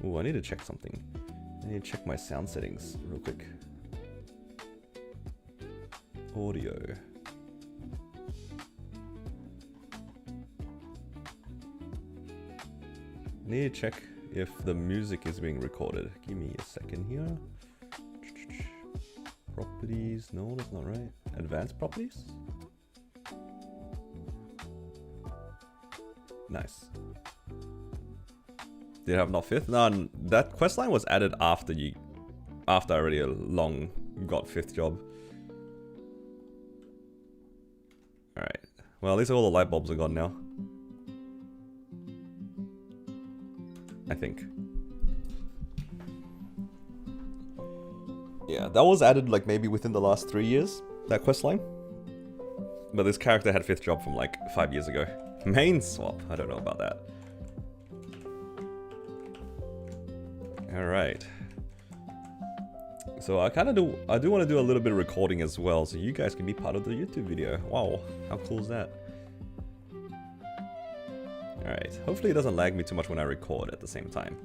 Ooh, I need to check something. I need to check my sound settings real quick. Audio. I need to check if the music is being recorded. Give me a second here. Properties. No, that's not right. Advanced properties? Nice. Did I have not fifth? No, that questline was added after I already long got fifth job. Alright. Well, at least all the light bulbs are gone now. I think. Yeah, that was added like maybe within the last 3 years, that questline. But this character had fifth job from like 5 years ago. Main swap, I don't know about that. Alright. So I do want to do a little bit of recording as well, so you guys can be part of the YouTube video. Wow, how cool is that? Alright, hopefully it doesn't lag me too much when I record at the same time.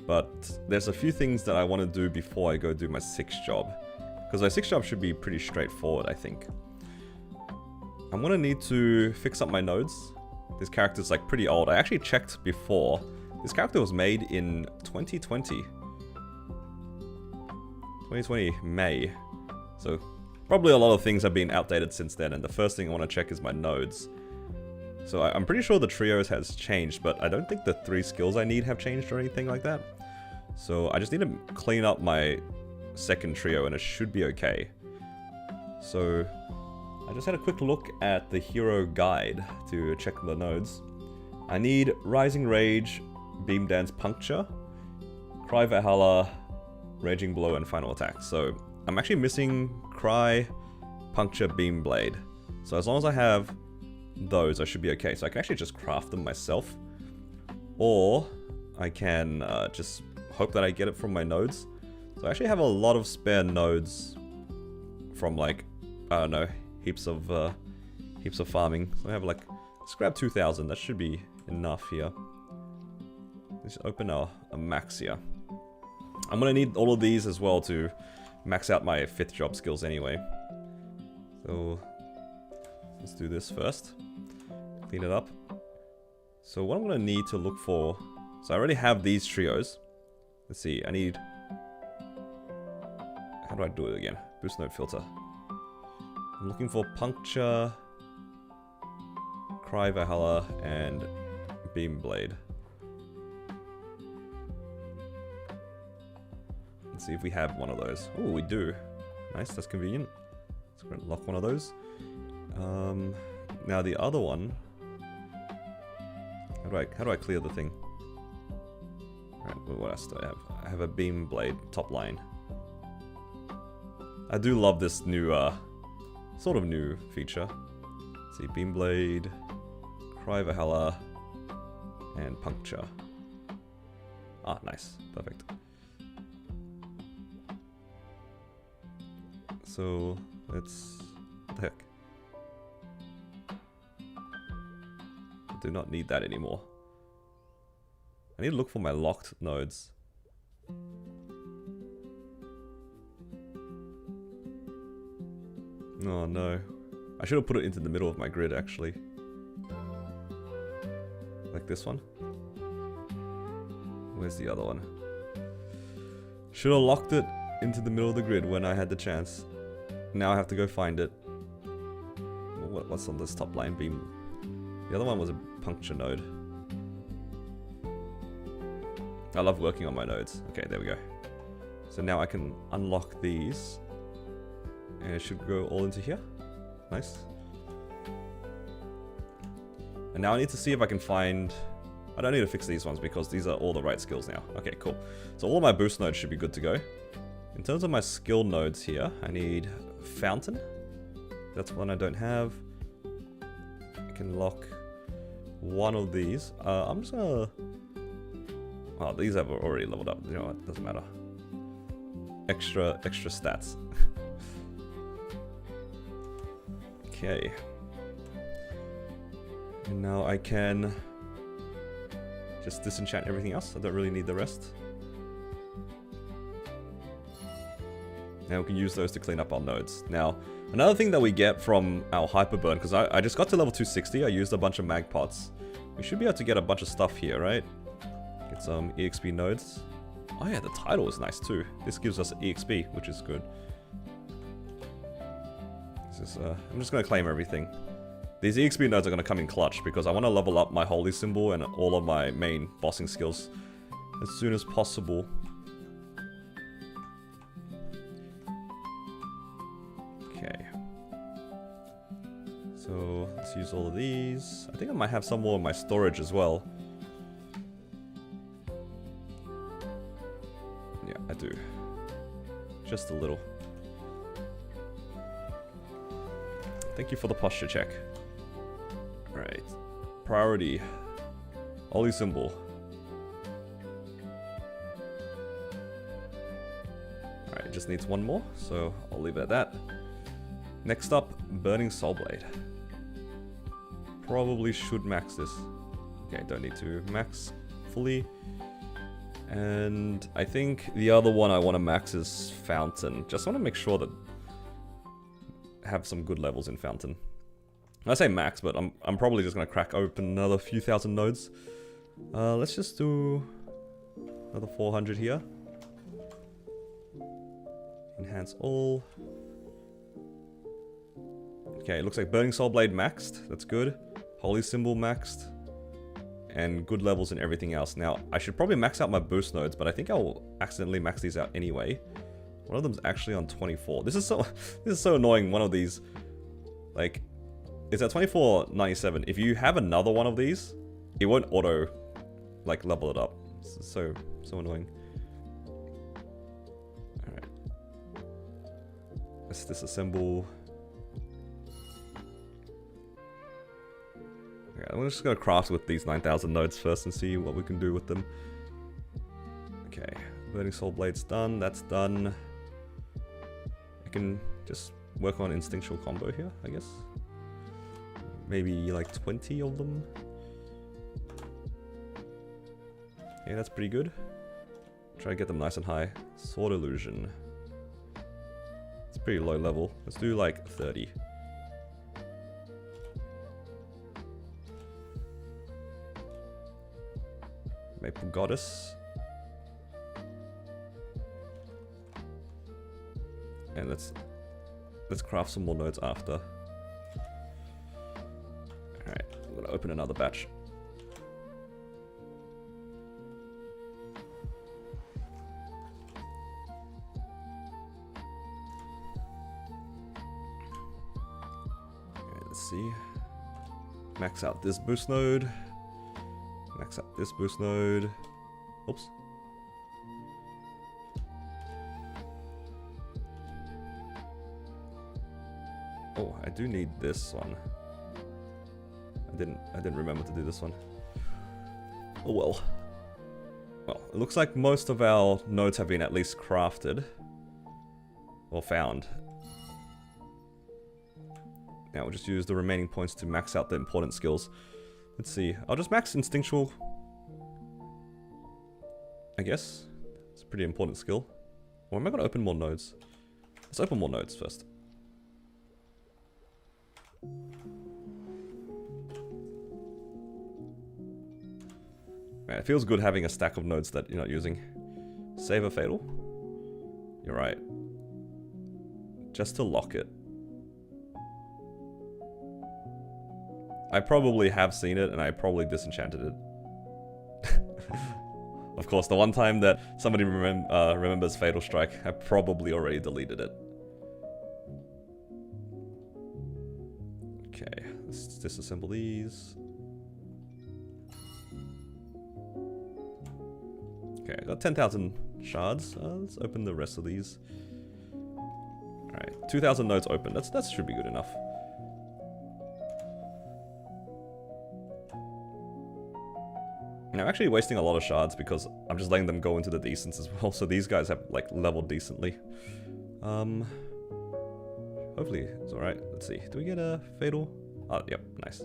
But there's a few things that I want to do before I go do my sixth job. Because my sixth job should be pretty straightforward, I think. I'm gonna need to fix up my nodes. This character's like pretty old. I actually checked before. This character was made in 2020. 2020 May. So probably a lot of things have been outdated since then, and the first thing I want to check is my nodes. So I'm pretty sure the trios has changed, but I don't think the 3 skills I need have changed or anything like that. So I just need to clean up my second trio and it should be okay. So I just had a quick look at the hero guide to check the nodes. I need Rising Rage, Beam Dance, Puncture, Cry Valhalla, Raging Blow, and Final Attack. So I'm actually missing Cry, Puncture, Beam Blade. So as long as I have those, I should be okay. So I can actually just craft them myself. Or I can just hope that I get it from my nodes. So I actually have a lot of spare nodes from like, I don't know, heaps of farming. So I have like, let's grab 2,000. That should be enough here. Let's open a max here. I'm gonna need all of these as well to max out my 5th job skills anyway. So let's do this first. Clean it up. So what I'm gonna need to look for, so I already have these trios. Let's see, I need, how do I do it again? Boost node filter. I'm looking for Puncture, Cry Valhalla, and Beam Blade. Let's see if we have one of those. Oh, we do. Nice, that's convenient. Let's go and lock one of those. Now the other one. How do I clear the thing? Alright, what else do I have? I have a Beam Blade top line. I do love this new, sort of new feature. Let's see, Beam Blade, Cry Valhalla, and Puncture. Ah, nice. Perfect. So, let's... What the heck? I do not need that anymore. I need to look for my locked nodes. Oh no. I should have put it into the middle of my grid actually. Like this one. Where's the other one? Should have locked it into the middle of the grid when I had the chance. Now I have to go find it. What's on this top line beam? The other one was a puncture node. I love working on my nodes. Okay, there we go. So now I can unlock these. And it should go all into here. Nice. And now I need to see if I can find... I don't need to fix these ones because these are all the right skills now. Okay, cool. So all of my boost nodes should be good to go. In terms of my skill nodes here, I need Fountain. That's one I don't have. I can lock one of these. I'm just gonna... Oh, these have already leveled up. You know what? Doesn't matter. Extra stats. Okay. And now I can just disenchant everything else. I don't really need the rest. And we can use those to clean up our nodes. Now, another thing that we get from our hyperburn, because I just got to level 260, I used a bunch of mag pots. We should be able to get a bunch of stuff here, right? Get some EXP nodes. Oh yeah, the title is nice too. This gives us EXP, which is good. I'm just going to claim everything. These EXP nodes are going to come in clutch because I want to level up my holy symbol and all of my main bossing skills as soon as possible. Okay. So let's use all of these. I think I might have some more in my storage as well. Yeah, I do. Just a little. Thank you for the posture check. Alright. Priority. Holy symbol. Alright, just needs one more, so I'll leave it at that. Next up, Burning Soul Blade. Probably should max this. Okay, don't need to max fully. And I think the other one I want to max is Fountain. Just want to make sure that have some good levels in Fountain. I say max, but I'm probably just gonna crack open another few thousand nodes. Let's just do another 400 here. Enhance all. Okay, it looks like Burning Soul Blade maxed. That's good. Holy Symbol maxed. And good levels in everything else. Now, I should probably max out my boost nodes, but I think I'll accidentally max these out anyway. One of them's actually on 24. This is so annoying. One of these, like, it's at 24.97. If you have another one of these, it won't auto, like, level it up. It's so annoying. All right. Let's disassemble. Okay, I'm just gonna craft with these 9,000 nodes first and see what we can do with them. Okay, Burning Soul Blade's done. That's done. Can just work on instinctual combo here, I guess. Maybe like 20 of them. Yeah, that's pretty good. Try to get them nice and high. Sword Illusion. It's pretty low level. Let's do like 30. Maple Goddess. And let's craft some more nodes after. Alright, I'm gonna open another batch. Okay, let's see. Max out this boost node. Max out this boost node. Oops. Oh, I do need this one. I didn't remember to do this one. Oh well. Well, it looks like most of our nodes have been at least crafted. Or found. Now we'll just use the remaining points to max out the important skills. Let's see. I'll just max Instinctual. I guess. It's a pretty important skill. Or am I going to open more nodes? Let's open more nodes first. Man, it feels good having a stack of nodes that you're not using. Save a Fatal? You're right. Just to lock it. I probably have seen it and I probably disenchanted it. Of course, the one time that somebody remembers Fatal Strike, I probably already deleted it. Okay, let's disassemble these. Okay, I got 10,000 shards. Let's open the rest of these. Alright, 2,000 nodes open. That should be good enough. And I'm actually wasting a lot of shards because I'm just letting them go into the decents as well. So these guys have like leveled decently. Hopefully it's alright. Let's see. Do we get a fatal? Oh, yep, nice.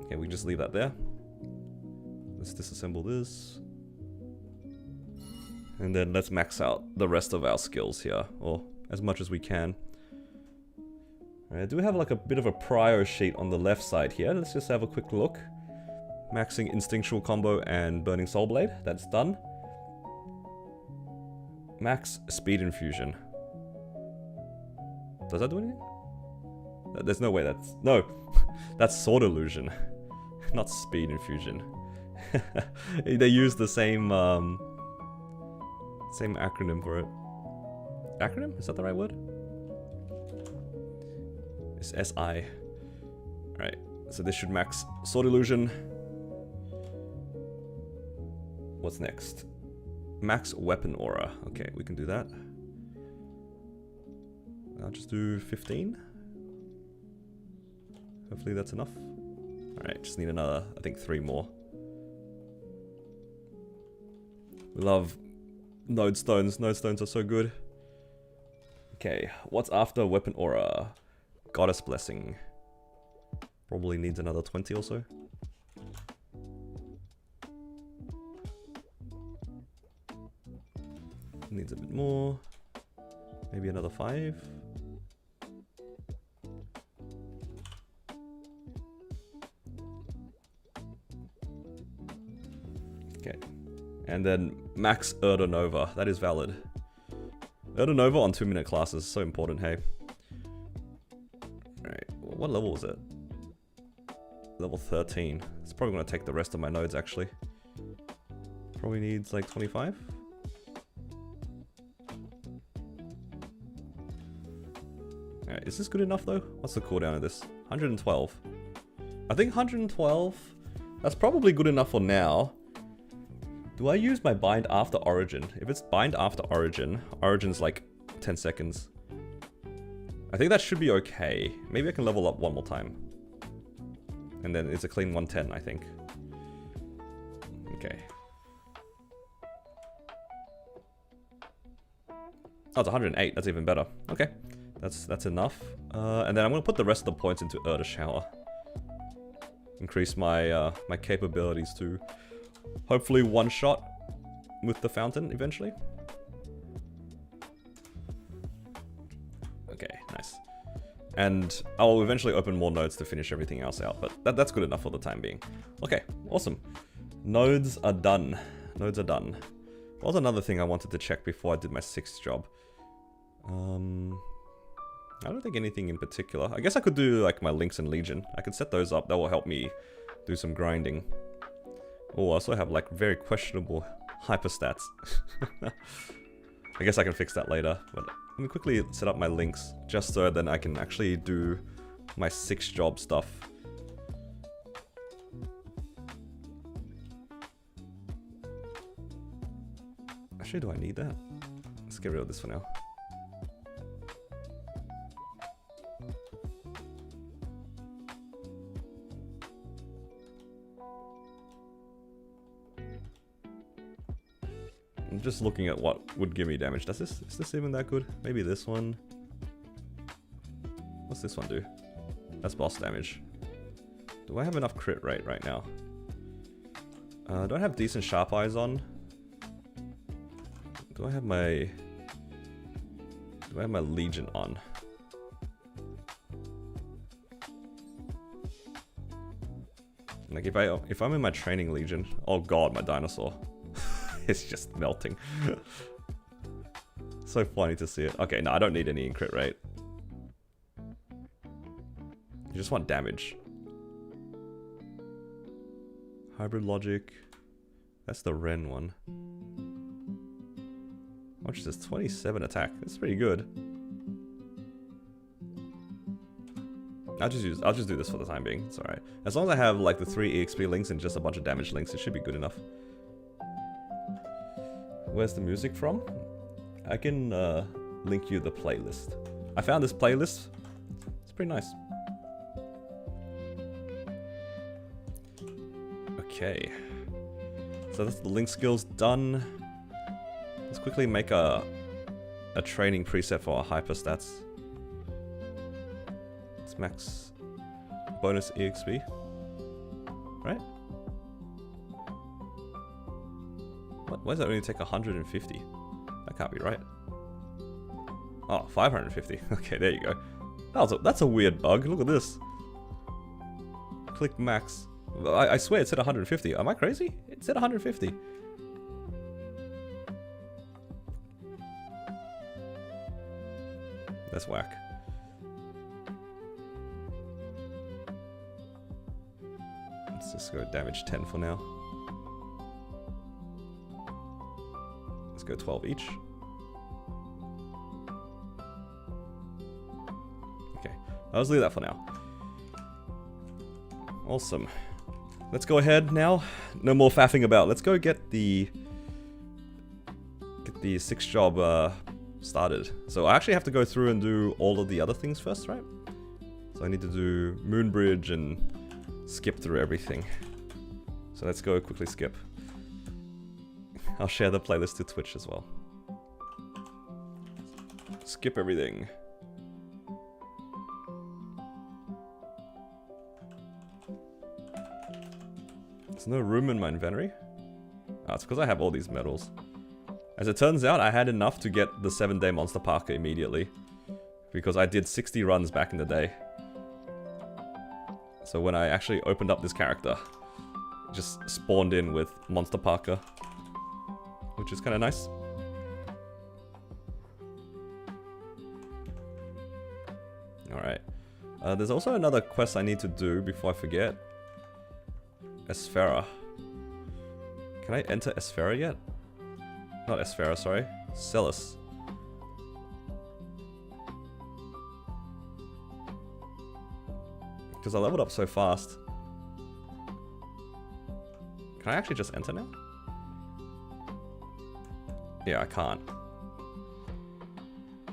Okay, we can just leave that there. Let's disassemble this. And then let's max out the rest of our skills here, or as much as we can. Alright, I do have like a bit of a prio sheet on the left side here. Let's just have a quick look. Maxing Instinctual Combo and Burning Soul Blade. That's done. Max Speed Infusion. Does that do anything? There's no way that's... No! That's Sword Illusion. Not Speed Infusion. They use the same same acronym for it. Acronym? Is that the right word? It's SI. Alright, so this should max Sword Illusion. What's next? Max Weapon Aura. Okay, we can do that. I'll just do 15. Hopefully that's enough. Alright, just need another, I think 3 more. We love node stones. Node stones are so good. Okay, what's after Weapon Aura? Goddess Blessing. Probably needs another 20 or so. Needs a bit more. Maybe another 5. Okay. And then max Urda Nova. That is valid. Urda Nova on 2-minute classes. So important, hey. Alright. What level was it? Level 13. It's probably going to take the rest of my nodes, actually. Probably needs like 25. Alright, is this good enough though? What's the cooldown of this? 112. I think 112, that's probably good enough for now. Do I use my bind after origin? If it's bind after origin, origin's like 10 seconds. I think that should be okay. Maybe I can level up one more time. And then it's a clean 110, I think. Okay. Oh, it's 108. That's even better. Okay. That's enough. And then I'm going to put the rest of the points into Urda Shower. Increase my my capabilities to hopefully one-shot with the fountain eventually. Okay, nice. And I'll eventually open more nodes to finish everything else out, but that's good enough for the time being. Okay, awesome. Nodes are done. Nodes are done. What was another thing I wanted to check before I did my 6th job? I don't think anything in particular. I guess I could do like my Links and Legion. I could set those up. That will help me do some grinding. Oh, I also have like very questionable hyperstats. I guess I can fix that later. But let me quickly set up my links just so then I can actually do my 6th job stuff. Actually, do I need that? Let's get rid of this for now. I'm just looking at what would give me damage. Is this even that good? Maybe this one. What's this one do? That's boss damage. Do I have enough crit rate right now? Do I have decent sharp eyes on? Do I have my Legion on? Like if I'm in my training Legion, oh god, my dinosaur. It's just melting. So funny to see it. Okay, no, I don't need any in crit rate. You just want damage. Hybrid logic. That's the Ren one. How much is this? 27 attack. That's pretty good. I'll just do this for the time being. It's alright. As long as I have like the 3 EXP links and just a bunch of damage links, it should be good enough. Where's the music from? I can link you the playlist. I found this playlist. It's pretty nice. Okay. So that's the link skills done. Let's quickly make a training preset for our hyperstats. Let's max bonus EXP. Right? What? Why does that only take 150? That can't be right. Oh, 550. Okay, there you go. That's a weird bug. Look at this. Click max. I swear it said 150. Am I crazy? It said 150. That's whack. Let's just go damage 10 for now. Let's go 12 each. Okay, I'll just leave that for now. Awesome. Let's go ahead now. No more faffing about. Let's go get the 6th job started. So I actually have to go through and do all of the other things first, right? So I need to do Moonbridge and skip through everything. So let's go quickly skip. I'll share the playlist to Twitch as well. Skip everything. There's no room in my inventory. Oh, it's because I have all these medals. As it turns out, I had enough to get the 7-day Monster Parker immediately. Because I did 60 runs back in the day. So when I actually opened up this character, it just spawned in with Monster Parker. Which is kind of nice. Alright. There's also another quest I need to do before I forget. Esfera. Can I enter Esfera yet? Not Esfera, sorry. Celis. Because I leveled up so fast. Can I actually just enter now? Yeah, I can't.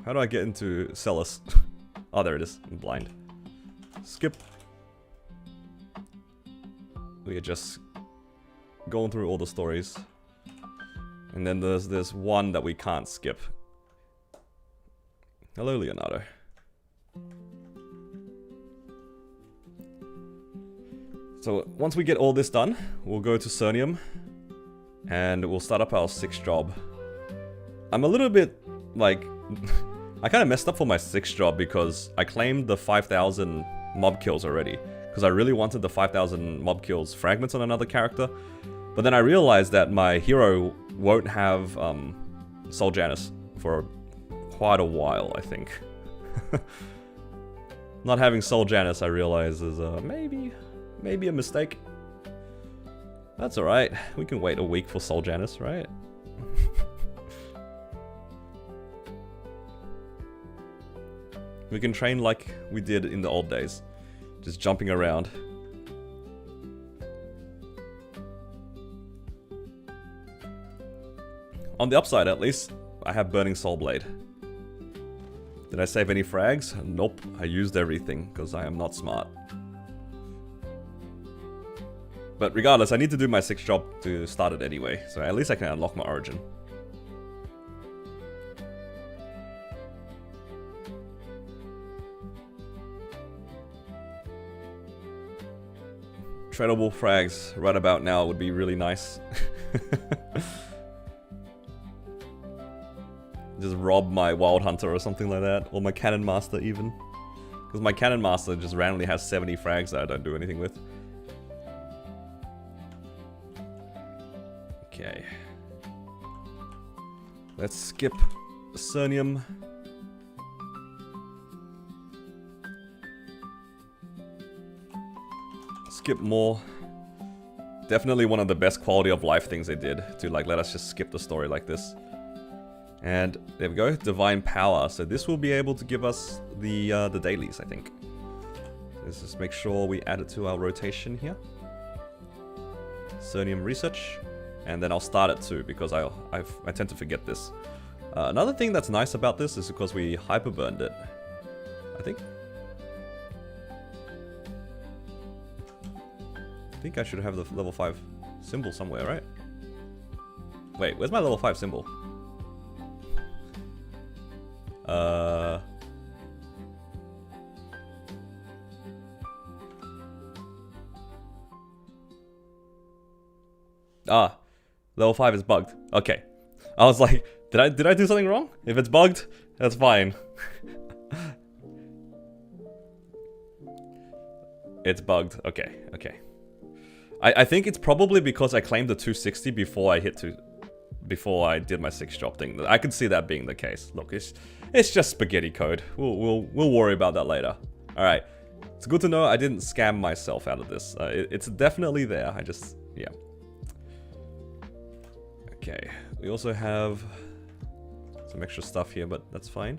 How do I get into Celis? Oh, there it is. I'm blind. Skip. We are just going through all the stories. And then there's one that we can't skip. Hello, Leonardo. So once we get all this done, we'll go to Cernium. And we'll start up our 6th job. I'm a little bit, like... I kind of messed up for my 6th job because I claimed the 5,000 mob kills already. Because I really wanted the 5,000 mob kills fragments on another character. But then I realized that my hero won't have Soul Janus for quite a while, I think. Not having Soul Janus, I realize, is maybe a mistake. That's alright. We can wait a week for Soul Janus, right? We can train like we did in the old days. Just jumping around. On the upside, at least, I have Burning Soul Blade. Did I save any frags? Nope, I used everything, because I am not smart. But regardless, I need to do my 6th job to start it anyway, so at least I can unlock my origin. Tradable frags right about now would be really nice. Just rob my Wild Hunter or something like that, or my Cannon Master even. Because my Cannon Master just randomly has 70 frags that I don't do anything with. Okay. Let's skip Cernium. Skip more. Definitely one of the best quality of life things they did to like let us just skip the story like this. And there we go, Divine Power. So this will be able to give us the dailies, I think. Let's just make sure we add it to our rotation here. Cernium Research. And then I'll start it too, because I tend to forget this. Another thing that's nice about this is because we hyperburned it. I think I should have the level 5 symbol somewhere, right? Wait, where's my level 5 symbol? Level 5 is bugged. Okay. I was like, did I do something wrong? If it's bugged, that's fine. It's bugged. Okay, okay. I think it's probably because I claimed the 260 before I before I did my 6-job thing. I could see that being the case. Look, it's just spaghetti code. We'll worry about that later. All right. It's good to know I didn't scam myself out of this. It's definitely there. Yeah. Okay. We also have some extra stuff here, but that's fine.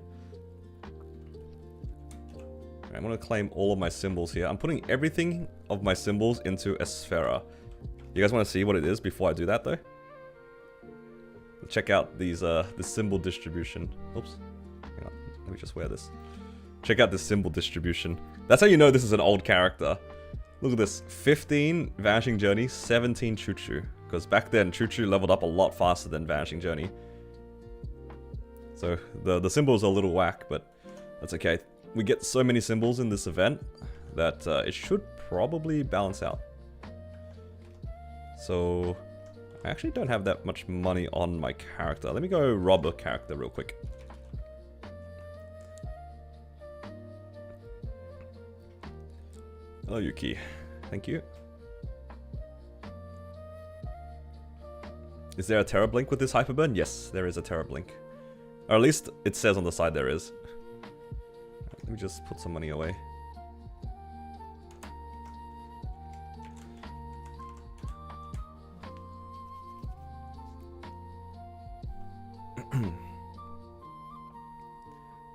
Right, I'm gonna claim all of my symbols here. I'm putting everything of my symbols into a sphere. You guys want to see what it is before I do that, though? Check out these this symbol distribution. Oops. Hang on. Let me just wear this. Check out this symbol distribution. That's how you know this is an old character. Look at this. 15 Vanishing Journey, 17 Choo Choo. Because back then, Choo Choo leveled up a lot faster than Vanishing Journey. So the symbols are a little whack, but that's okay. We get so many symbols in this event that it should probably balance out. So I actually don't have that much money on my character. Let me go rob a character real quick. Hello, Yuki. Thank you. Is there a Terra Blink with this Hyperburn? Yes, there is a Terra Blink. Or at least it says on the side there is. Let me just put some money away.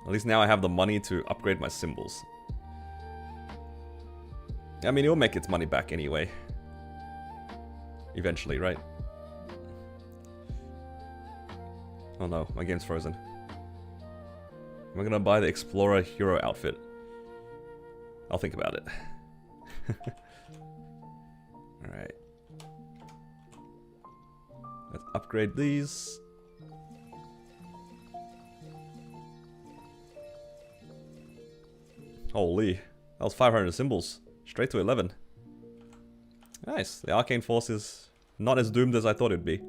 At least now I have the money to upgrade my symbols. I mean, it'll make its money back anyway. Eventually, right? Oh no, my game's frozen. Am I gonna buy the Explorer Hero outfit? I'll think about it. Alright. Let's upgrade these. Holy, that was 500 symbols. Straight to 11. Nice, the Arcane Force is not as doomed as I thought it'd be.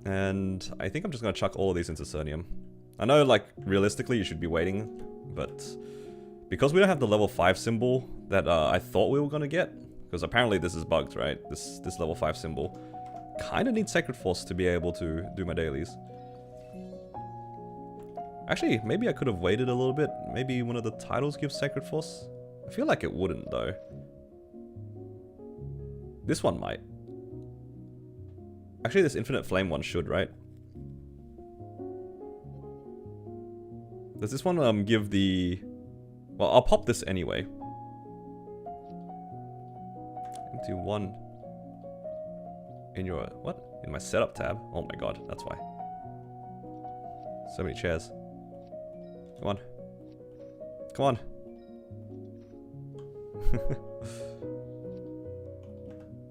And I think I'm just gonna chuck all of these into Cernium. I know, like, realistically you should be waiting, but because we don't have the level 5 symbol that I thought we were gonna get, because apparently this is bugged, right? This level 5 symbol. Kinda need Sacred Force to be able to do my dailies. Actually, maybe I could have waited a little bit. Maybe one of the titles gives Sacred Force? I feel like it wouldn't, though. This one might. Actually, this Infinite Flame one should, right? Does this one give the... Well, I'll pop this anyway. Into one... In your... What? In my setup tab? Oh my god, that's why. So many chairs. Come on. Come on.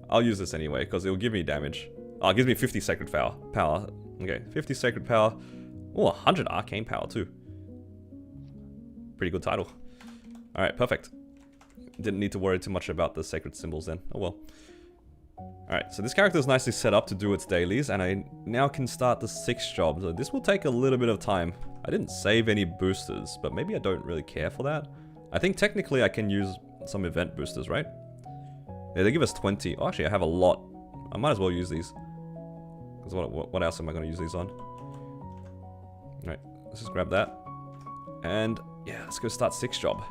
I'll use this anyway, because it'll give me damage. Oh, it gives me 50 Sacred Power. Okay, 50 Sacred Power. Oh, 100 Arcane Power too. Pretty good title. Alright, perfect. Didn't need to worry too much about the sacred symbols then. Oh well. Alright, so this character is nicely set up to do its dailies, and I now can start the 6th job. So this will take a little bit of time. I didn't save any boosters, but maybe I don't really care for that. I think technically I can use some event boosters, right? Yeah, they give us 20. Oh, actually, I have a lot. I might as well use these. Because what else am I going to use these on? Alright, let's just grab that. And yeah, let's go start 6th job.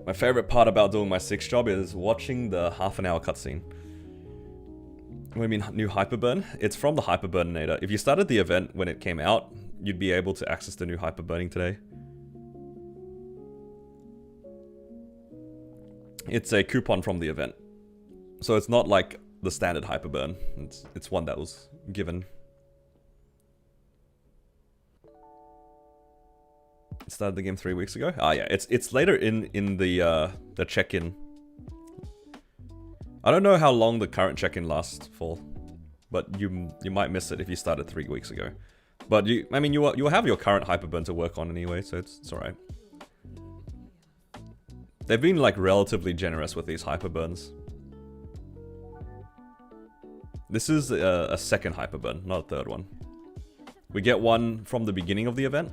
My favorite part about doing my 6th job is watching the half-an-hour cutscene. What do you mean, new Hyperburn? It's from the Hyperburninator. If you started the event when it came out, you'd be able to access the new Hyperburning today. It's a coupon from the event. So it's not like the standard Hyperburn. It's one that was given. It started the game 3 weeks ago. Ah, yeah, it's later in the check-in. I don't know how long the current check-in lasts for, but you might miss it if you started 3 weeks ago. But I mean, you have your current hyperburn to work on anyway, so it's alright. They've been like relatively generous with these hyperburns. This is a second hyperburn, not a third one. We get one from the beginning of the event,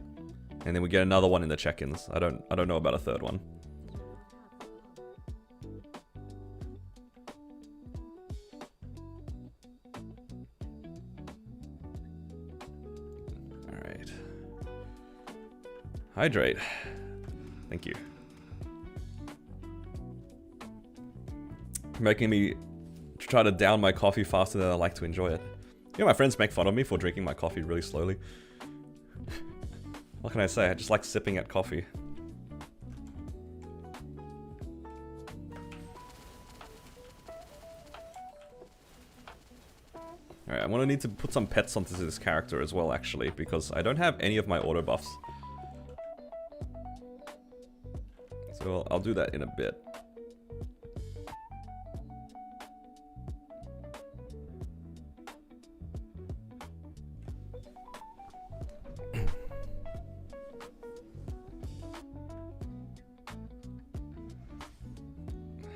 and then we get another one in the check-ins. I don't know about a third one. Alright. Hydrate. Thank you. Making me try to down my coffee faster than I like to enjoy it. You know, my friends make fun of me for drinking my coffee really slowly. What can I say? I just like sipping at coffee. Alright, I'm gonna need to put some pets onto this character as well, actually, because I don't have any of my auto buffs. So I'll do that in a bit.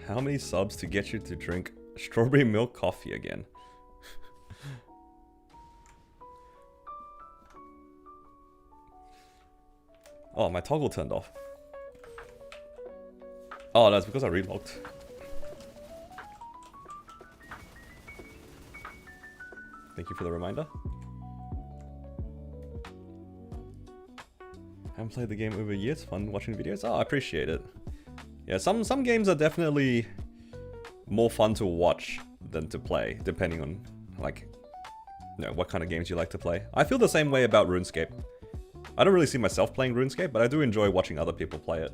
How many subs to get you to drink strawberry milk coffee again? Oh, my toggle turned off. Oh, that's because I relogged. Thank you for the reminder. Haven't played the game over a year. It's fun watching videos. Oh, I appreciate it. Yeah, some games are definitely more fun to watch than to play, depending on, like, you know, what kind of games you like to play. I feel the same way about RuneScape. I don't really see myself playing RuneScape, but I do enjoy watching other people play it.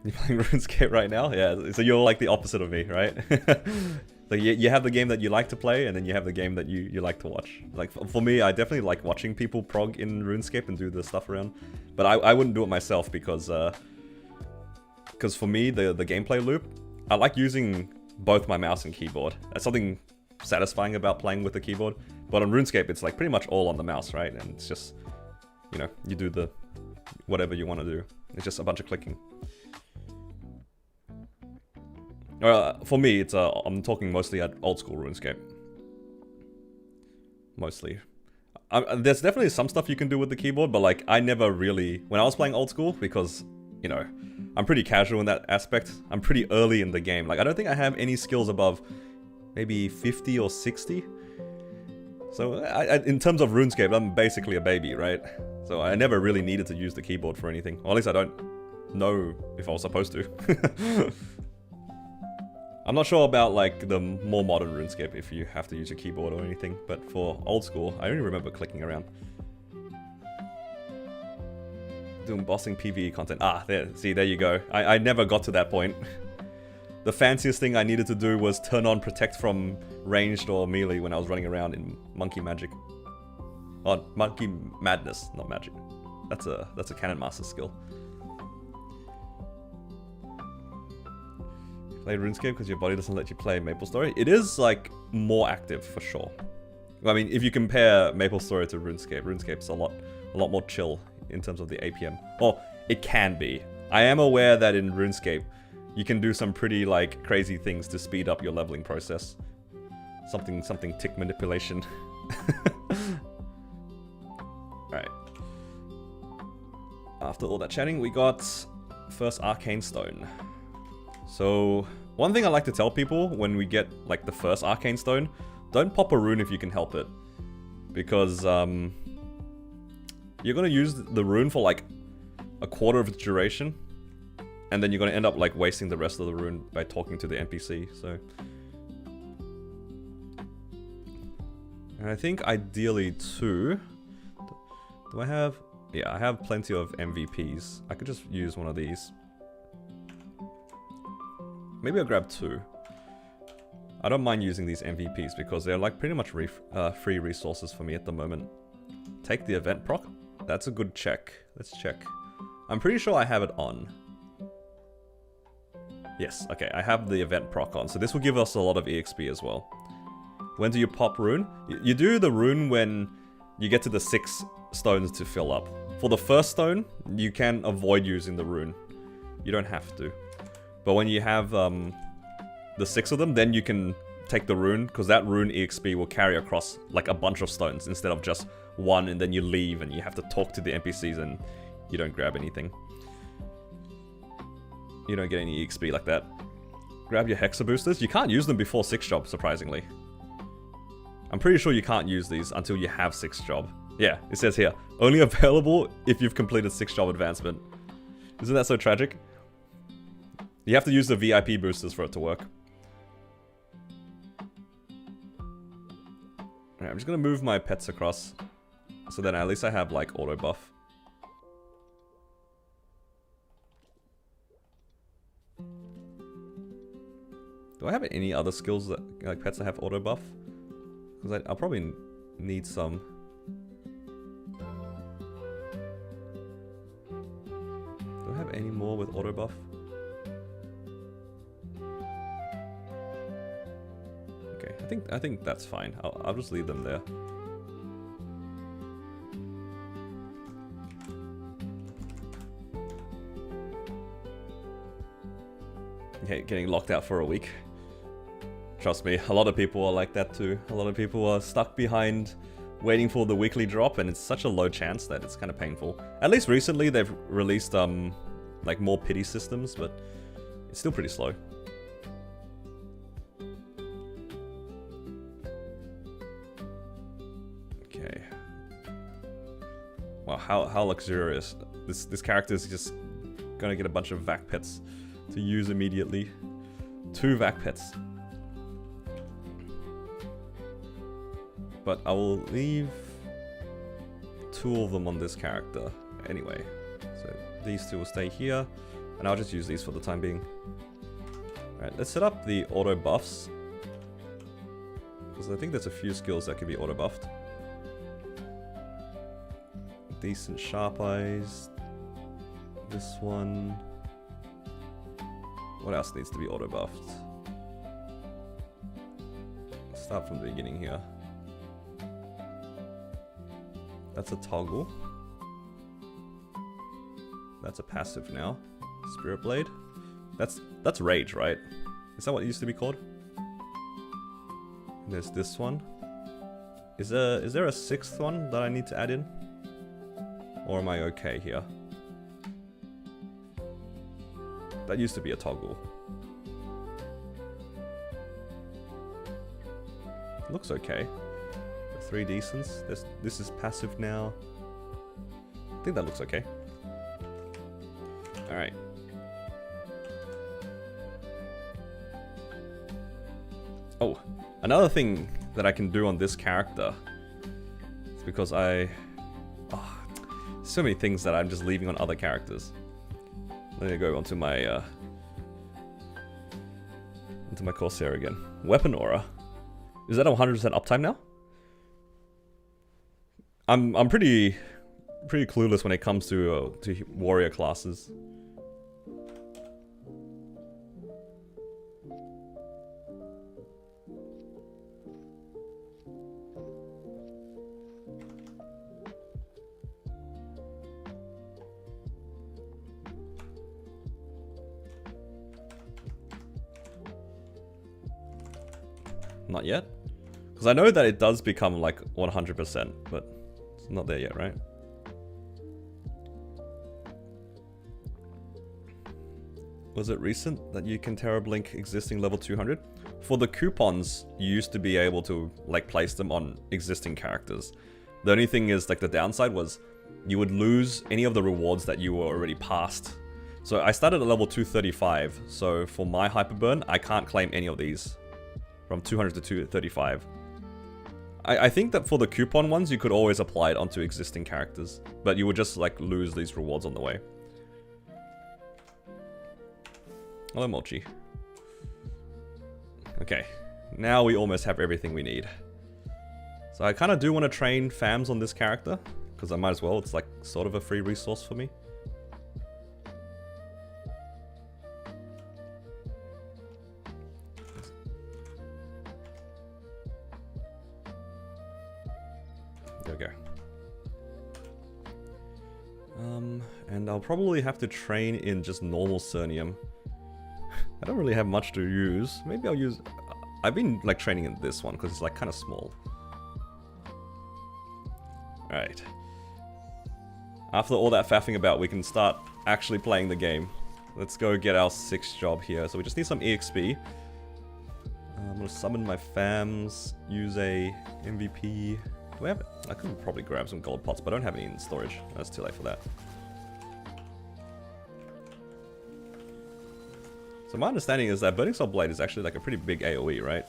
You're playing RuneScape right now? Yeah, so you're like the opposite of me, right? So you have the game that you like to play, and then you have the game that you like to watch. Like, for me, I definitely like watching people prog in RuneScape and do the stuff around. But I wouldn't do it myself because for me, the gameplay loop, I like using both my mouse and keyboard. There's something satisfying about playing with the keyboard. But on RuneScape, it's like pretty much all on the mouse, right? And it's just, you know, you do the whatever you want to do. It's just a bunch of clicking. For me, it's I'm talking mostly at old school RuneScape. Mostly. There's definitely some stuff you can do with the keyboard, but like I never really, when I was playing old school, because, you know, I'm pretty casual in that aspect. I'm pretty early in the game. Like I don't think I have any skills above maybe 50 or 60. So in terms of RuneScape, I'm basically a baby, right? So I never really needed to use the keyboard for anything. Or at least I don't know if I was supposed to. I'm not sure about like the more modern RuneScape if you have to use a keyboard or anything, but for old school, I only remember clicking around. Doing bossing PvE content. Ah, there you go. I never got to that point. The fanciest thing I needed to do was turn on protect from ranged or melee when I was running around in Monkey Magic. Oh, Monkey Madness, not Magic. That's a Cannon Master skill. Play RuneScape because your body doesn't let you play MapleStory. It is like more active for sure. I mean, if you compare MapleStory to RuneScape, RuneScape's a lot more chill in terms of the APM. Or it can be. I am aware that in RuneScape, you can do some pretty like crazy things to speed up your leveling process. Something tick manipulation. Alright. After all that chatting, we got first Arcane Stone. So, one thing I like to tell people when we get, like, the first Arcane Stone, don't pop a rune if you can help it. Because, you're gonna use the rune for, like, a quarter of its duration. And then you're gonna end up, like, wasting the rest of the rune by talking to the NPC, so... And I think, ideally, too... Do I have... Yeah, I have plenty of MVPs. I could just use one of these. Maybe I'll grab 2. I don't mind using these MVPs because they're like pretty much free resources for me at the moment. Take the event proc? That's a good check. Let's check. I'm pretty sure I have it on. Yes, okay, I have the event proc on, so this will give us a lot of EXP as well. When do you pop rune? You do the rune when you get to the 6 stones to fill up. For the first stone, you can avoid using the rune. You don't have to. But when you have the 6 of them, then you can take the rune, because that rune EXP will carry across like a bunch of stones instead of just one, and then you leave and you have to talk to the NPCs and you don't grab anything. You don't get any EXP like that. Grab your Hexa boosters. You can't use them before 6 job, surprisingly. I'm pretty sure you can't use these until you have 6 job. Yeah, it says here, only available if you've completed 6 job advancement. Isn't that so tragic? You have to use the VIP boosters for it to work. Alright, I'm just gonna move my pets across, so then at least I have like auto buff. Do I have any other skills that, like pets that have auto buff? Because I'll probably need some. Do I have any more with auto buff? Okay, I think that's fine. I'll just leave them there. Okay, getting locked out for a week. Trust me, a lot of people are like that too. A lot of people are stuck behind waiting for the weekly drop, and it's such a low chance that it's kind of painful. At least recently they've released like more pity systems, but it's still pretty slow. Okay. Wow, how luxurious. This character is just gonna get a bunch of vac pets to use immediately. 2 vac pets. But I will leave 2 of them on this character anyway. So these 2 will stay here, and I'll just use these for the time being. Alright, let's set up the auto buffs, because I think there's a few skills that can be auto buffed. Decent sharp eyes. This one. What else needs to be auto buffed? Start from the beginning here. That's a toggle. That's a passive now. Spirit Blade. That's Rage, right? Is that what it used to be called? And there's this one. Is there a 6th one that I need to add in? Or am I okay here? That used to be a toggle. Looks okay. 3 decents. This is passive now. I think that looks okay. Alright. Oh, another thing that I can do on this character is because so many things that I'm just leaving on other characters. Let me go onto my Corsair again. Weapon Aura. Is that 100% uptime now? I'm pretty clueless when it comes to warrior classes. Not yet? Because I know that it does become like 100%, but it's not there yet, right? Was it recent that you can Terra Blink existing level 200? For the coupons, you used to be able to like place them on existing characters. The only thing is, like, the downside was you would lose any of the rewards that you were already past. So I started at level 235, so for my Hyperburn, I can't claim any of these. From 200 to 235. I think that for the coupon ones, you could always apply it onto existing characters, but you would just like lose these rewards on the way. Hello, Mochi. Okay, now we almost have everything we need. So I kind of do want to train FAMs on this character, because I might as well. It's like sort of a free resource for me. There we go. And I'll probably have to train in just normal Cernium. I don't really have much to use. Maybe I'll use... I've been like training in this one because it's like kind of small. Alright. After all that faffing about, we can start actually playing the game. Let's go get our 6th job here. So we just need some EXP. I'm gonna summon my fams, use a MVP. Do I have... I could probably grab some gold pots, but I don't have any in storage. That's too late for that. So my understanding is that Burning Soul Blade is actually like a pretty big AoE, right?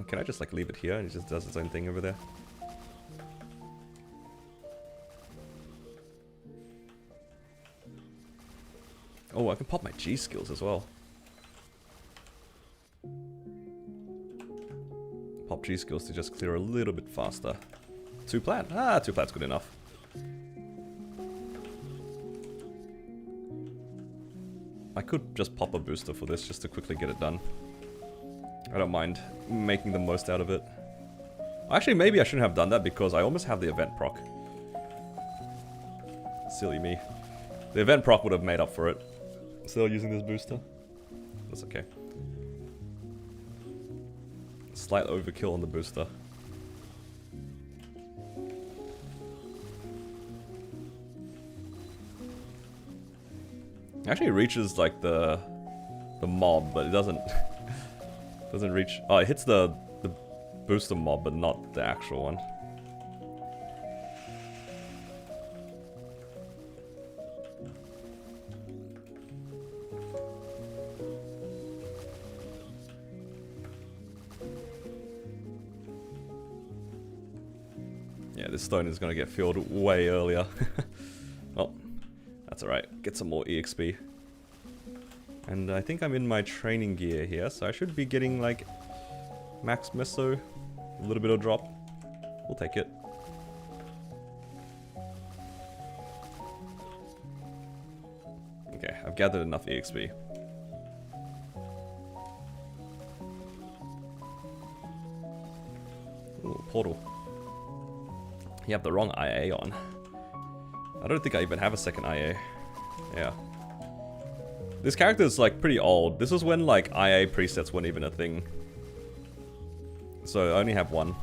Can I just like leave it here and it just does its own thing over there? Oh, I can pop my G skills as well. Pop G skills to just clear a little bit faster. 2 plat. Ah, 2 plat's good enough. I could just pop a booster for this just to quickly get it done. I don't mind making the most out of it. Actually, maybe I shouldn't have done that because I almost have the event proc. Silly me. The event proc would have made up for it. Still using this booster. That's okay. Slight overkill on the booster. Actually, it reaches like the mob, but it doesn't doesn't reach. Oh, it hits the booster mob, but not the actual one. Yeah, this stone is gonna get filled way earlier. Well, that's alright. Get some more EXP. And I think I'm in my training gear here, so I should be getting like max meso, a little bit of drop. We'll take it. Okay, I've gathered enough EXP. Ooh, portal. You have the wrong IA on. I don't think I even have a second IA. Yeah. This character is like pretty old. This was when like IA presets weren't even a thing. So I only have one.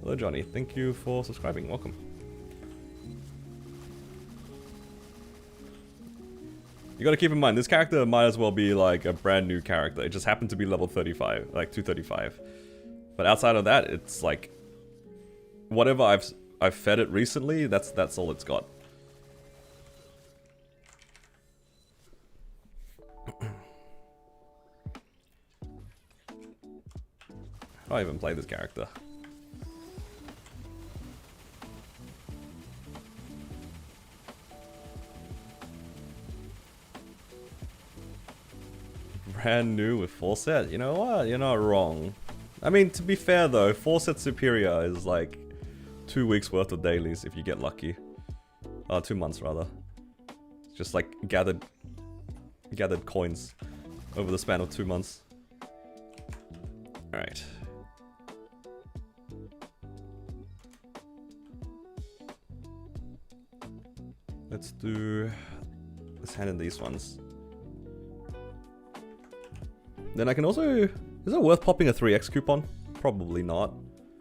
Hello Johnny, thank you for subscribing. Welcome. You gotta keep in mind, this character might as well be like a brand new character. It just happened to be level 35, like 235. But outside of that, it's like whatever I've fed it recently, that's all it's got. How do I even play this character? Brand new with 4 set. You know what? You're not wrong. I mean, to be fair though, 4 set superior is like 2 weeks worth of dailies if you get lucky. 2 months rather. Just like gathered coins over the span of 2 months. Alright. Let's hand in these ones. Then I can also... Is it worth popping a 3x coupon? Probably not.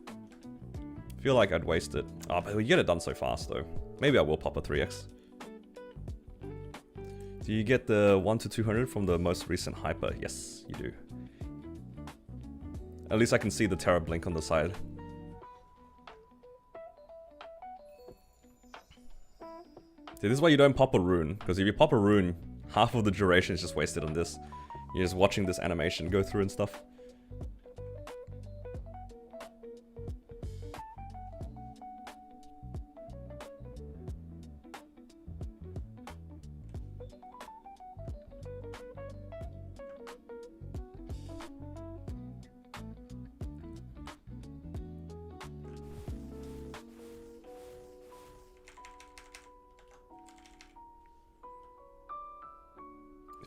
I feel like I'd waste it. Oh, but we get it done so fast though. Maybe I will pop a 3x. Do you get the 1 to 200 from the most recent hyper? Yes, you do. At least I can see the Terra blink on the side. See, this is why you don't pop a rune. Because if you pop a rune, half of the duration is just wasted on this. You're just watching this animation go through and stuff.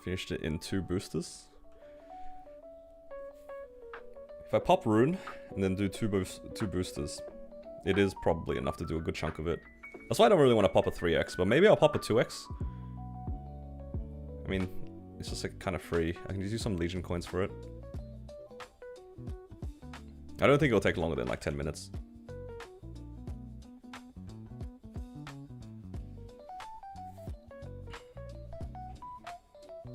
Finished it in 2 boosters. If I pop Rune and then do two boosters, it is probably enough to do a good chunk of it. That's why I don't really want to pop a 3x, but maybe I'll pop a 2x. I mean, it's just like kind of free. I can just use some Legion coins for it. I don't think it'll take longer than like 10 minutes.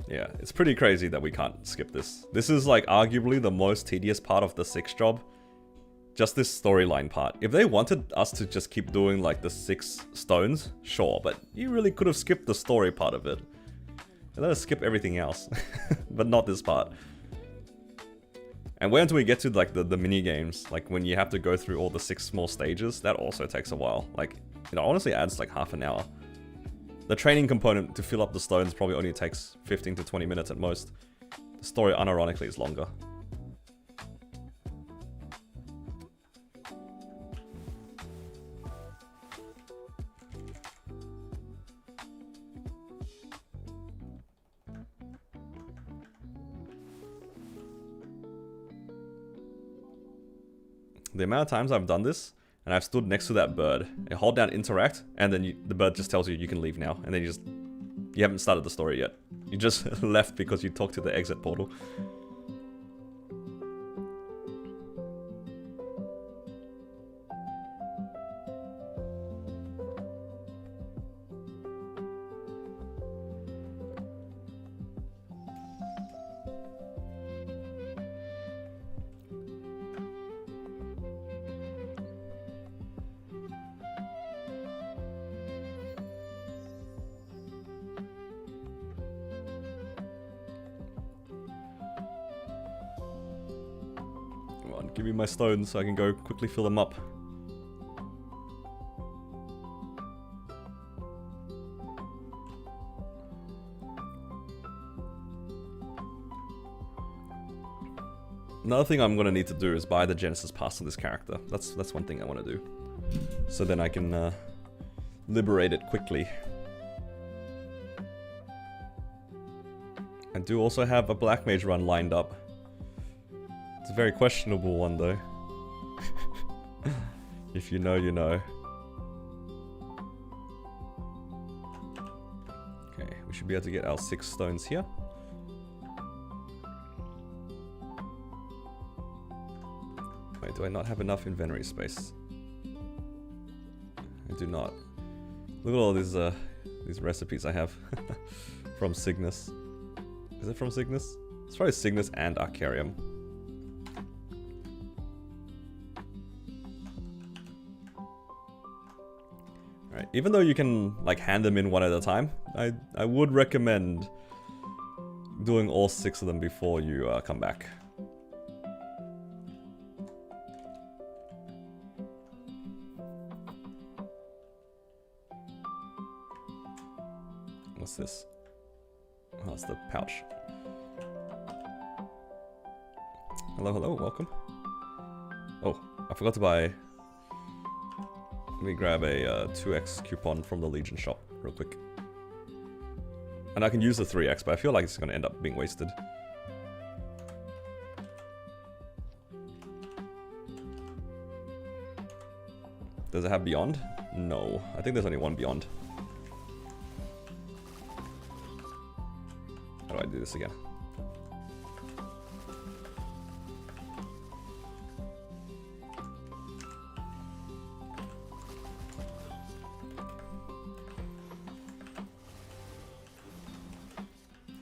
Yeah, it's pretty crazy that we can't skip this. This is like arguably the most tedious part of the 6 job. Just this storyline part. If they wanted us to just keep doing like the 6 stones, sure, but you really could have skipped the story part of it. And let us skip everything else, but not this part. And wait until we get to like the mini games, like when you have to go through all the 6 small stages, that also takes a while. Like, it honestly adds like half an hour. The training component to fill up the stones probably only takes 15 to 20 minutes at most. The story unironically is longer. The amount of times I've done this, and I've stood next to that bird, and hold down interact, and then the bird just tells you you can leave now, and then you haven't started the story yet. You just left because you talked to the exit portal. Give me my stones so I can go quickly fill them up. Another thing I'm gonna need to do is buy the Genesis Pass on this character. That's one thing I want to do. So then I can liberate it quickly. I do also have a Black Mage run lined up. It's a very questionable one though. If you know, you know. Okay, we should be able to get our 6 stones here. Wait, do I not have enough inventory space? I do not. Look at all these recipes I have from Cygnus. Is it from Cygnus? It's probably Cygnus and Arcarium. Alright, even though you can like hand them in one at a time, I would recommend doing all 6 of them before you come back. What's this? Oh, it's the pouch. Hello, hello, welcome. Oh, I forgot to buy... Let me grab a 2x coupon from the Legion shop real quick. And I can use the 3x, but I feel like it's going to end up being wasted. Does it have Beyond? No, I think there's only one Beyond. How do I do this again?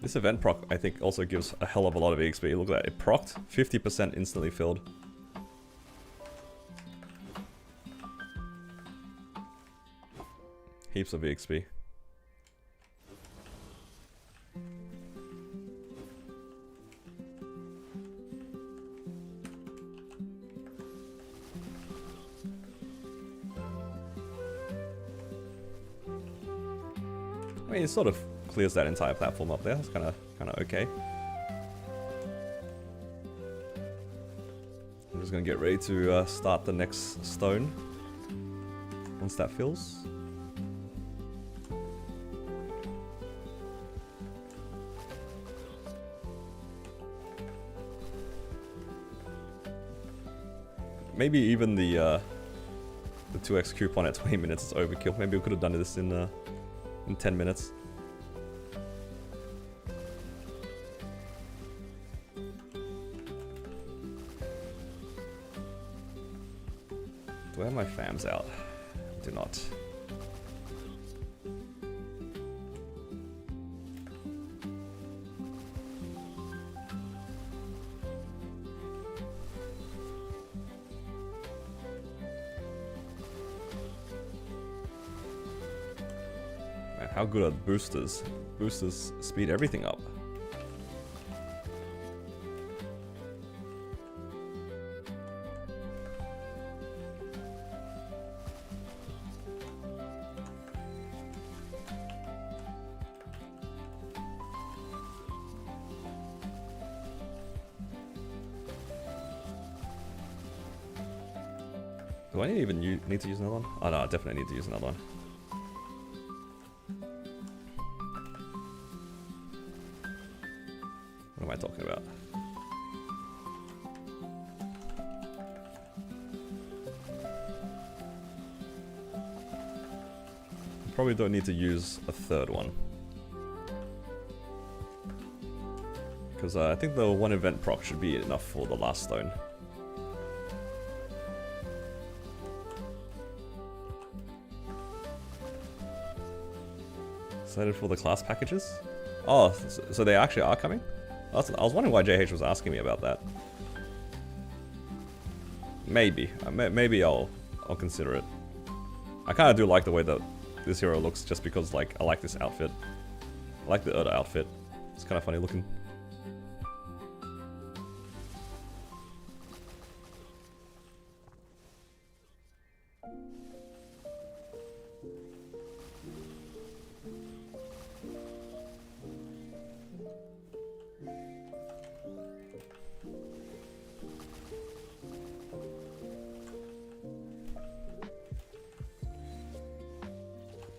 This event proc, I think, also gives a hell of a lot of EXP. Look at that, it procced 50% instantly filled. Heaps of EXP. I mean, it sort of clears that entire platform up there. That's kind of okay. I'm just gonna get ready to start the next stone once that fills. maybe even the 2x coupon at 20 minutes is overkill. Maybe we could have done this in 10 minutes. Do I have my fams out? I do not. Man, how good are boosters? Boosters speed everything up. Do I even need to use another one? Oh no, I definitely need to use another one. What am I talking about? Probably don't need to use a third one. Because I think the one event proc should be enough for the last stone. Excited for the class packages? Oh, so they actually are coming? I was wondering why JH was asking me about that. Maybe. Maybe I'll consider it. I kind of do like the way that this hero looks just because, like, I like this outfit. I like the Urda outfit. It's kind of funny looking.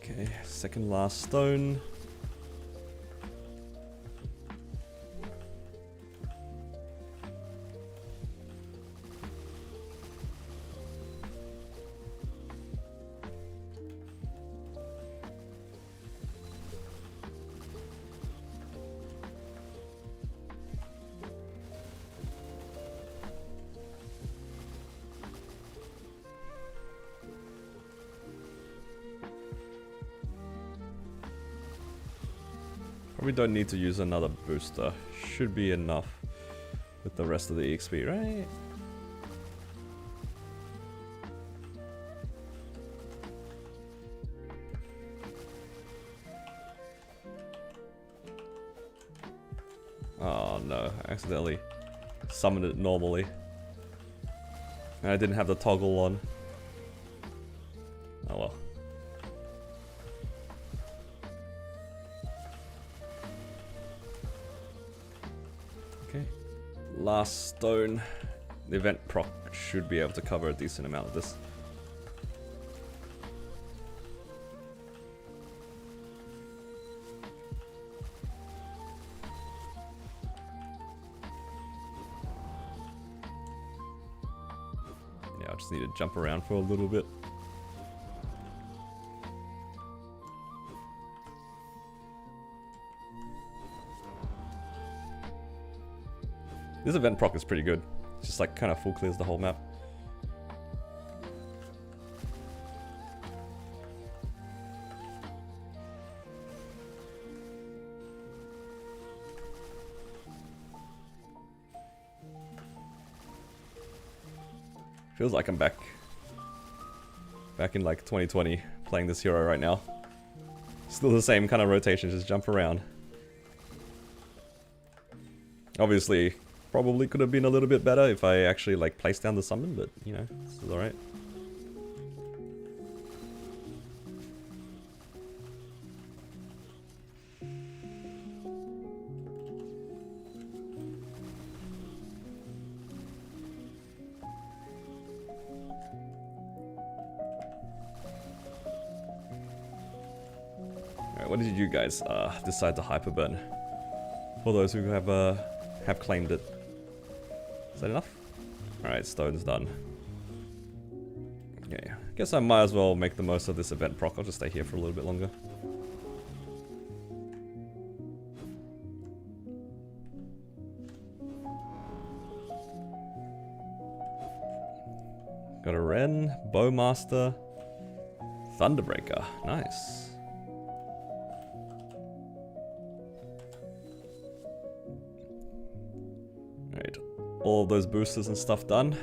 Okay, second last stone. We don't need to use another booster. Should be enough with the rest of the EXP, right? Oh no, I accidentally summoned it normally. And I didn't have the toggle on. Oh well. Last stone. The event proc should be able to cover a decent amount of this. Yeah, I just need to jump around for a little bit. This event proc is pretty good. It's just like kind of full clears the whole map. Feels like I'm back in like 2020 playing this hero right now. Still the same kind of rotation, just jump around. Obviously, probably could have been a little bit better if I actually like placed down the summon, but you know, this is alright. Alright, what did you guys decide to hyperburn? For those who have claimed it. Is that enough? Alright, stone's done. Okay, guess I might as well make the most of this event proc. I'll just stay here for a little bit longer. Got a Ren, Bowmaster, Thunderbreaker. Nice. Alright, all of those boosters and stuff done.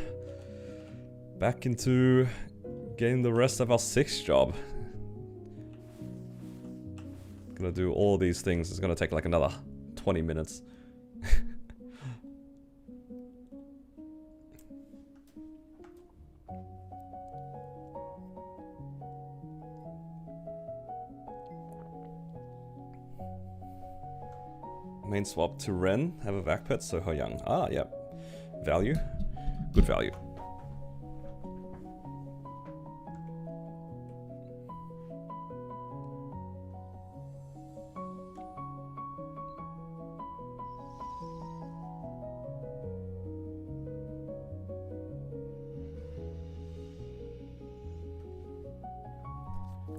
Back into getting the rest of our 6th job. Gonna do all these things. It's gonna take like another 20 minutes. Main swap to Ren, have a vac pet, so Ho Young. Ah, yep. Value. Good value.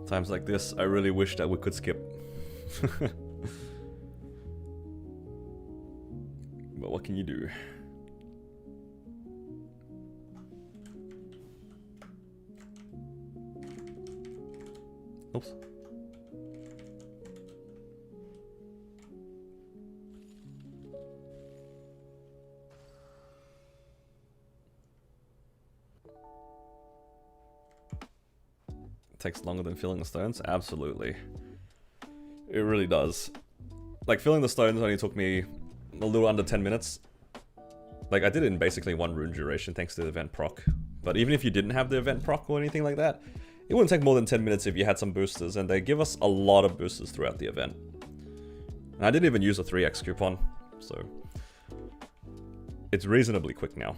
Times like this, I really wish that we could skip. But what can you do? Oops. Takes longer than filling the stones? Absolutely. It really does. Like, filling the stones only took me a little under 10 minutes. Like, I did it in basically 1 rune duration thanks to the event proc. But even if you didn't have the event proc or anything like that, it wouldn't take more than 10 minutes if you had some boosters, and they give us a lot of boosters throughout the event. And I didn't even use a 3x coupon, so it's reasonably quick now.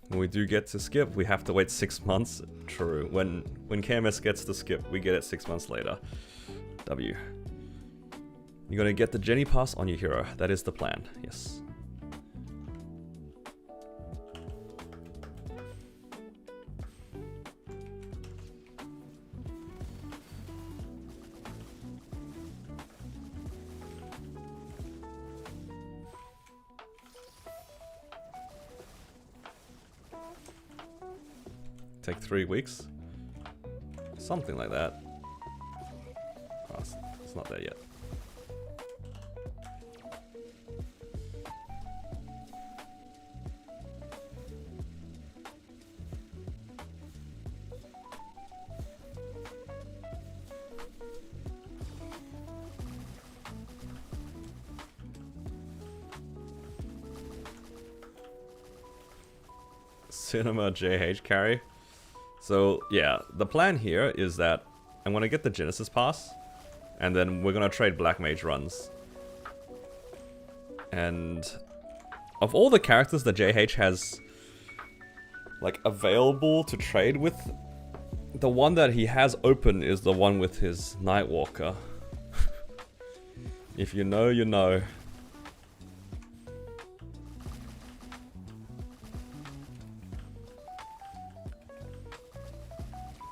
When we do get to skip, we have to wait 6 months. True. When KMS gets to skip, we get it 6 months later. W. You're gonna get the Jenny pass on your hero. That is the plan. Yes. Take 3 weeks? Something like that. Oh, it's not there yet. Cinema JH carry. So yeah, the plan here is that I'm gonna get the Genesis pass, and then we're gonna trade Black Mage runs. And of all the characters that JH has like available to trade with, the one that he has open is the one with his Nightwalker. If you know, you know.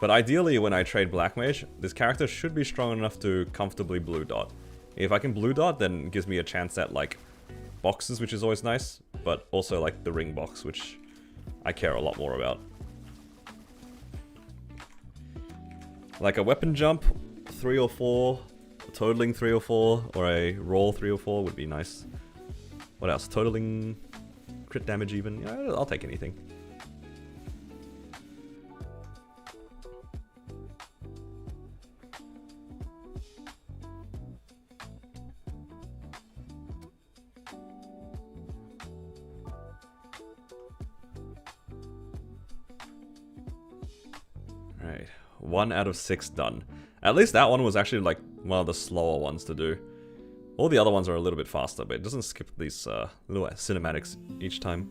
But ideally, when I trade Black Mage, this character should be strong enough to comfortably blue dot. If I can blue dot, then it gives me a chance at like boxes, which is always nice, but also like the ring box, which I care a lot more about. Like a weapon jump, 3 or 4, totaling 3 or 4, or a roll 3 or 4 would be nice. What else? Totaling crit damage even? Yeah, I'll take anything. Right, 1 out of 6 done. At least that one was actually like one of the slower ones to do. All the other ones are a little bit faster, but it doesn't skip these little cinematics each time.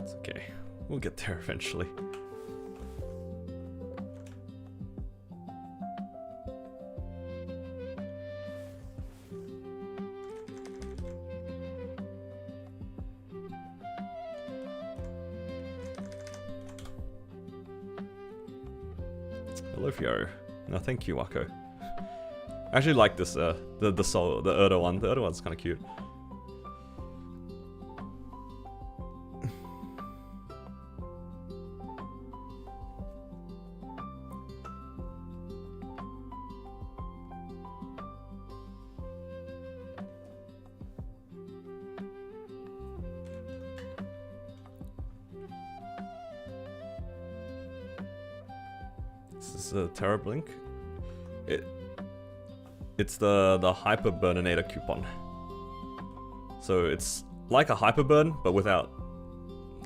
It's okay. We'll get there eventually. Hello, Fiero. No, thank you, Wako. I actually like this, the Erdo one. The Erdo one's kind of cute. This is a Terra Blink. It's the Hyper Burninator coupon. So it's like a Hyper Burn, but without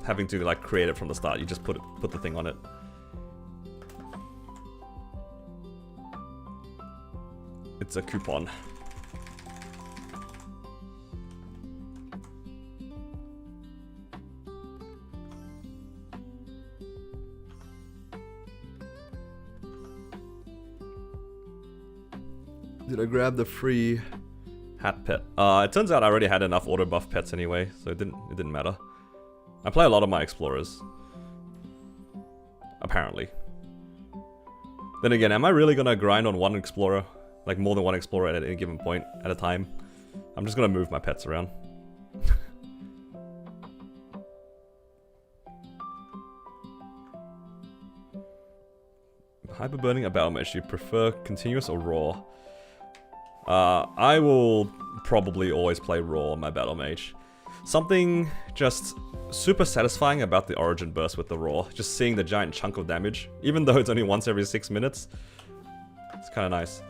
having to like create it from the start. You just put the thing on it. It's a coupon. Did I grab the free hat pet? It turns out I already had enough auto buff pets anyway, so it didn't matter. I play a lot of my explorers. Apparently. Then again, am I really gonna grind on one explorer? Like more than one explorer at any given point at a time? I'm just gonna move my pets around. Hyper burning a battle mage, you prefer continuous or raw? I will probably always play raw on my battle mage. Something just super satisfying about the origin burst with the raw. Just seeing the giant chunk of damage, even though it's only once every 6 minutes. It's kind of nice.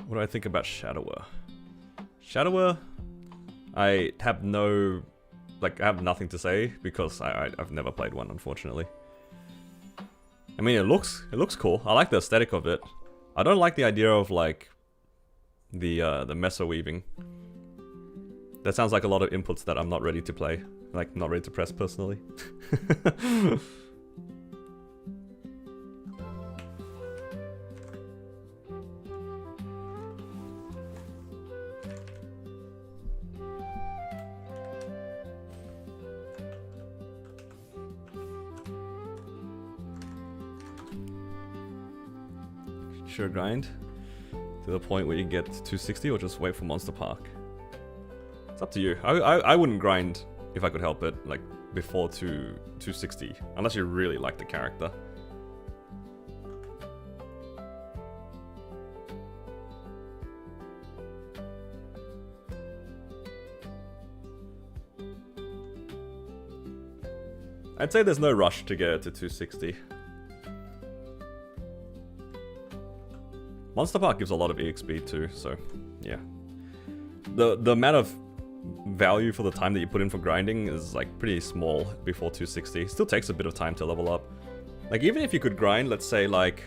What do I think about Shadower? Shadower, I have no, like, I have nothing to say because I've never played one, unfortunately. I mean, it looks cool. I like the aesthetic of it. I don't like the idea of like the meso weaving. That sounds like a lot of inputs that I'm not ready to play, like not ready to press personally. Sure grind to the point where you get 260 or just wait for Monster Park. It's up to you. I wouldn't grind if I could help it, like before 260, unless you really like the character. I'd say there's no rush to get it to 260. Monster Park gives a lot of EXP too, so yeah. The amount of value for the time that you put in for grinding is like pretty small before 260. Still takes a bit of time to level up. Like even if you could grind, let's say like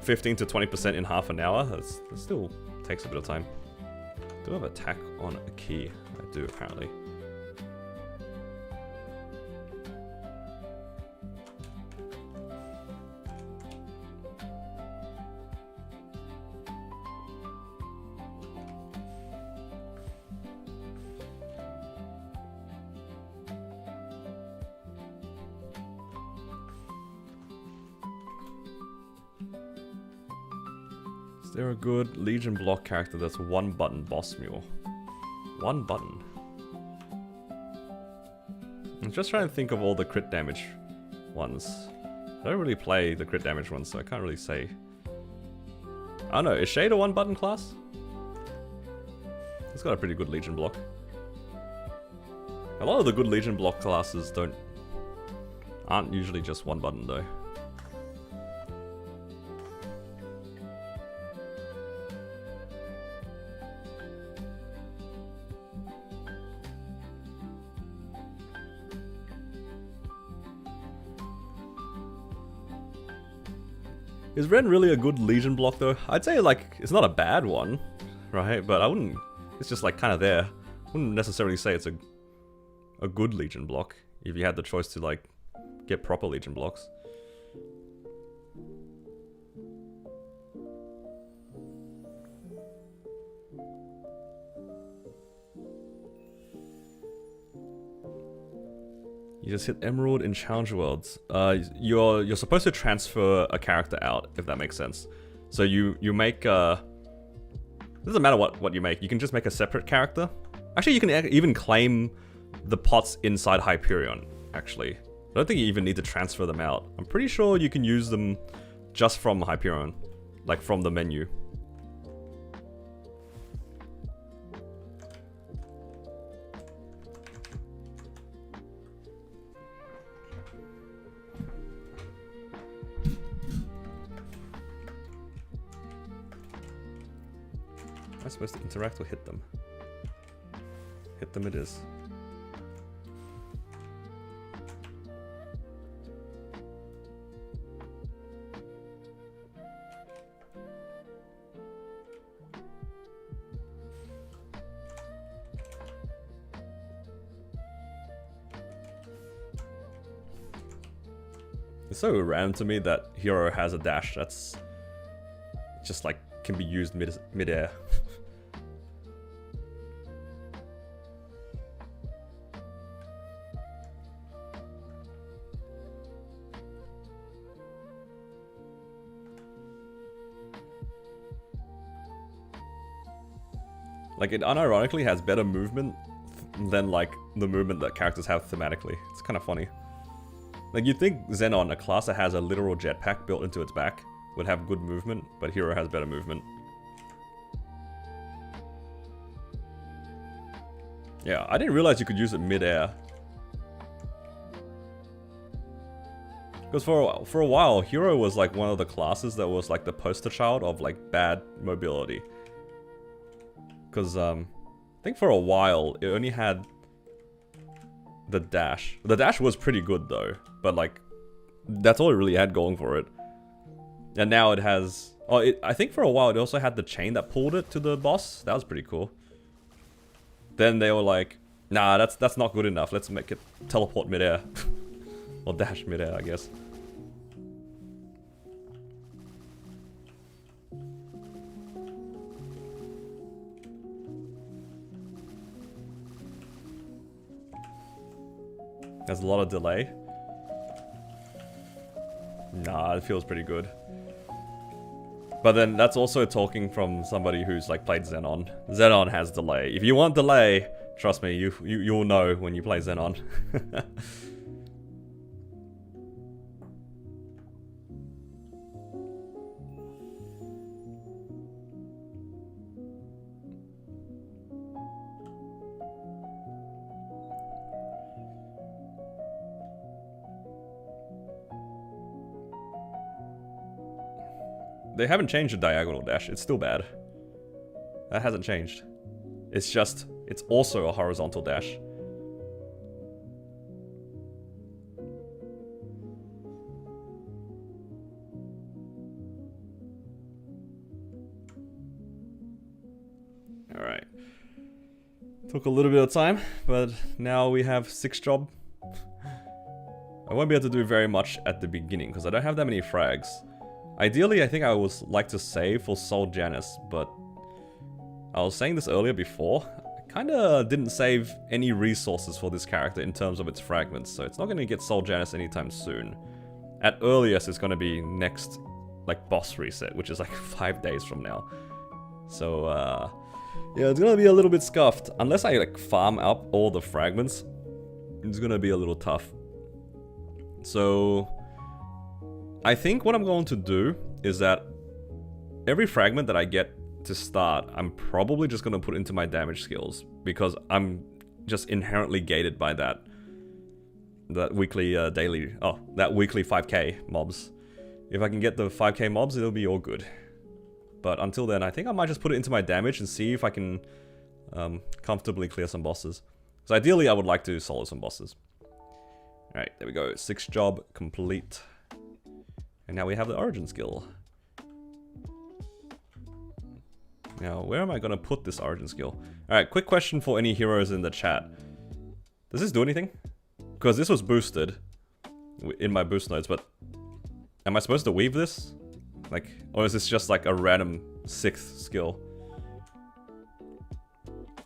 15 to 20% in half an hour, that still takes a bit of time. Do I have attack on a key? I do apparently. Is there a good Legion block character that's one button boss mule? One button. I'm just trying to think of all the crit damage ones. I don't really play the crit damage ones, so I can't really say. I don't know, is Shade a one button class? It's got a pretty good Legion block. A lot of the good Legion block classes aren't usually just one button though. Is Ren really a good Legion block though? I'd say like, it's not a bad one, right? But I wouldn't, it's just like kind of there. I wouldn't necessarily say it's a good Legion block if you had the choice to like get proper Legion blocks. You just hit Emerald in Challenge Worlds. You're supposed to transfer a character out, if that makes sense. So you make it doesn't matter what you make. You can just make a separate character. Actually, you can even claim the pots inside Hyperion. Actually, I don't think you even need to transfer them out. I'm pretty sure you can use them just from Hyperion, like from the menu. Am I supposed to interact or hit them? Hit them it is. It's so random to me that Hero has a dash that's just like can be used mid-air. Like, it unironically has better movement than, like, the movement that characters have thematically. It's kind of funny. Like, you'd think Xenon, a class that has a literal jetpack built into its back, would have good movement, but Hero has better movement. Yeah, I didn't realize you could use it mid-air. Because for a while, Hero was, like, one of the classes that was, like, the poster child of, like, bad mobility. Because, I think for a while, it only had the dash. The dash was pretty good, though. But, like, that's all it really had going for it. And now it has... Oh, I think for a while, it also had the chain that pulled it to the boss. That was pretty cool. Then they were like, nah, that's not good enough. Let's make it teleport midair. Or dash midair, I guess. There's a lot of delay. Nah, it feels pretty good. But then that's also talking from somebody who's like played Xenon. Xenon has delay. If you want delay, trust me, you'll know when you play Xenon. They haven't changed the diagonal dash. It's still bad. That hasn't changed. It's just, it's also a horizontal dash. Alright. Took a little bit of time, but now we have 6 job. I won't be able to do very much at the beginning because I don't have that many frags. Ideally, I think I would like to save for Soul Janus, but I was saying this earlier before, I kinda didn't save any resources for this character in terms of its fragments, so it's not gonna get Soul Janus anytime soon. At earliest, it's gonna be next, like, boss reset, which is like 5 days from now. So, yeah, it's gonna be a little bit scuffed. Unless I, like, farm up all the fragments, it's gonna be a little tough. So... I think what I'm going to do is that every fragment that I get to start, I'm probably just going to put into my damage skills because I'm just inherently gated by that weekly that weekly 5k mobs. If I can get the 5k mobs, it'll be all good. But until then, I think I might just put it into my damage and see if I can comfortably clear some bosses. So ideally, I would like to solo some bosses. Alright, there we go. 6th job complete. And now we have the origin skill. Now, where am I gonna put this origin skill? Alright, quick question for any heroes in the chat. Does this do anything? Because this was boosted in my boost nodes, but am I supposed to weave this? Like, or is this just like a random 6th skill?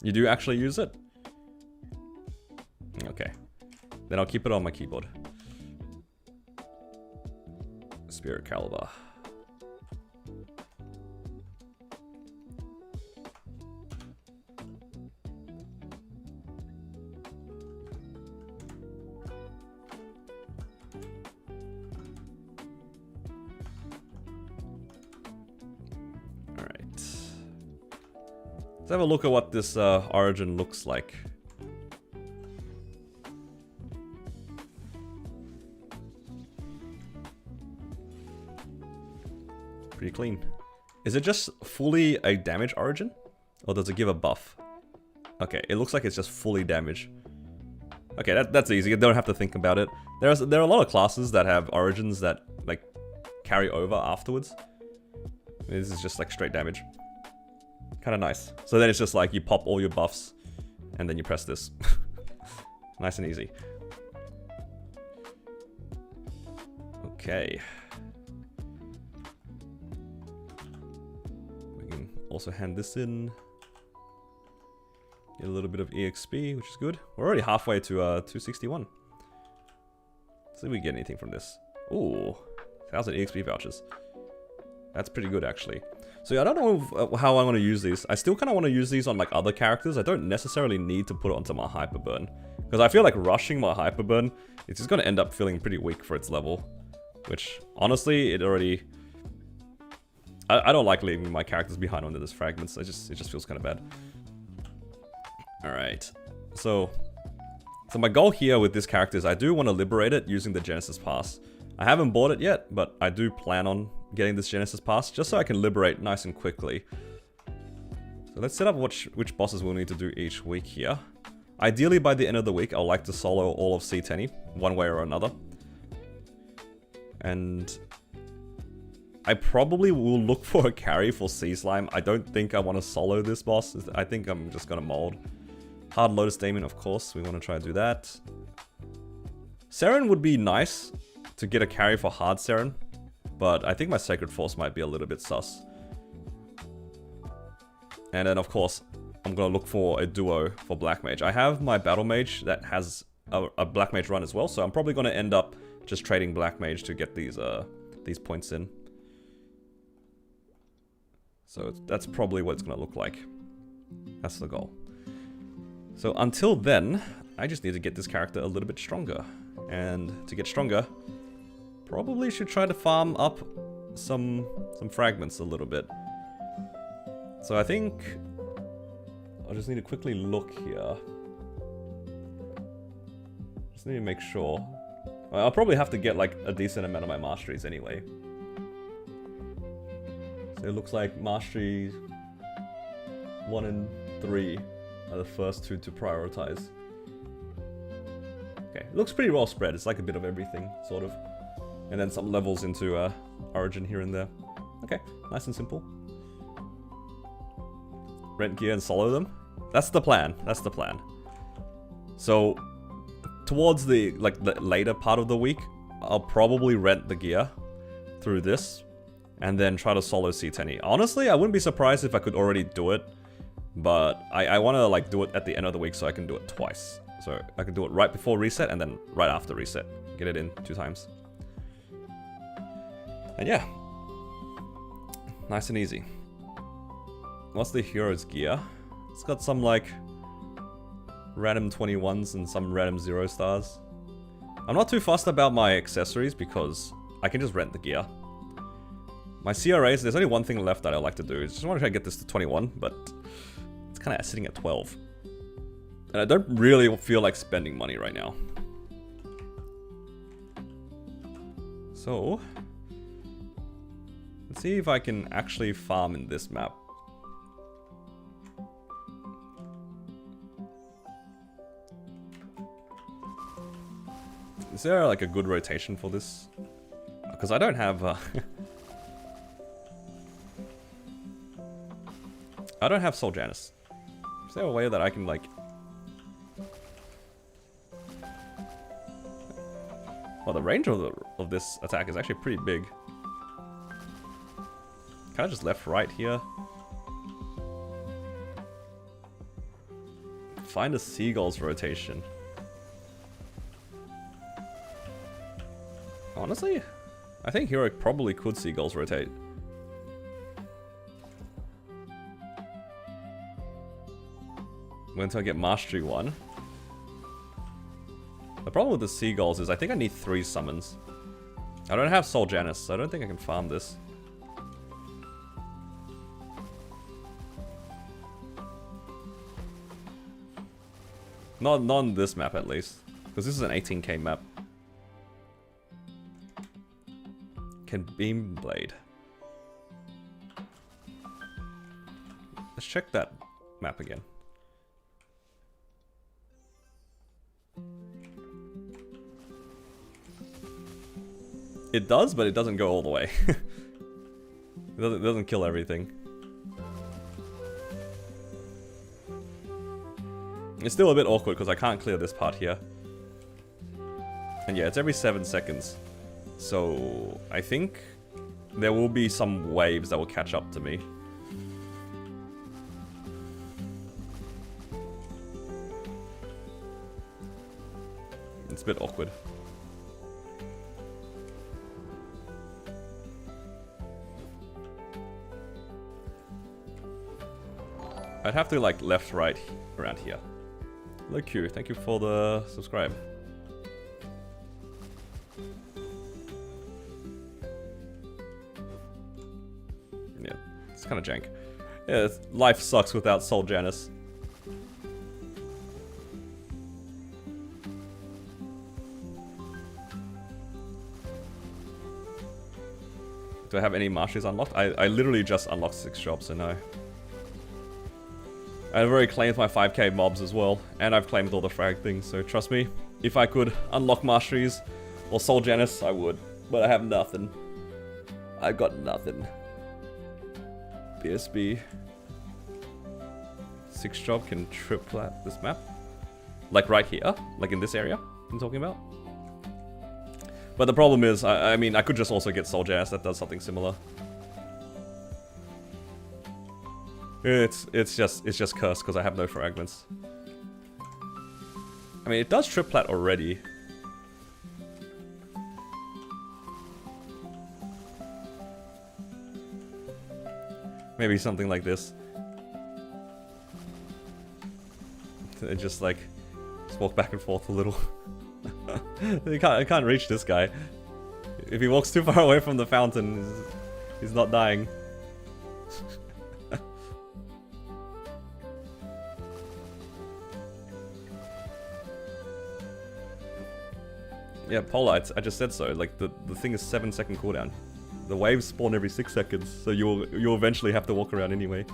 You do actually use it? Okay. Then I'll keep it on my keyboard. Spirit Caliber. Let's have a look at what this origin looks like. Pretty clean. Is it just fully a damage origin? Or does it give a buff? Okay, it looks like it's just fully damage. Okay, that's easy. You don't have to think about it. There are a lot of classes that have origins that like carry over afterwards. This is just like straight damage. Kind of nice. So then it's just like you pop all your buffs and then you press this. Nice and easy. Okay. We can also hand this in. Get a little bit of EXP, which is good. We're already halfway to 261. Let's see if we get anything from this. Ooh, 1,000 EXP vouchers. That's pretty good actually. So yeah, I don't know how I want to use these. I still kind of want to use these on like other characters. I don't necessarily need to put it onto my Hyperburn. Because I feel like rushing my Hyperburn, it's just going to end up feeling pretty weak for its level. Which, honestly, it already... I don't like leaving my characters behind under this fragments. It just feels kind of bad. Alright. So my goal here with this character is I do want to liberate it using the Genesis Pass. I haven't bought it yet, but I do plan on getting this Genesis Pass just so I can liberate nice and quickly. So let's set up which bosses we'll need to do each week here. Ideally, by the end of the week, I'd like to solo all of C10 one way or another. And I probably will look for a carry for Sea Slime. I don't think I want to solo this boss. I think I'm just going to mold. Hard Lotus Daemon, of course. We want to try to do that. Seren would be nice to get a carry for Hard Seren, but I think my Sacred Force might be a little bit sus. And then, of course, I'm going to look for a duo for Black Mage. I have my Battle Mage that has a Black Mage run as well, so I'm probably going to end up just trading Black Mage to get these points in. So that's probably what it's going to look like. That's the goal. So until then, I just need to get this character a little bit stronger. And to get stronger, probably should try to farm up some fragments a little bit. So I think I just need to quickly look here. Just need to make sure. I'll probably have to get like a decent amount of my masteries anyway. So it looks like mastery 1 and 3 are the first two to prioritize. Okay, it looks pretty well spread. It's like a bit of everything, sort of. And then some levels into Origin here and there. Okay, nice and simple. Rent gear and solo them. That's the plan. That's the plan. So, towards the later part of the week, I'll probably rent the gear through this, and then try to solo C10. Honestly, I wouldn't be surprised if I could already do it, but I want to like do it at the end of the week so I can do it twice. So I can do it right before reset and then right after reset. Get it in 2 times. And yeah, nice and easy. What's the hero's gear? It's got some like random 21s and some random 0 stars. I'm not too fussed about my accessories because I can just rent the gear. My CRAs, there's only one thing left that I like to do. I just want to try to get this to 21, but it's kind of sitting at 12. And I don't really feel like spending money right now. So, let's see if I can actually farm in this map. Is there like a good rotation for this? Because I don't have I don't have Soul Janus. Is there a way that I can, like... Well, the range of this attack is actually pretty big. Can I just left, right here? Find a seagull's rotation. Honestly, I think Heroic probably could seagulls rotate. When do I get Mastery 1? The problem with the seagulls is I think I need 3 summons. I don't have Soul Janus, so I don't think I can farm this. Not on this map at least, because this is an 18k map. Can Beam Blade. Let's check that map again. It does, but it doesn't go all the way. It doesn't kill everything. It's still a bit awkward because I can't clear this part here. And yeah, it's every 7 seconds. So I think there will be some waves that will catch up to me. It's a bit awkward. I'd have to like left, right around here. Hello Q, thank you for the subscribe. Yeah, it's kind of jank. Yeah, life sucks without Soul Janus. Do I have any marshes unlocked? I literally just unlocked 6 jobs, so no. I've already claimed my 5k mobs as well, and I've claimed all the frag things, so trust me, if I could unlock masteries or Soul Janus, I would. But I have nothing. I've got nothing. BSB. 6 job can trip flat this map. Like right here, like in this area I'm talking about. But the problem is, I mean, I could just also get Soul Janus that does something similar. It's just cursed because I have no fragments. I mean, it does triplet already. Maybe something like this. Just like walk back and forth a little. I can't reach this guy. If he walks too far away from the fountain, he's not dying. Yeah, Polar, I just said so. Like, the thing is 7-second cooldown. The waves spawn every 6 seconds, so you'll eventually have to walk around anyway.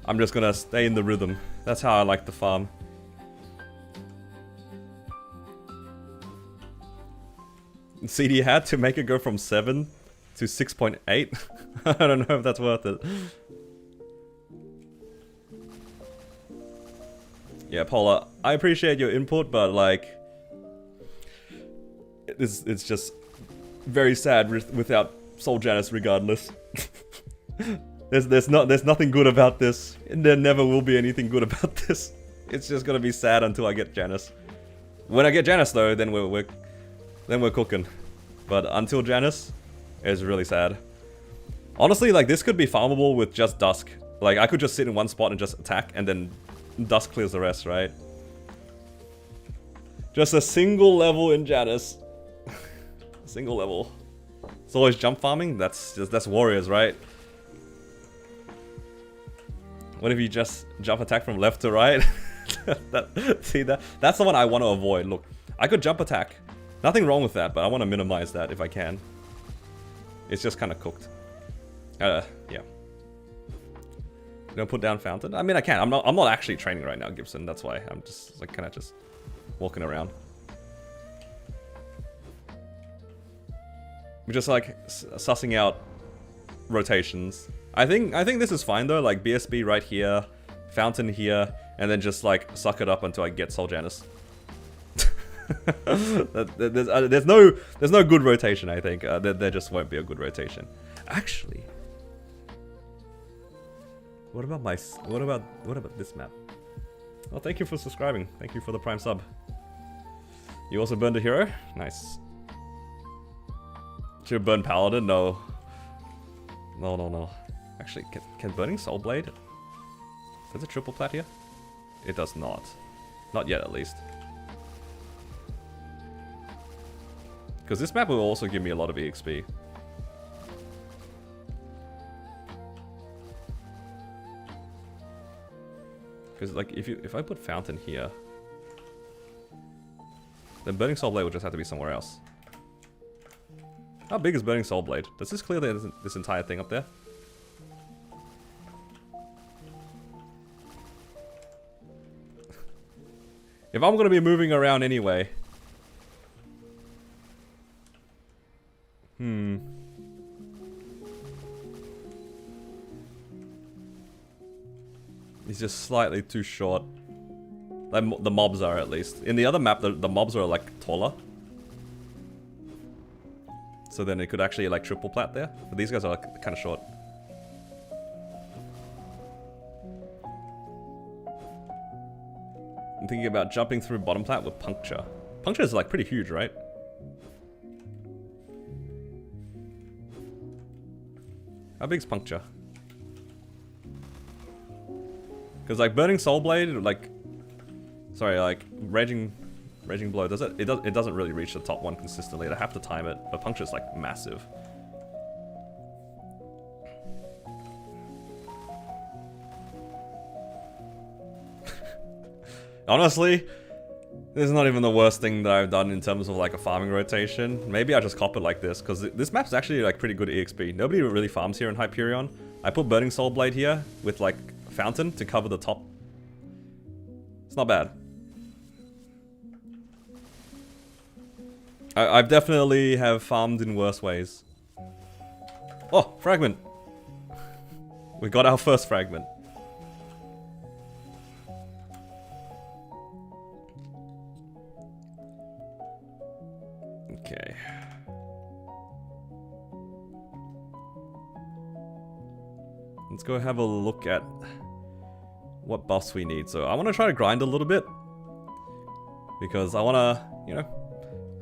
I'm just gonna stay in the rhythm. That's how I like the farm. CD had to make it go from 7 to 6.8. I don't know if that's worth it. Yeah, Paula, I appreciate your input, but like, it's just very sad without Soul Janus regardless. there's nothing good about this, and there never will be anything good about this. It's just gonna be sad until I get Janus. When I get Janus though, then we're cooking. But until Janus, it's really sad. Honestly, like, this could be farmable with just Dusk. Like, I could just sit in one spot and just attack, and then Dusk clears the rest, right? Just a single level in Janus. Single level. It's always jump farming? That's warriors, right? What if you just jump attack from left to right? That's the one I want to avoid. Look, I could jump attack. Nothing wrong with that, but I want to minimize that if I can. It's just kind of cooked. Yeah. Gonna put down fountain? I mean, I can. I'm not actually training right now, Gibson. That's why I'm just like kind of just walking around. We're just like sussing out rotations I think this is fine though, like BSB right here, Fountain here, and then just like suck it up until I get Soul Janus. There's no good rotation, I think. There just won't be a good rotation. Actually, what about this map? Oh, thank you for subscribing. Thank you for the Prime sub. You also burned a hero? Nice. Should have burned Paladin? No. No. Actually, can burning Soul Blade? Does it triple plat here? It does not. Not yet, at least. Because this map will also give me a lot of EXP. Because like if I put Fountain here, then Burning Soul Blade will just have to be somewhere else. How big is Burning Soul Blade? Does this clear this entire thing up there? If I'm gonna be moving around anyway. He's just slightly too short. Like, the mobs are, at least. In the other map, the mobs are like taller. So then it could actually like triple plat there. But these guys are like kind of short. I'm thinking about jumping through bottom plat with Puncture. Puncture is like pretty huge, right? How big's Puncture? Because like Burning Soul Blade, like, sorry, like Raging Blow, it doesn't really reach the top one consistently. I have to time it, but Puncture is like massive. Honestly, this is not even the worst thing that I've done in terms of like a farming rotation. Maybe I just cop it like this, because this map's actually like pretty good EXP. Nobody really farms here in Hyperion. I put Burning Soul Blade here with like Fountain to cover the top. It's not bad. I've definitely have farmed in worse ways. Oh, fragment. We got our first fragment. Okay. Let's go have a look at what buffs we need. So I want to try to grind a little bit, because I want to, you know,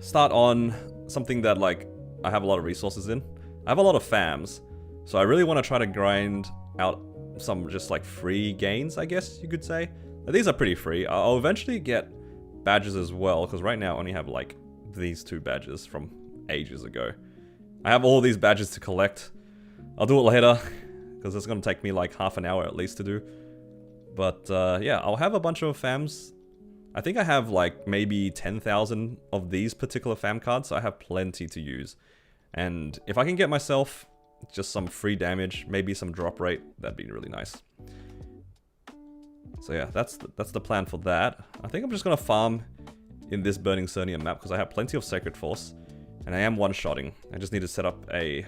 start on something that like I have a lot of resources in. I have a lot of fams, so I really want to try to grind out some just like free gains, I guess you could say. Now, these are pretty free. I'll eventually get badges as well, because right now I only have like these 2 badges from ages ago. I have all these badges to collect. I'll do it later, because it's going to take me like half an hour at least to do. But yeah, I'll have a bunch of fams. I think I have like maybe 10,000 of these particular fam cards, so I have plenty to use. And if I can get myself just some free damage, maybe some drop rate, that'd be really nice. So yeah, that's the plan for that. I think I'm just going to farm in this Burning Cernium map, because I have plenty of Sacred Force, and I am one-shotting. I just need to set up a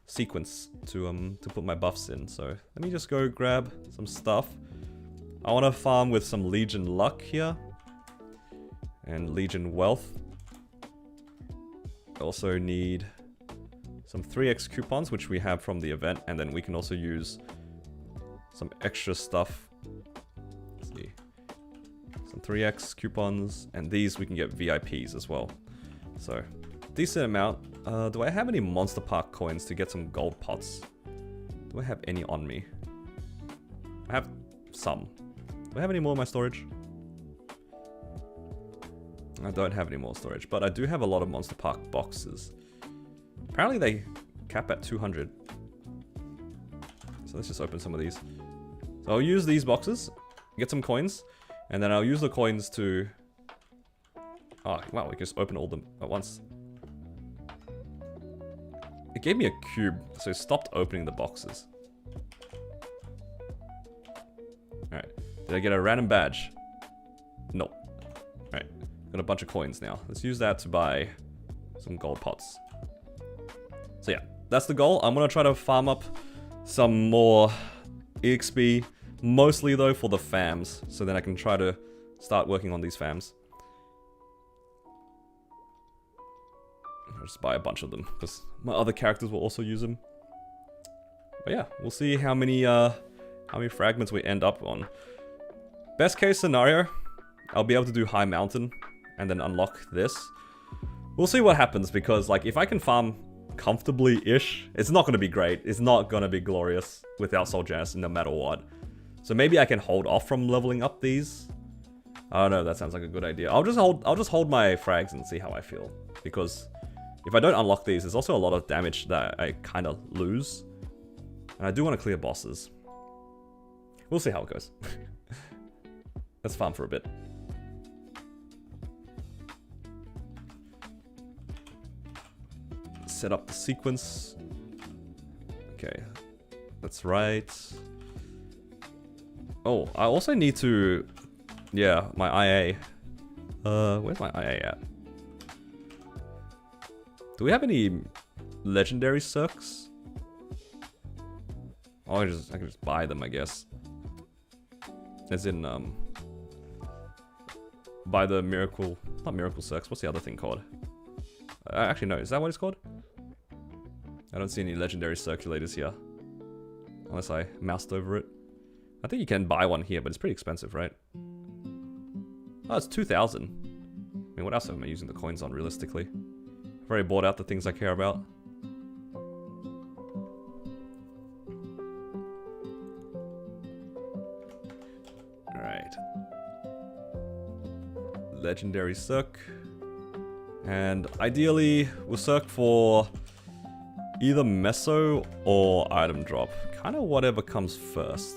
sequence to put my buffs in. So let me just go grab some stuff. I want to farm with some Legion Luck here, and Legion Wealth. I also need some 3x coupons, which we have from the event, and then we can also use some extra stuff. Let's see. Some 3x coupons, and these we can get VIPs as well. So, decent amount. Do I have any Monster Park coins to get some gold pots? Do I have any on me? I have some. Do I have any more in my storage? I don't have any more storage, but I do have a lot of Monster Park boxes. Apparently they cap at 200. So let's just open some of these. So I'll use these boxes, get some coins, and then I'll use the coins to... Oh, wow, we can just open all them at once. It gave me a cube, so it stopped opening the boxes. Alright. Did I get a random badge? Nope. Alright. Got a bunch of coins now. Let's use that to buy some gold pots. So yeah, that's the goal. I'm going to try to farm up some more EXP, mostly though for the fams, so then I can try to start working on these fams. I'll just buy a bunch of them, because my other characters will also use them. But yeah, we'll see how many fragments we end up on. Best case scenario, I'll be able to do High Mountain, and then unlock this. We'll see what happens, because like if I can farm comfortably-ish, it's not going to be great. It's not going to be glorious without Soul Janus no matter what. So maybe I can hold off from leveling up these. I don't know, that sounds like a good idea. I'll just hold my frags and see how I feel. Because if I don't unlock these, there's also a lot of damage that I kind of lose. And I do want to clear bosses. We'll see how it goes. Let's farm for a bit. Set up the sequence. Okay, that's right. Oh, I also need to... Yeah, my IA. Where's my IA at? Do we have any legendary circs? Oh, I can just buy them, I guess. As in, buy the miracle... Not miracle circs, what's the other thing called? Actually, no, is that what it's called? I don't see any legendary circulators here. Unless I moused over it. I think you can buy one here, but it's pretty expensive, right? Oh, it's 2,000. I mean, what else am I using the coins on, realistically? I've already bought out the things I care about. Alright. Legendary circ. And ideally, we'll circ for either meso or item drop. Kind of whatever comes first.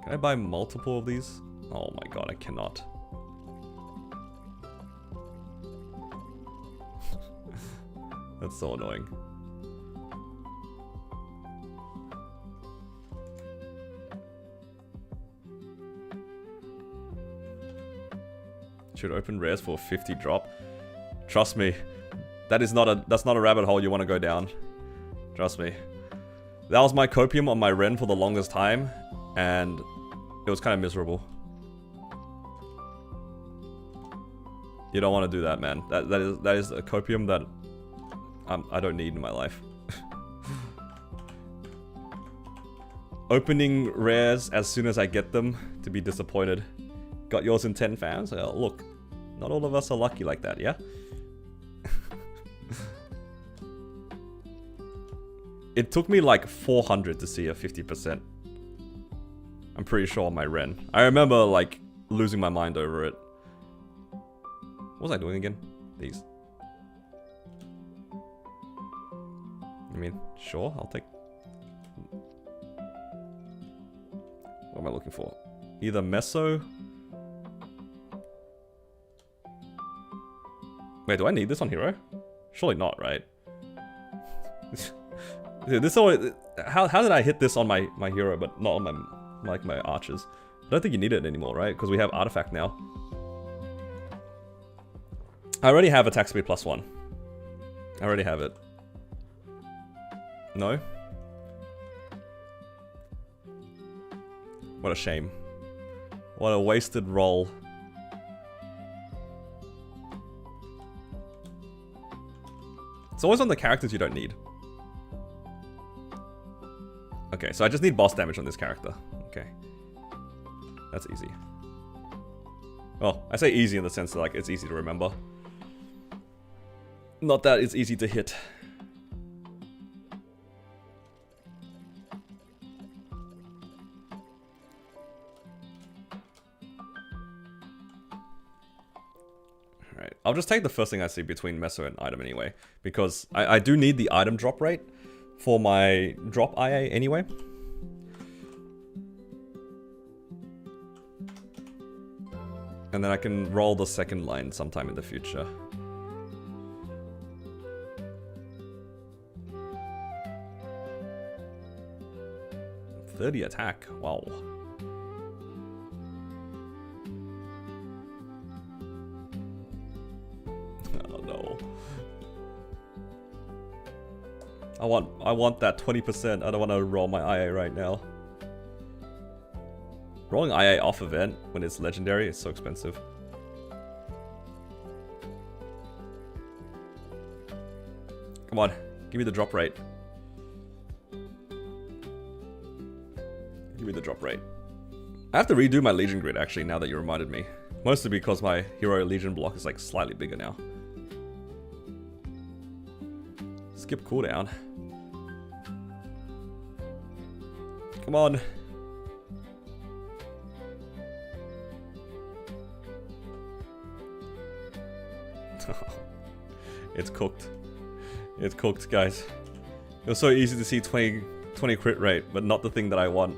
Can I buy multiple of these? Oh my god, I cannot. That's so annoying. Should open rares for a 50 drop. Trust me, that's not a rabbit hole you want to go down. Trust me. That was my copium on my Ren for the longest time, and it was kind of miserable. You don't want to do that, man. That is a copium that I don't need in my life. Opening rares as soon as I get them to be disappointed. Got yours in 10 fans? Look, not all of us are lucky like that, yeah? It took me like 400 to see a 50%. I'm pretty sure on my Ren. I remember like losing my mind over it. What was I doing again? These. I mean, sure, I'll take... What am I looking for? Either meso... Wait, do I need this on hero? Surely not, right? Dude, this always... How did I hit this on my hero, but not on my archers? I don't think you need it anymore, right? Because we have artifact now. I already have attack speed +1. I already have it. No? What a shame. What a wasted roll. It's always on the characters you don't need. Okay, so I just need boss damage on this character. Okay. That's easy. Well, I say easy in the sense that like it's easy to remember. Not that it's easy to hit. Alright, I'll just take the first thing I see between meso and item anyway, because I do need the item drop rate for my drop IA anyway. And then I can roll the second line sometime in the future. 30 attack. Wow. Oh no. I want that 20%. I don't want to roll my IA right now. Rolling IA off event when it's legendary is so expensive. Come on, give me the drop rate. Give me the drop rate. I have to redo my Legion grid actually now that you reminded me. Mostly because my hero Legion block is like slightly bigger now. Skip cooldown. Come on. It's cooked. It's cooked, guys. It was so easy to see 20 crit rate, but not the thing that I want.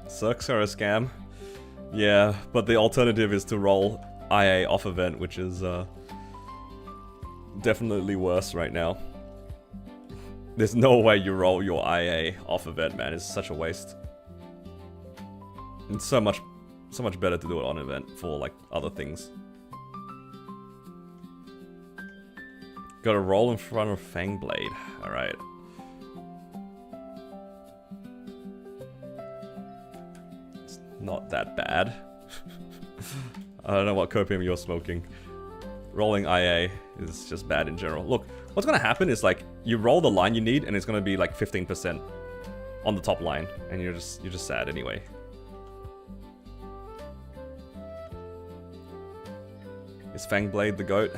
Circs are a scam. Yeah, but the alternative is to roll IA off event, which is definitely worse right now. There's no way you roll your IA off event, man. It's such a waste. It's so much better to do it on event for like other things. Gotta roll in front of Fangblade. Alright. It's not that bad. I don't know what copium you're smoking. Rolling IA is just bad in general. Look, what's gonna happen is like you roll the line you need and it's gonna be like 15% on the top line, and you're just sad anyway. Is Fangblade the GOAT?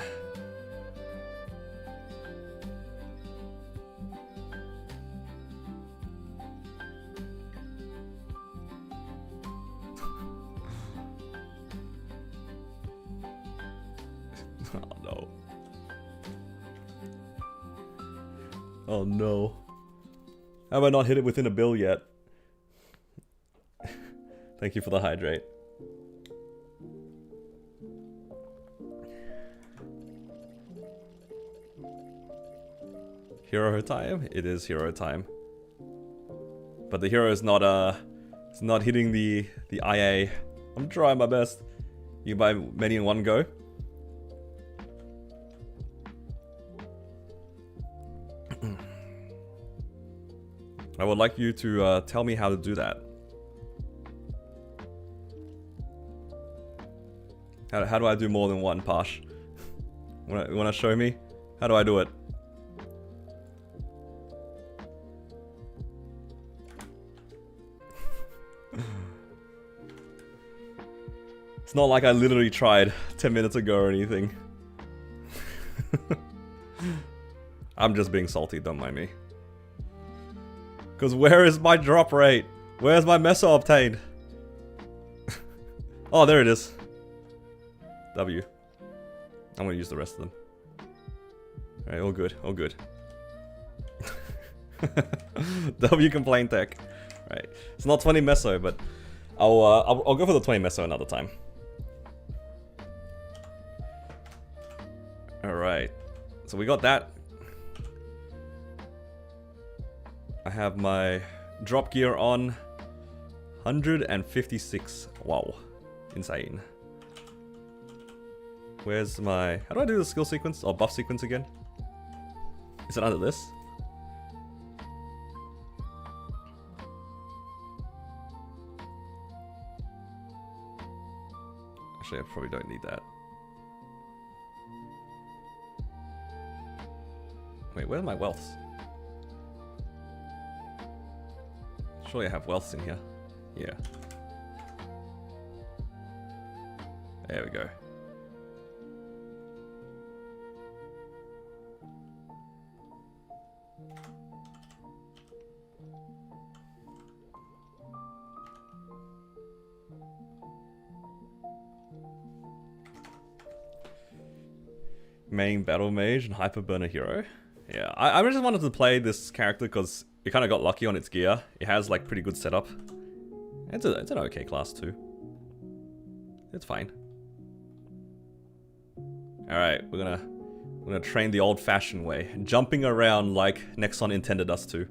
Oh no. Oh no. Have I not hit it within a bill yet? Thank you for the hydrate. Hero time? It is hero time. But the hero is not it's not hitting the IA. I'm trying my best. You buy many in one go. I would like you to tell me how to do that. How do I do more than one, Posh? Wanna show me? How do I do it? It's not like I literally tried 10 minutes ago or anything. I'm just being salty, don't mind me. Because where is my drop rate? Where's my meso obtained? Oh, there it is. W. I'm gonna use the rest of them. Alright, all good, all good. W complaint tech. Right, it's not 20 meso, but I'll go for the 20 meso another time. Alright, so we got that. I have my drop gear on 156. Wow, insane. Where's my... How do I do the skill sequence? Or buff sequence again? Is it under this? Actually, I probably don't need that. Wait, where's my wealths? Surely I have wealths in here. Yeah. There we go. Main battle mage and hyperburner hero. Yeah, I just wanted to play this character because it kind of got lucky on its gear. It has like pretty good setup. It's an okay class too. It's fine. All right, we're gonna train the old-fashioned way, jumping around like Nexon intended us to.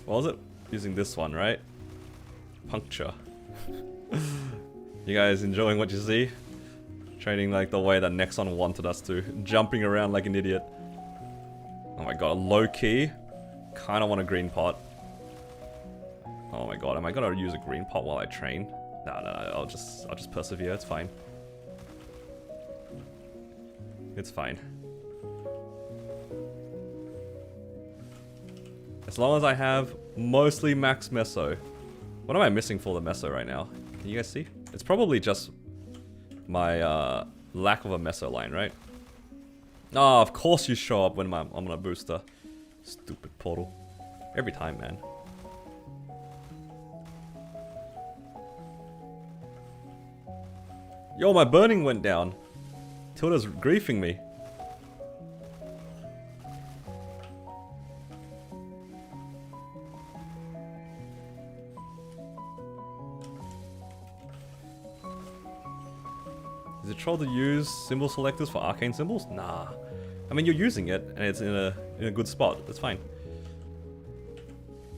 What was it? Using this one, right? Puncture. You guys enjoying what you see? Training like the way that Nexon wanted us to. Jumping around like an idiot. Oh my god, low key. Kinda want a green pot. Oh my god, am I gonna use a green pot while I train? No, I'll just persevere, it's fine. It's fine. As long as I have mostly max meso. What am I missing for the meso right now? Can you guys see? It's probably just my lack of a meso line, right? Oh, of course you show up when I'm on a booster. Stupid portal. Every time, man. Yo, my burning went down. Tilda's griefing me. Is it troll to use symbol selectors for arcane symbols? Nah. I mean, you're using it, and it's in a good spot. That's fine.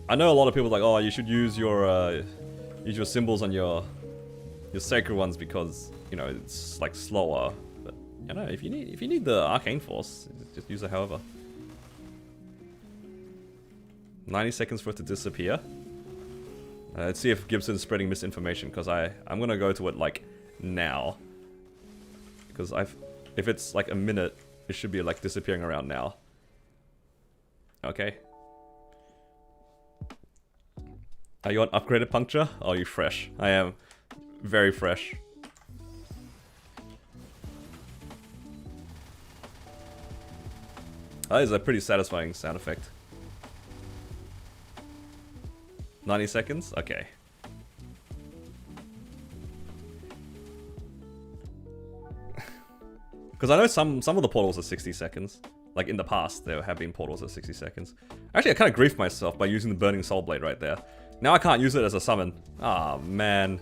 I know a lot of people are like, oh, you should use your symbols on your sacred ones because you know it's like slower. But you know, if you need the arcane force, just use it however. 90 seconds for it to disappear. Let's see if Gibson's spreading misinformation because I'm gonna go to it like now. Because if it's like a minute, it should be like disappearing around now. Okay. Are you on upgraded puncture? Oh, you fresh. I am very fresh. That is a pretty satisfying sound effect. 90 seconds? Okay. Because I know some of the portals are 60 seconds. Like in the past, there have been portals at 60 seconds. Actually, I kind of griefed myself by using the Burning Soul Blade right there. Now I can't use it as a summon. Ah, oh, man.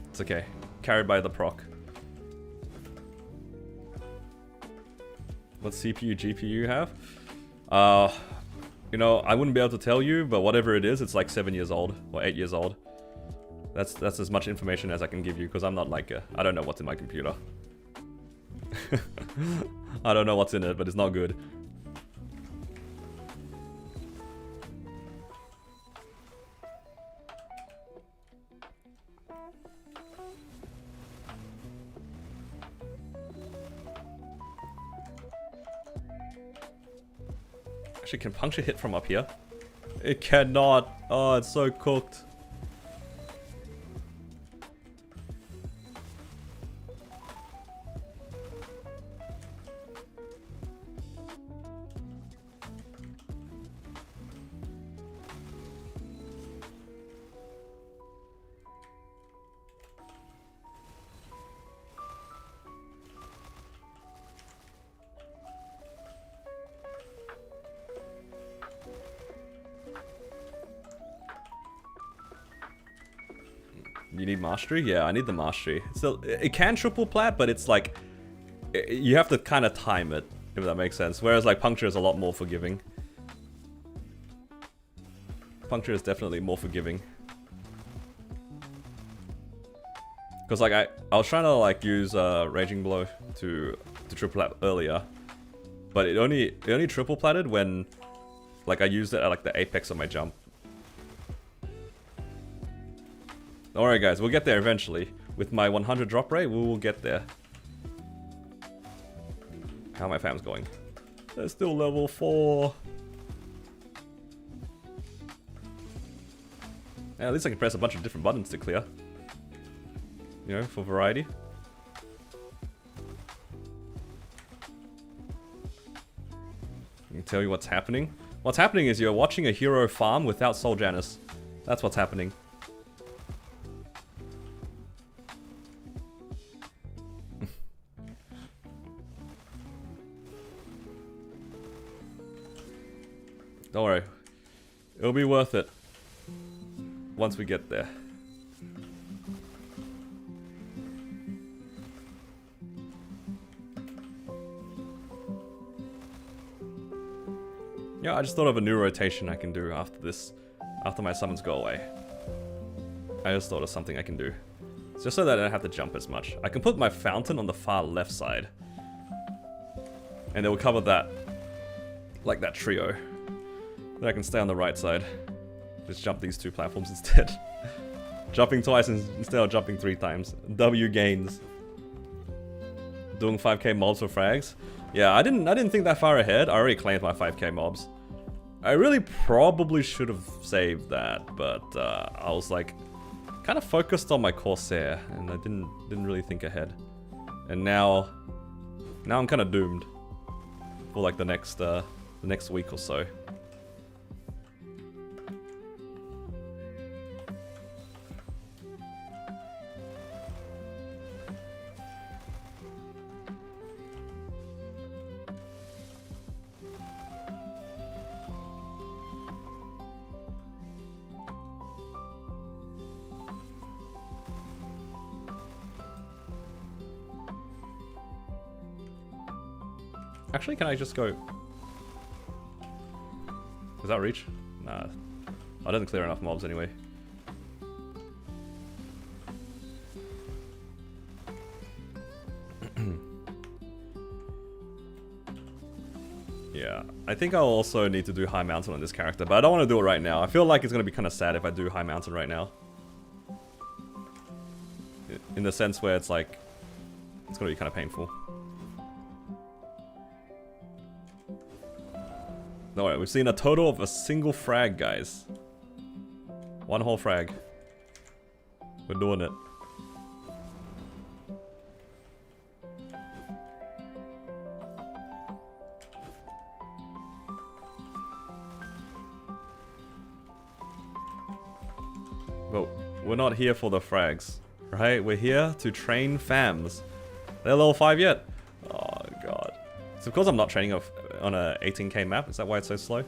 It's okay. Carried by the proc. What CPU, GPU you have? You know, I wouldn't be able to tell you, but whatever it is, it's like 7 years old or 8 years old. That's as much information as I can give you, because I'm not like I don't know what's in my computer. I don't know what's in it, but it's not good. Actually, can puncture hit from up here? It cannot. Oh, it's so cooked. You need mastery? Yeah, I need the mastery. Still, it can triple plat, but it's like you have to kind of time it, if that makes sense. Whereas like puncture is a lot more forgiving. Puncture is definitely more forgiving. Because like I was trying to like use Raging Blow to triple plat earlier, but it only triple platted when like I used it at like the apex of my jump. Don't worry guys, we'll get there eventually. With my 100 drop rate, we will get there. How my fam's going? They're still level 4. Yeah, at least I can press a bunch of different buttons to clear. You know, for variety. I can tell you what's happening. What's happening is you're watching a hero farm without Soul Janus. That's what's happening. Don't worry. It'll be worth it. Once we get there. Yeah, I just thought of a new rotation I can do after this, after my summons go away. I just thought of something I can do. It's just so that I don't have to jump as much. I can put my fountain on the far left side. And it will cover that, like that trio. Then I can stay on the right side. Just jump these 2 platforms instead. Jumping twice instead of jumping 3 times. W gains. Doing 5k mobs for frags. Yeah, I didn't think that far ahead. I already claimed my 5k mobs. I really probably should have saved that, but I was like kind of focused on my Corsair, and I didn't really think ahead. And now I'm kind of doomed for like the next week or so. Actually, can I just go... Does that reach? Nah. I didn't clear enough mobs anyway. Yeah, I think I'll also need to do High Mountain on this character, but I don't want to do it right now. I feel like it's going to be kind of sad if I do High Mountain right now. In the sense where it's like... It's going to be kind of painful. No, we've seen a total of a single frag, guys. 1 whole frag. We're doing it. Well, we're not here for the frags, right? We're here to train fams. They're level 5 yet? Oh, God. It's because I'm not training on a 18k map. Is that why it's so slow?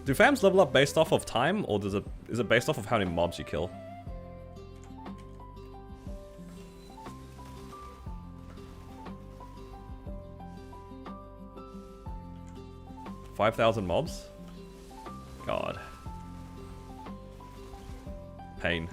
Do fams level up based off of time, or is it based off of how many mobs you kill? $5,000 mobs? God. Pain.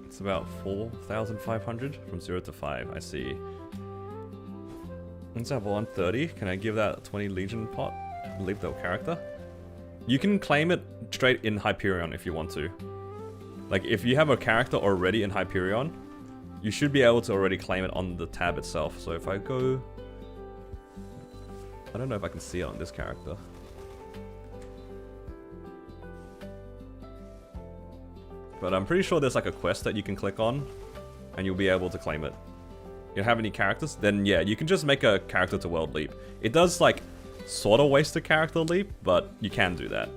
It's about 4,500 from 0 to 5, I see. Let's have 130. Can I give that a 20 Legion pot? Leave the character? You can claim it straight in Hyperion if you want to. Like, if you have a character already in Hyperion, you should be able to already claim it on the tab itself. So if I go... I don't know if I can see it on this character. But I'm pretty sure there's like a quest that you can click on, and you'll be able to claim it. You don't have any characters? Then yeah, you can just make a character to world leap. It does like, sort of waste a character leap, but you can do that.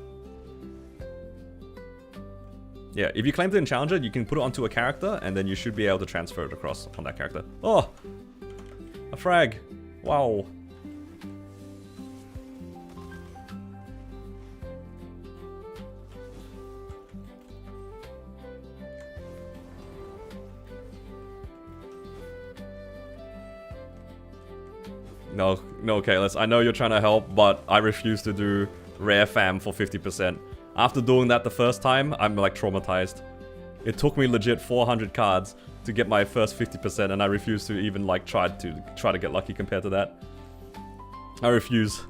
Yeah, if you claimed it in Challenger, you can put it onto a character, and then you should be able to transfer it across on that character. Oh! A frag! Wow. No, Kaylis, I know you're trying to help, but I refuse to do rare fam for 50%. After doing that the first time, I'm like traumatized. It took me legit 400 cards to get my first 50%, and I refuse to even like try to get lucky compared to that. I refuse.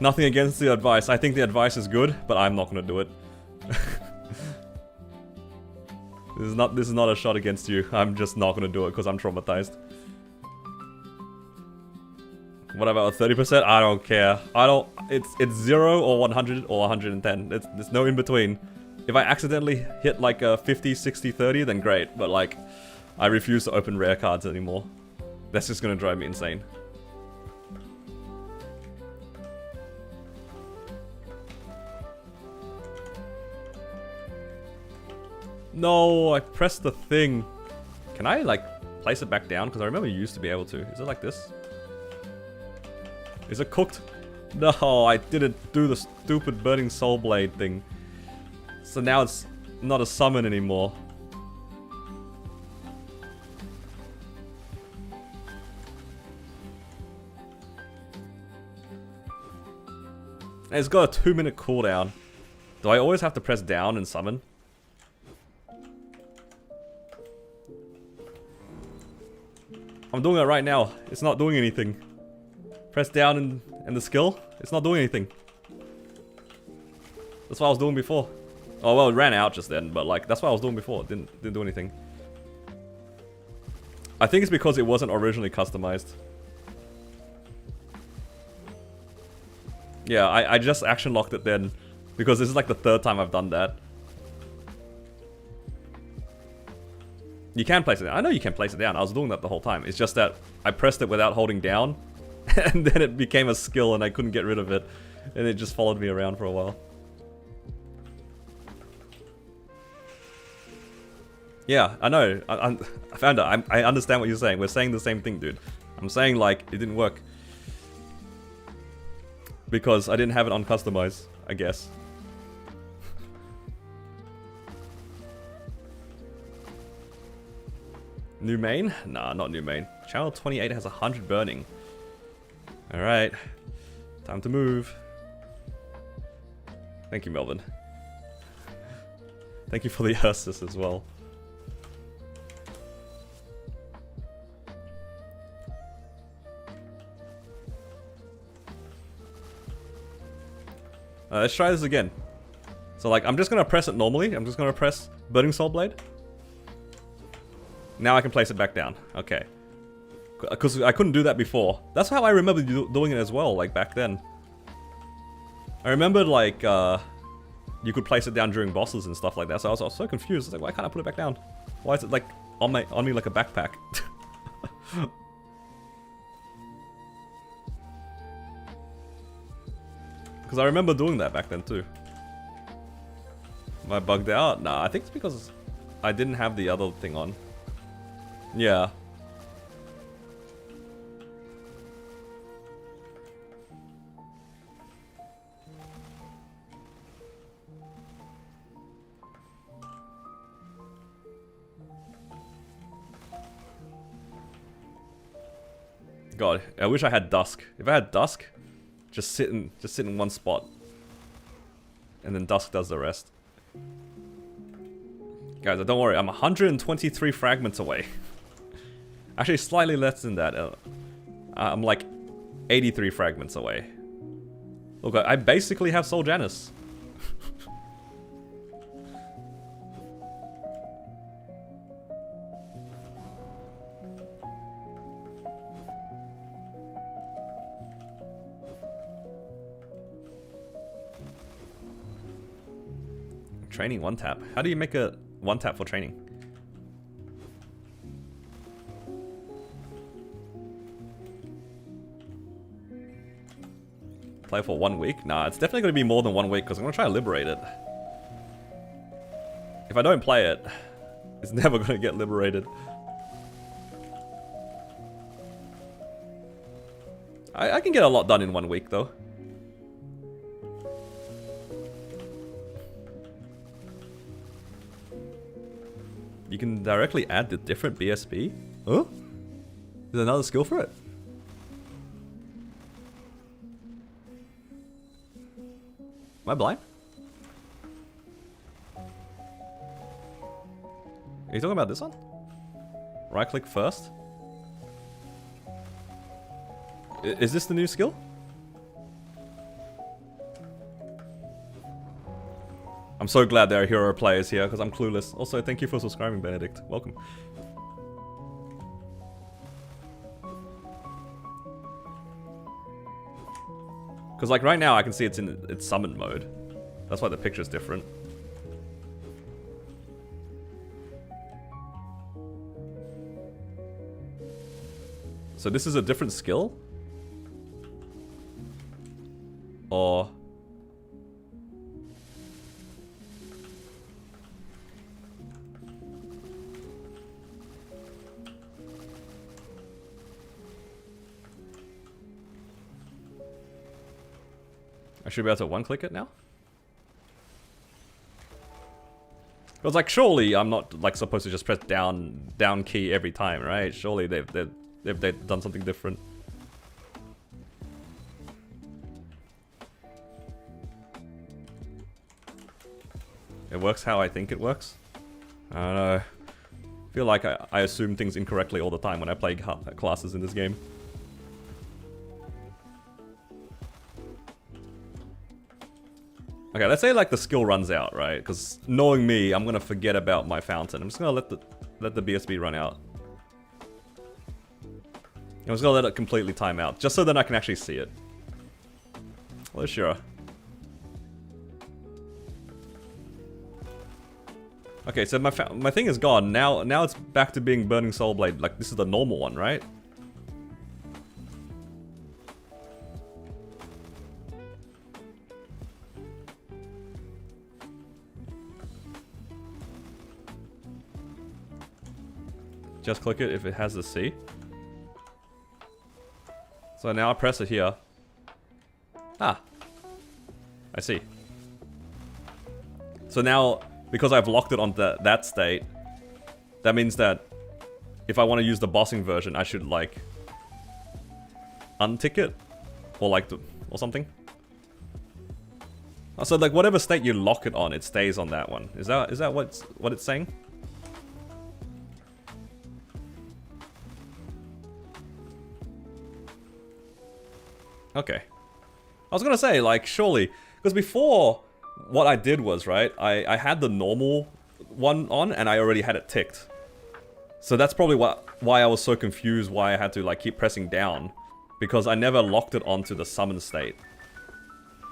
Nothing against the advice. I think the advice is good, but I'm not gonna do it. This is not a shot against you. I'm just not gonna do it because I'm traumatized. What about 30%? I don't care. It's 0 or 100 or 110. There's no in between. If I accidentally hit like a 50, 60, 30, then great. But like, I refuse to open rare cards anymore. That's just gonna drive me insane. No, I pressed the thing. Can I, like, place it back down? Because I remember you used to be able to. Is it like this? Is it cooked? No, I didn't do the stupid burning soul blade thing. So now it's not a summon anymore. And it's got a 2-minute cooldown. Do I always have to press down and summon? I'm doing it right now. It's not doing anything. Press down and the skill. It's not doing anything. That's what I was doing before. Oh well, it ran out just then, but like that's what I was doing before. It didn't do anything. I think it's because it wasn't originally customized. Yeah, I just action locked it then because this is like the 3rd time I've done that. You can place it down. I know you can place it down. I was doing that the whole time. It's just that I pressed it without holding down. And then it became a skill and I couldn't get rid of it. And it just followed me around for a while. Yeah, I know. I found it. I understand what you're saying. We're saying the same thing, dude. I'm saying, like, it didn't work. Because I didn't have it on customize, I guess. New main? Nah, not new main. Channel 28 has 100 burning. Alright. Time to move. Thank you, Melvin. Thank you for the assist as well. Let's try this again. So like, I'm just gonna press it normally. I'm just gonna press Burning Soul Blade. Now I can place it back down. Okay. Because I couldn't do that before. That's how I remember doing it as well, like back then. I remembered like, you could place it down during bosses and stuff like that. So I was so confused. I was like, why can't I put it back down? Why is it like on me like a backpack? Because I remember doing that back then too. Am I bugged out? Nah, I think it's because I didn't have the other thing on. Yeah. God, I wish I had Dusk. If I had Dusk, just sit in one spot. And then Dusk does the rest. Guys, don't worry, I'm 123 fragments away. Actually, slightly less than that. I'm like 83 fragments away. Look, I basically have Soul Janus. Training one tap. How do you make a one tap for training? Play for 1 week? Nah, it's definitely going to be more than 1 week because I'm going to try to liberate it. If I don't play it, it's never going to get liberated. I can get a lot done in 1 week though. You can directly add the different BSB? Huh? There's another skill for it? Am I blind? Are you talking about this one? Right click first? Is this the new skill? I'm so glad there are hero players here because I'm clueless. Also, thank you for subscribing, Benedict. Welcome. Because like right now I can see it's in its summon mode. That's why the picture's different. So this is a different skill? Or... I should be able to one-click it now? It was like, surely I'm not like supposed to just press down key every time, right? Surely they've done something different. It works how I think it works. I don't know. I feel like I assume things incorrectly all the time when I play classes in this game. Okay, let's say like the skill runs out, right? Because knowing me, I'm gonna forget about my fountain. I'm just gonna let the BSB run out. I'm just gonna let it completely time out, just so then I can actually see it. Well, sure. Okay, so my thing is gone. Now it's back to being Burning Soul Blade. Like, this is the normal one, right? Just click it if it has the C. So now I press it here. Ah. I see. So now, because I've locked it on that state, that means that if I want to use the bossing version, I should like untick it or like or something. So like whatever state you lock it on, it stays on that one. Is that what it's saying? Okay. I was gonna say, like, surely, because before, what I did was, right, I had the normal one on, and I already had it ticked. So that's probably why I was so confused why I had to, like, keep pressing down. Because I never locked it onto the summon state.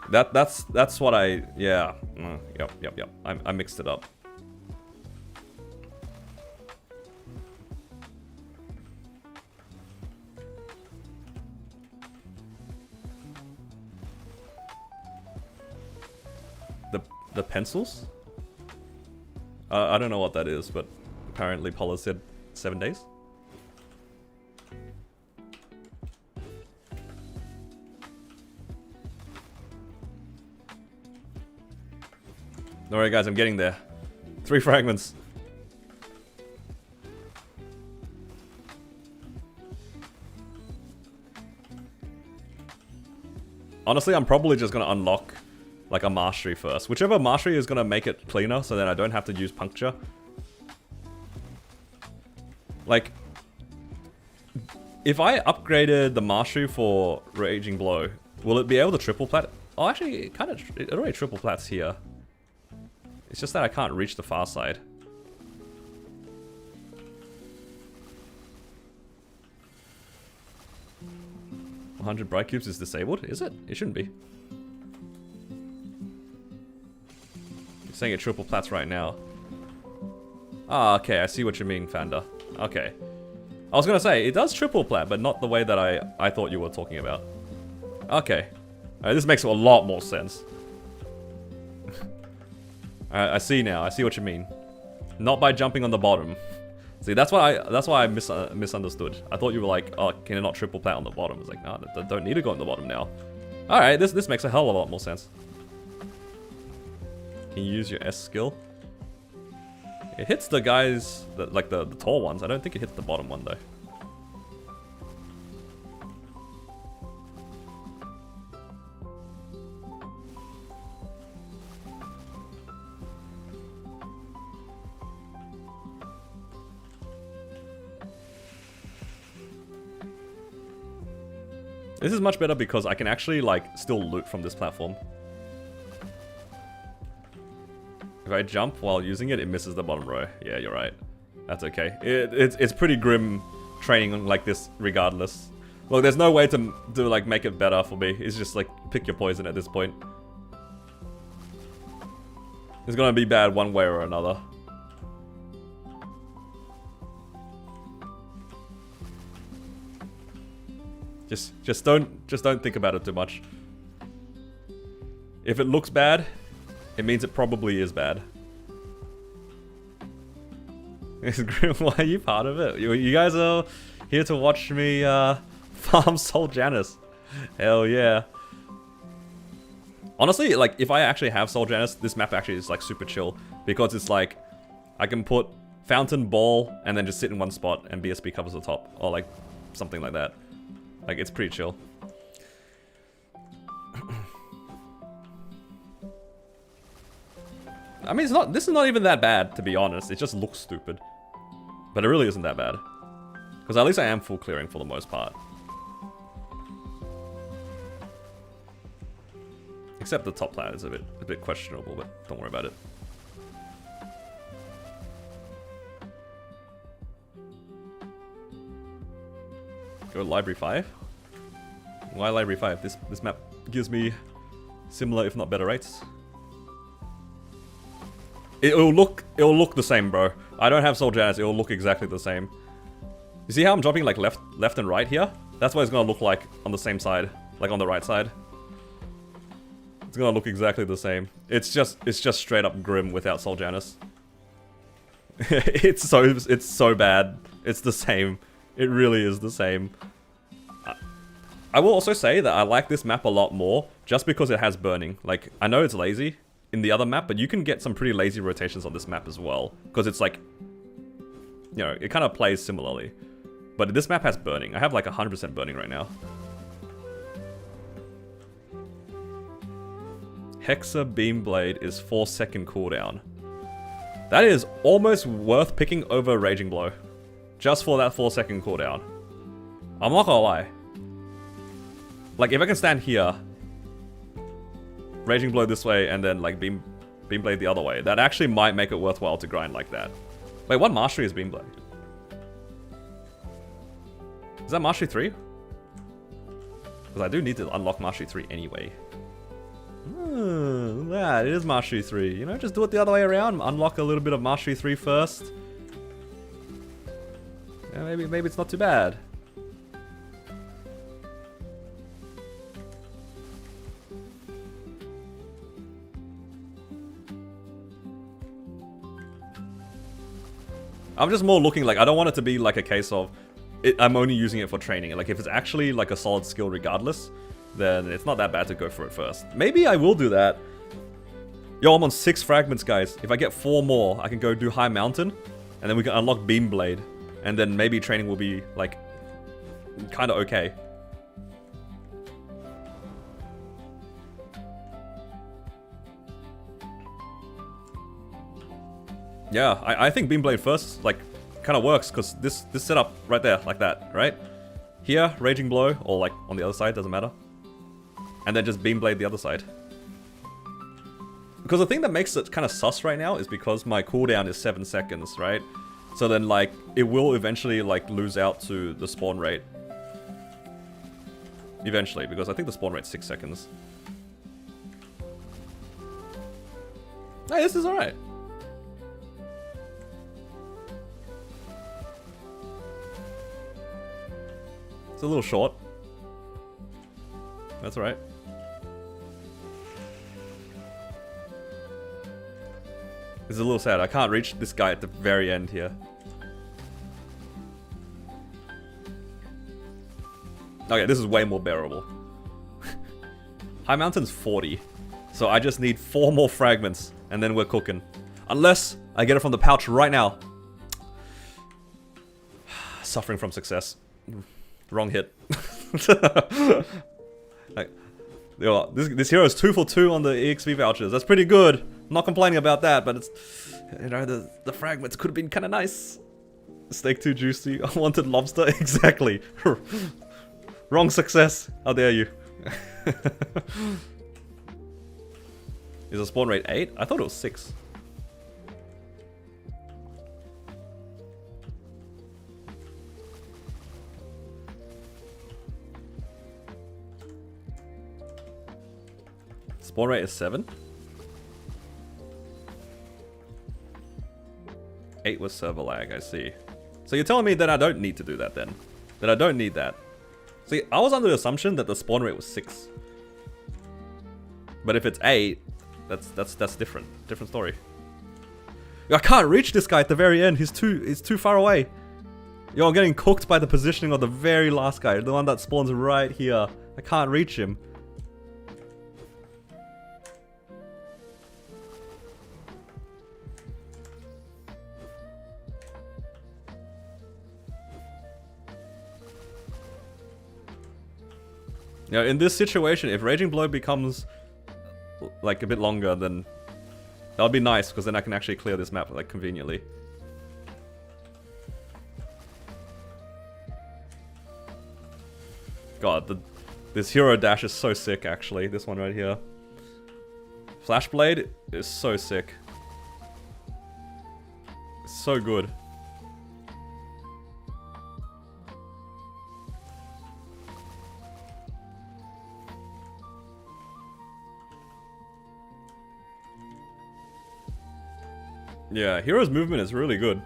That's what I, yeah. Yep. I mixed it up. The pencils? I don't know what that is, but apparently Paula said 7 days. Alright guys, I'm getting there. 3 fragments. Honestly, I'm probably just gonna unlock like a mastery first. Whichever mastery is gonna make it cleaner, so then I don't have to use puncture. Like, if I upgraded the mastery for Raging Blow, will it be able to triple plat? Oh, actually, it already triple plats here. It's just that I can't reach the far side. $100 bright cubes is disabled, is it? It shouldn't be. Saying it triple plats right now. Ah, okay, I see what you mean, Fanda. Okay. I was gonna say, it does triple plat, but not the way that I thought you were talking about. Okay. Alright, this makes a lot more sense. I see now, I see what you mean. Not by jumping on the bottom. See, that's why I misunderstood. I thought you were like, oh, can it not triple plat on the bottom? I was like, no, I don't need to go on the bottom now. Alright, this makes a hell of a lot more sense. Can you use your S skill? It hits the guys, like the tall ones. I don't think it hits the bottom one though. This is much better because I can actually like still loot from this platform. If I jump while using it, it misses the bottom row. Yeah, you're right. That's okay. It's pretty grim training like this regardless. Look, there's no way to like make it better for me. It's just like pick your poison at this point. It's gonna be bad one way or another. Just don't think about it too much. If it looks bad, it means it probably is bad. Why are you part of it? You guys are here to watch me farm Soul Janus. Hell yeah. Honestly, like, if I actually have Soul Janus, this map actually is, like, super chill. Because it's, like, I can put Fountain, Ball, and then just sit in one spot, and BSB covers the top. Or, like, something like that. Like, it's pretty chill. I mean, this is not even that bad, to be honest. It just looks stupid. But it really isn't that bad. Because at least I am full clearing for the most part. Except the top planet is a bit questionable, but don't worry about it. Go Library 5? Why Library 5? This map gives me similar, if not better rates. It'll look the same, bro. I don't have Soul Janus, it'll look exactly the same. You see how I'm dropping like left and right here? That's what it's gonna look like on the same side, like on the right side. It's gonna look exactly the same. It's just straight up grim without Soul Janus. It's so bad. It's the same. It really is the same. I will also say that I like this map a lot more just because it has burning. Like, I know it's lazy in the other map, but you can get some pretty lazy rotations on this map as well. Because it's like, you know, it kind of plays similarly. But this map has burning. I have like 100% burning right now. Hexa Beamblade is 4-second cooldown. That is almost worth picking over Raging Blow. Just for that 4-second cooldown. I'm not gonna lie. Like, if I can stand here, Raging Blow this way, and then like Beamblade the other way, that actually might make it worthwhile to grind like that. Wait, what mastery is Beamblade? Is that Mastery 3? Because I do need to unlock Mastery 3 anyway. That it is Mastery 3. You know, just do it the other way around. Unlock a little bit of Mastery 3 first. Yeah, maybe it's not too bad. I'm just more looking like, I don't want it to be like a case of I'm only using it for training. Like, if it's actually like a solid skill regardless, then it's not that bad to go for it first. Maybe I will do that. Yo, I'm on 6 fragments, guys. If I get 4 more, I can go do High Mountain, and then we can unlock Beamblade, and then maybe training will be like kind of okay. Yeah, I think Beamblade first, like, kind of works, because this setup right there, like that, right? Here, Raging Blow, or like on the other side, doesn't matter. And then just Beamblade the other side. Because the thing that makes it kind of sus right now is because my cooldown is 7 seconds, right? So then, like, it will eventually, like, lose out to the spawn rate. Eventually, because I think the spawn rate's 6 seconds. Hey, this is alright. It's a little short. That's alright. It's a little sad. I can't reach this guy at the very end here. Okay, this is way more bearable. High Mountain's 40. So I just need 4 more fragments, and then we're cooking. Unless I get it from the pouch right now. Suffering from success. Wrong hit. Like, yo, this hero is 2 for 2 on the EXP vouchers. That's pretty good. I'm not complaining about that, but it's, you know, the fragments could have been kind of nice. Steak too juicy. I wanted lobster. Exactly. Wrong success. How dare you? Is the spawn rate 8? I thought it was 6. Spawn rate is 7. 8 was server lag, I see. So you're telling me that I don't need to do that then? That I don't need that? See, I was under the assumption that the spawn rate was 6. But if it's 8, that's different. Different story. I can't reach this guy at the very end. He's too far away. Yo, I'm getting cooked by the positioning of the very last guy. The one that spawns right here. I can't reach him. You know, in this situation, if Raging Blow becomes like a bit longer, then that would be nice, because then I can actually clear this map like conveniently. God, this hero dash is so sick actually, this one right here. Flash Blade is so sick. It's so good. Yeah, Hero's movement is really good.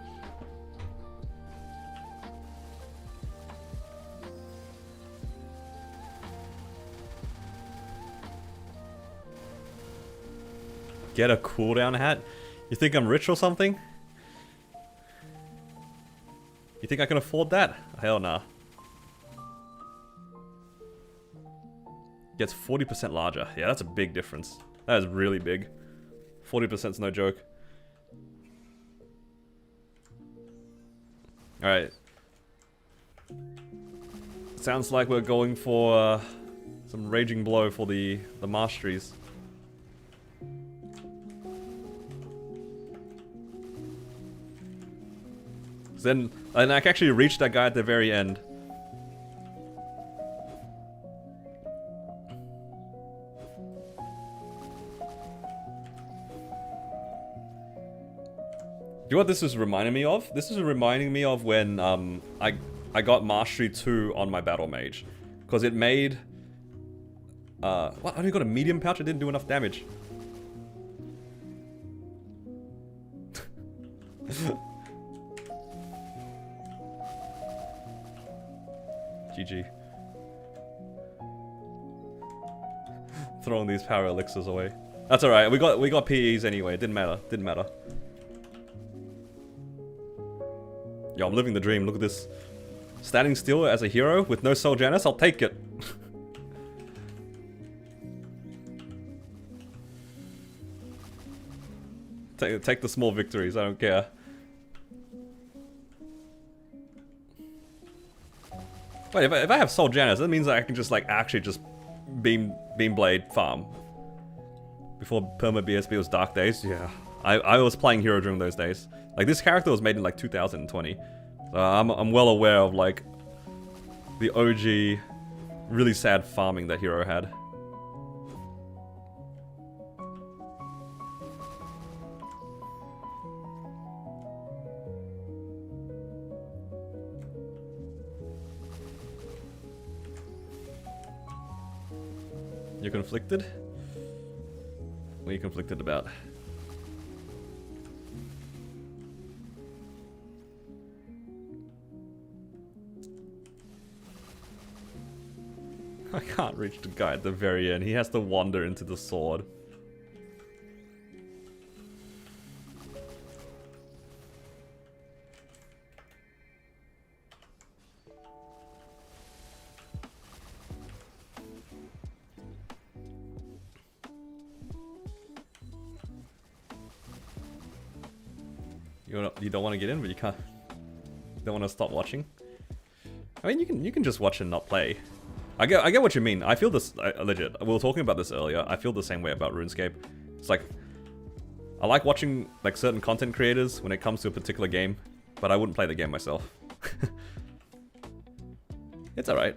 Get a cooldown hat? You think I'm rich or something? You think I can afford that? Hell nah. Gets 40% larger. Yeah, that's a big difference. That is really big. 40% is no joke. Alright. Sounds like we're going for some Raging Blow for the masteries. Then I can actually reach that guy at the very end. You know what this is reminding me of? This is reminding me of when I got Mastery 2 on my Battle Mage. Because it made... what? I only got a medium pouch? I didn't do enough damage. GG. Throwing these power elixirs away. That's alright, we got PEs anyway, it didn't matter. Yo, I'm living the dream, look at this. Standing still as a hero with no Soul Janus, I'll take it. Take the small victories, I don't care. Wait, if I have Soul Janus, that means that I can just like actually just beam blade farm. Before Perma BSB was Dark Days, yeah. I was playing hero during those days. Like this character was made in like 2020. So I'm well aware of like the OG really sad farming that hero had. You're conflicted? What are you conflicted about? I can't reach the guy at the very end. He has to wander into the sword. You don't want to get in, but you can't. You don't want to stop watching. I mean, you can just watch and not play. I get what you mean. I feel this legit. We were talking about this earlier. I feel the same way about RuneScape. It's like I like watching like certain content creators when it comes to a particular game, but I wouldn't play the game myself. It's alright.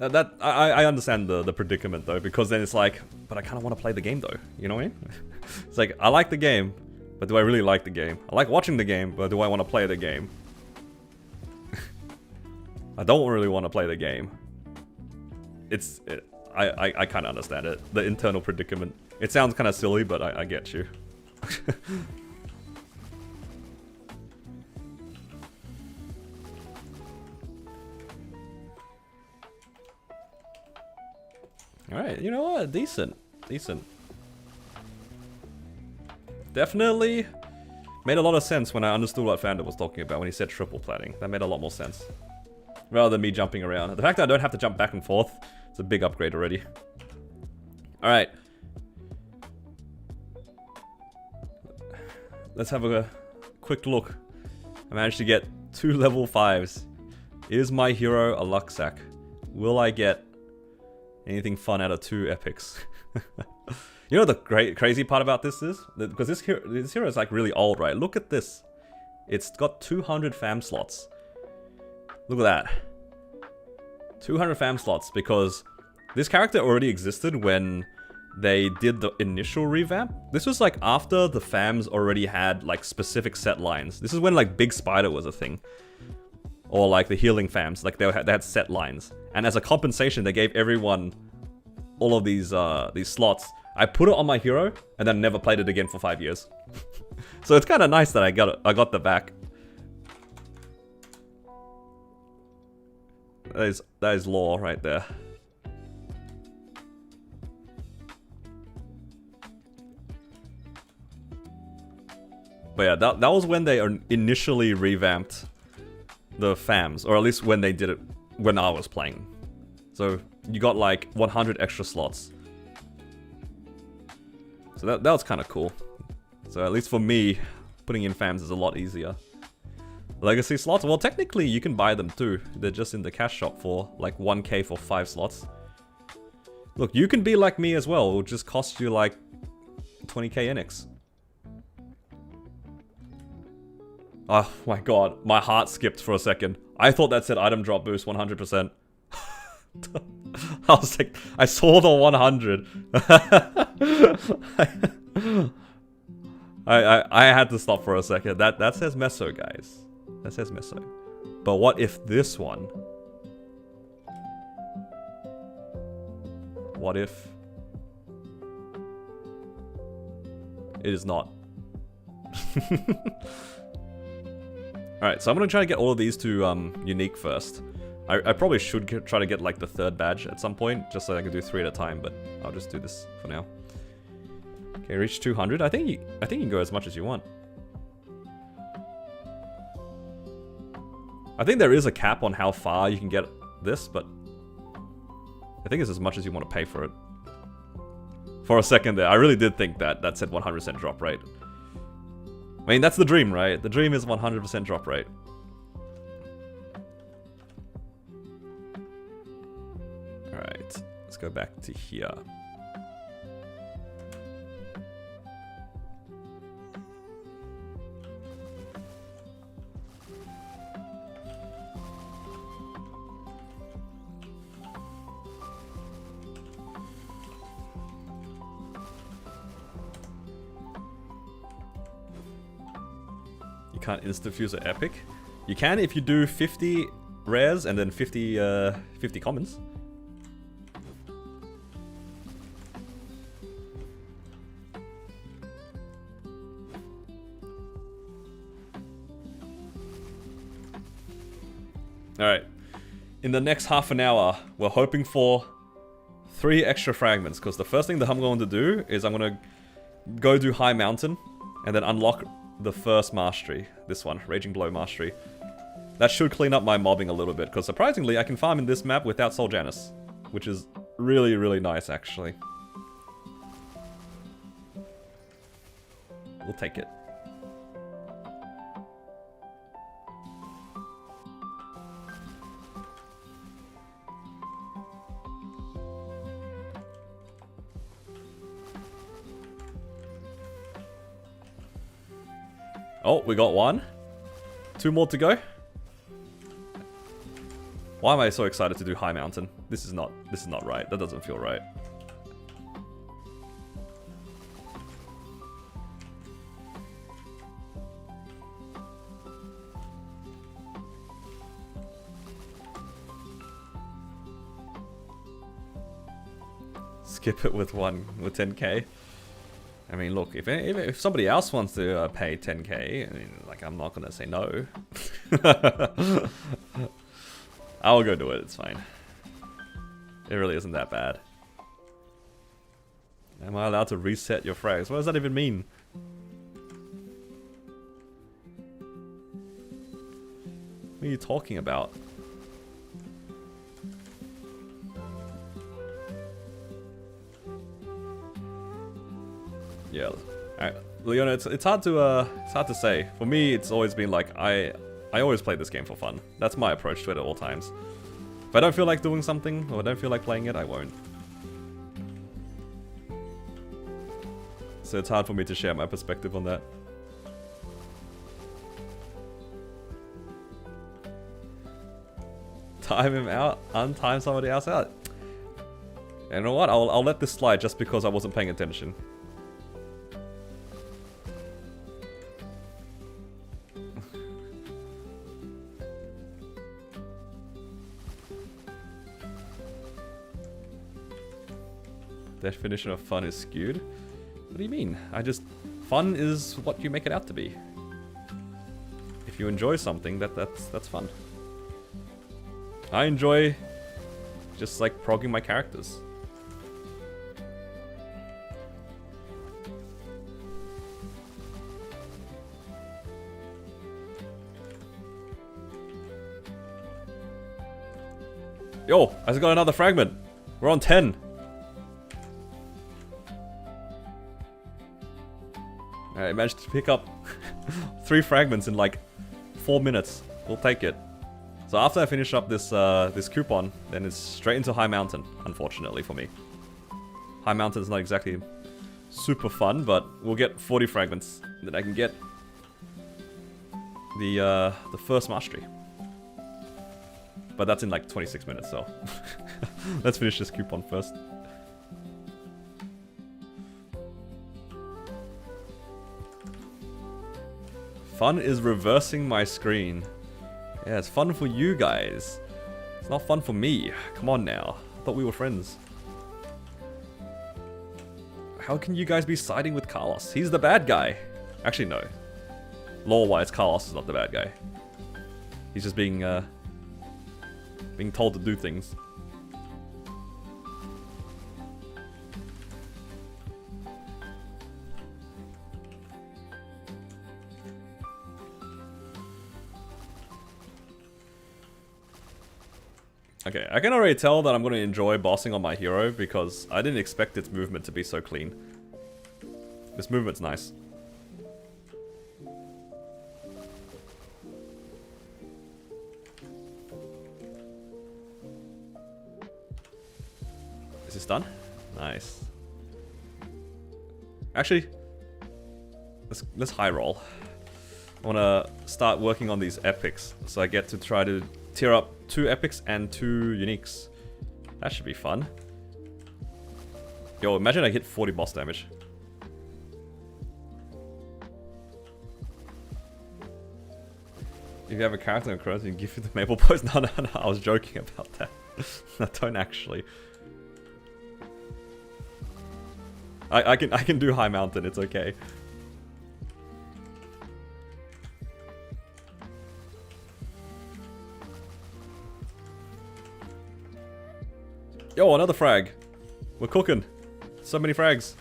I understand the predicament though, because then it's like, but I kind of want to play the game though. You know what I mean? It's like I like the game, but do I really like the game? I like watching the game, but do I want to play the game? I don't really want to play the game. I kind of understand it. The internal predicament. It sounds kind of silly, but I get you. Alright, you know what? Decent. Decent. Definitely made a lot of sense when I understood what Founder was talking about when he said triple platting. That made a lot more sense. Rather than me jumping around. The fact that I don't have to jump back and forth, it's a big upgrade already. Alright. Let's have a quick look. I managed to get 2 level 5s. Is my hero a luck sack? Will I get anything fun out of 2 epics? You know the crazy part about this is? Because this hero is like really old, right? Look at this. It's got 200 fam slots. Look at that. 200 fam slots, because this character already existed when they did the initial revamp. This was like after the fams already had like specific set lines. This is when like Big Spider was a thing. Or like the healing fams, like they had set lines. And as a compensation, they gave everyone all of these slots. I put it on my hero, and then never played it again for 5 years. So it's kind of nice that I got the back. That is lore right there. But yeah, that was when they initially revamped the fams, or at least when they did it when I was playing. So you got like 100 extra slots. So that was kind of cool. So at least for me, putting in fams is a lot easier. Legacy slots? Well, technically you can buy them too. They're just in the cash shop for like 1k for 5 slots. Look, you can be like me as well. It will just cost you like 20k NX. Oh my god, my heart skipped for a second. I thought that said item drop boost 100%. I was like, I saw the 100. I had to stop for a second. That says Meso, guys. That says Meso. But what if this one? What if it is not? Alright, so I'm gonna try to get all of these to unique first. I probably should try to get like the 3rd badge at some point, just so I can do 3 at a time, but I'll just do this for now. Okay, reach 200. I think you can go as much as you want. I think there is a cap on how far you can get this, but I think it's as much as you want to pay for it. For a second there, I really did think that said 100% drop rate. I mean, that's the dream, right? The dream is 100% drop rate. Alright, let's go back to here. Can't insta-fuse an epic. You can if you do 50 rares and then 50 commons. Alright. In the next half an hour, we're hoping for 3 extra fragments, because the first thing that I'm going to do is I'm going to go do High Mountain and then unlock the first mastery. This one, Raging Blow Mastery. That should clean up my mobbing a little bit, because surprisingly I can farm in this map without Soul Janus, which is really, really nice actually. We'll take it. Oh, we got 1. 2 more to go. Why am I so excited to do High Mountain? This is not right. That doesn't feel right. Skip it with 10k. I mean, look, if somebody else wants to pay 10k, I mean, like, I'm not gonna say no. I'll go do it, it's fine. It really isn't that bad. Am I allowed to reset your frags? What does that even mean? What are you talking about? Yeah, Leona, it's hard to say. For me, it's always been like I I always play this game for fun. That's my approach to it at all times. If I don't feel like doing something, or I don't feel like playing it, I won't. So it's hard for me to share my perspective on that. Time him out, untime somebody else out. You know what? I'll let this slide just because I wasn't paying attention. Definition of fun is skewed. What do you mean? Fun is what you make it out to be. If you enjoy something, that's fun. I enjoy just like progging my characters. Yo, I just got another fragment. We're on 10. I managed to pick up 3 fragments in like 4 minutes. We'll take it. So after I finish up this this coupon, then it's straight into High Mountain, unfortunately for me. High Mountain is not exactly super fun, but we'll get 40 fragments. Then I can get the first mastery. But that's in like 26 minutes, so let's finish this coupon first. Fun is reversing my screen. Yeah, it's fun for you guys. It's not fun for me. Come on now. I thought we were friends. How can you guys be siding with Carlos? He's the bad guy. Actually, no. Lore-wise, Carlos is not the bad guy. He's just being told to do things. Okay, I can already tell that I'm going to enjoy bossing on my hero because I didn't expect its movement to be so clean. This movement's nice. Is this done? Nice. Actually, let's high roll. I want to start working on these epics so I get to try to tier up 2 epics and 2 uniques. That should be fun. Yo, imagine I hit 40 boss damage. If you have a character in Chronos, you can give you the maple pose. No, I was joking about that. I don't actually. I can do High Mountain, it's okay. Yo, another frag. We're cooking. So many frags.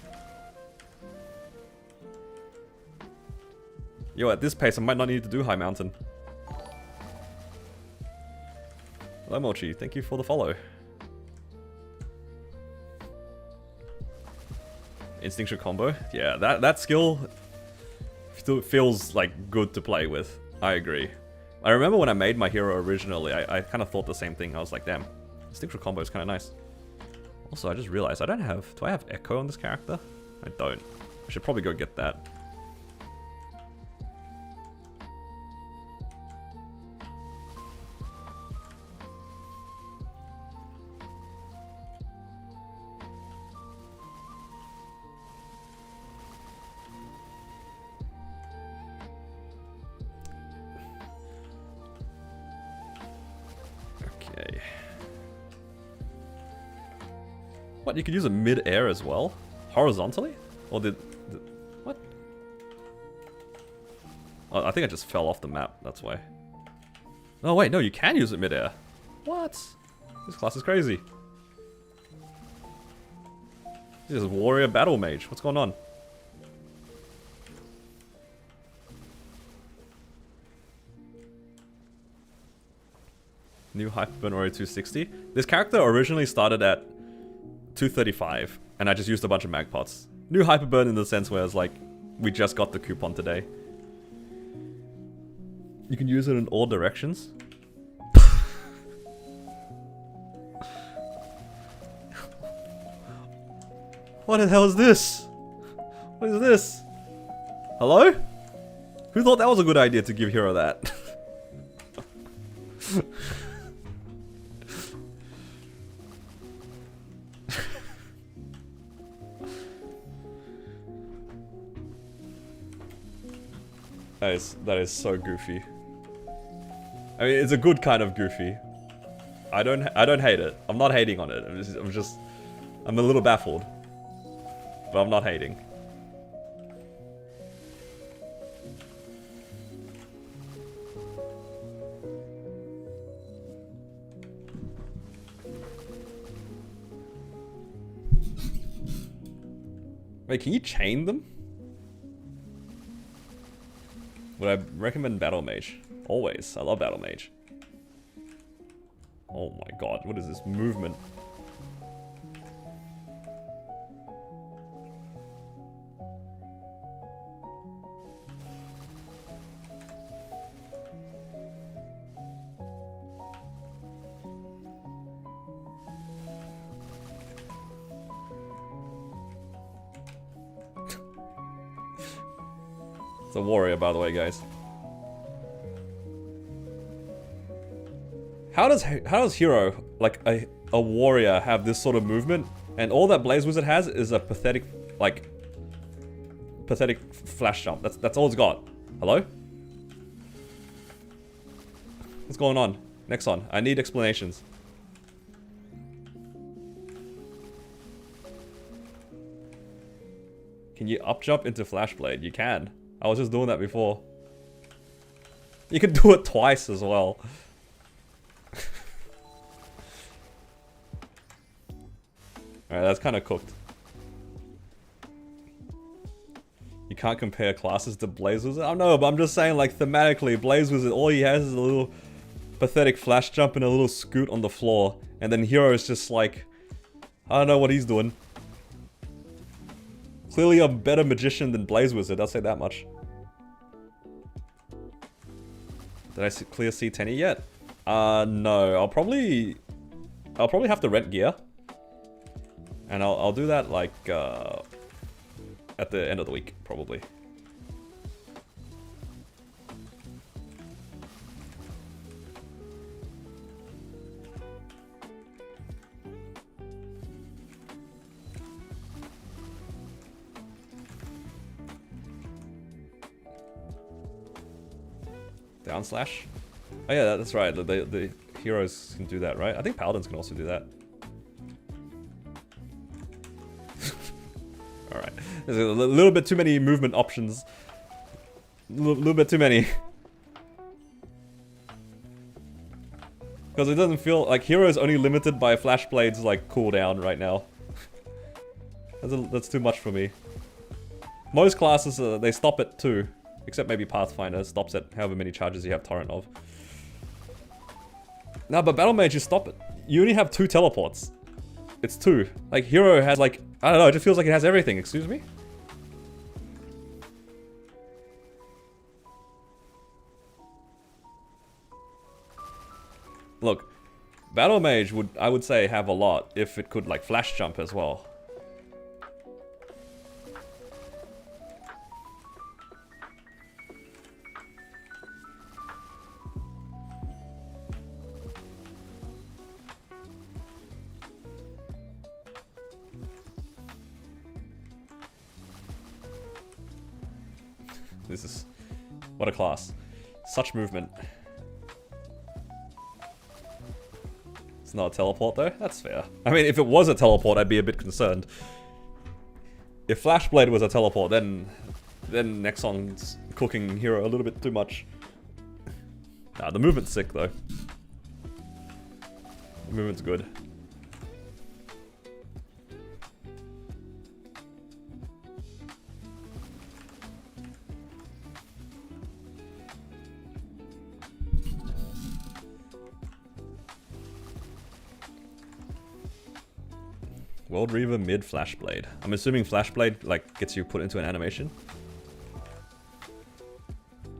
Yo, at this pace, I might not need to do High Mountain. Hello, Mochi. Thank you for the follow. Instinctual combo. Yeah, that skill still feels like good to play with. I agree. I remember when I made my hero originally, I kind of thought the same thing. I was like, damn, instinctual combo is kind of nice. Also, I just realized I don't have... Do I have Echo on this character? I don't. I should probably go get that. Okay. What, you could use it mid-air as well? Horizontally? Or did... What? Oh, I think I just fell off the map, that's why. Oh wait, no, you can use it mid-air. What? This class is crazy. This is Warrior Battle Mage. What's going on? New Hyperburn Warrior 260. This character originally started at 235, and I just used a bunch of mag pots. New Hyperburn in the sense where it's like, we just got the coupon today. You can use it in all directions. What the hell is this? What is this? Hello? Who thought that was a good idea to give Hero that? That is so goofy. I mean, it's a good kind of goofy. I don't hate it. I'm not hating on it. I'm a little baffled. But I'm not hating. Wait, can you chain them? Would I recommend Battle Mage? Always. I love Battle Mage. Oh my god, what is this movement? It's a warrior, by the way, guys. How does Hero, like a warrior, have this sort of movement, and all that Blaze Wizard has is a pathetic flash jump. That's all it's got. Hello? What's going on? Nexon, I need explanations. Can you up jump into Flash Blade? You can. I was just doing that before. You can do it twice as well. Alright, that's kind of cooked. You can't compare classes to Blaze Wizard? I know, but I'm just saying, like, thematically, Blaze Wizard, all he has is a little pathetic flash jump and a little scoot on the floor. And then Hero is just like, I don't know what he's doing. Clearly a better magician than Blaze Wizard, I'll say that much. Did I clear C10 yet? No. I'll probably have to rent gear. And I'll do that, like, at the end of the week, probably. Down slash? Oh yeah, that's right. The heroes can do that, right? I think paladins can also do that. Alright. There's a little bit too many movement options. A little bit too many. Because it doesn't feel like Hero is only limited by Flash Blade's like cooldown right now. That's too much for me. Most classes, they stop at 2. Except maybe Pathfinder stops at however many charges you have Torrent of. No, but Battle Mage, you stop it. You only have 2 teleports. It's 2. Like, Hero has like, I don't know, it just feels like it has everything. Excuse me? Look, Battle Mage would, I would say, have a lot if it could like flash jump as well. This is... what a class. Such movement. It's not a teleport though? That's fair. I mean, if it was a teleport, I'd be a bit concerned. If Flashblade was a teleport, then Nexon's cooking Hero a little bit too much. Nah, the movement's sick though. The movement's good. World Reaver mid Flashblade. I'm assuming Flashblade like gets you put into an animation.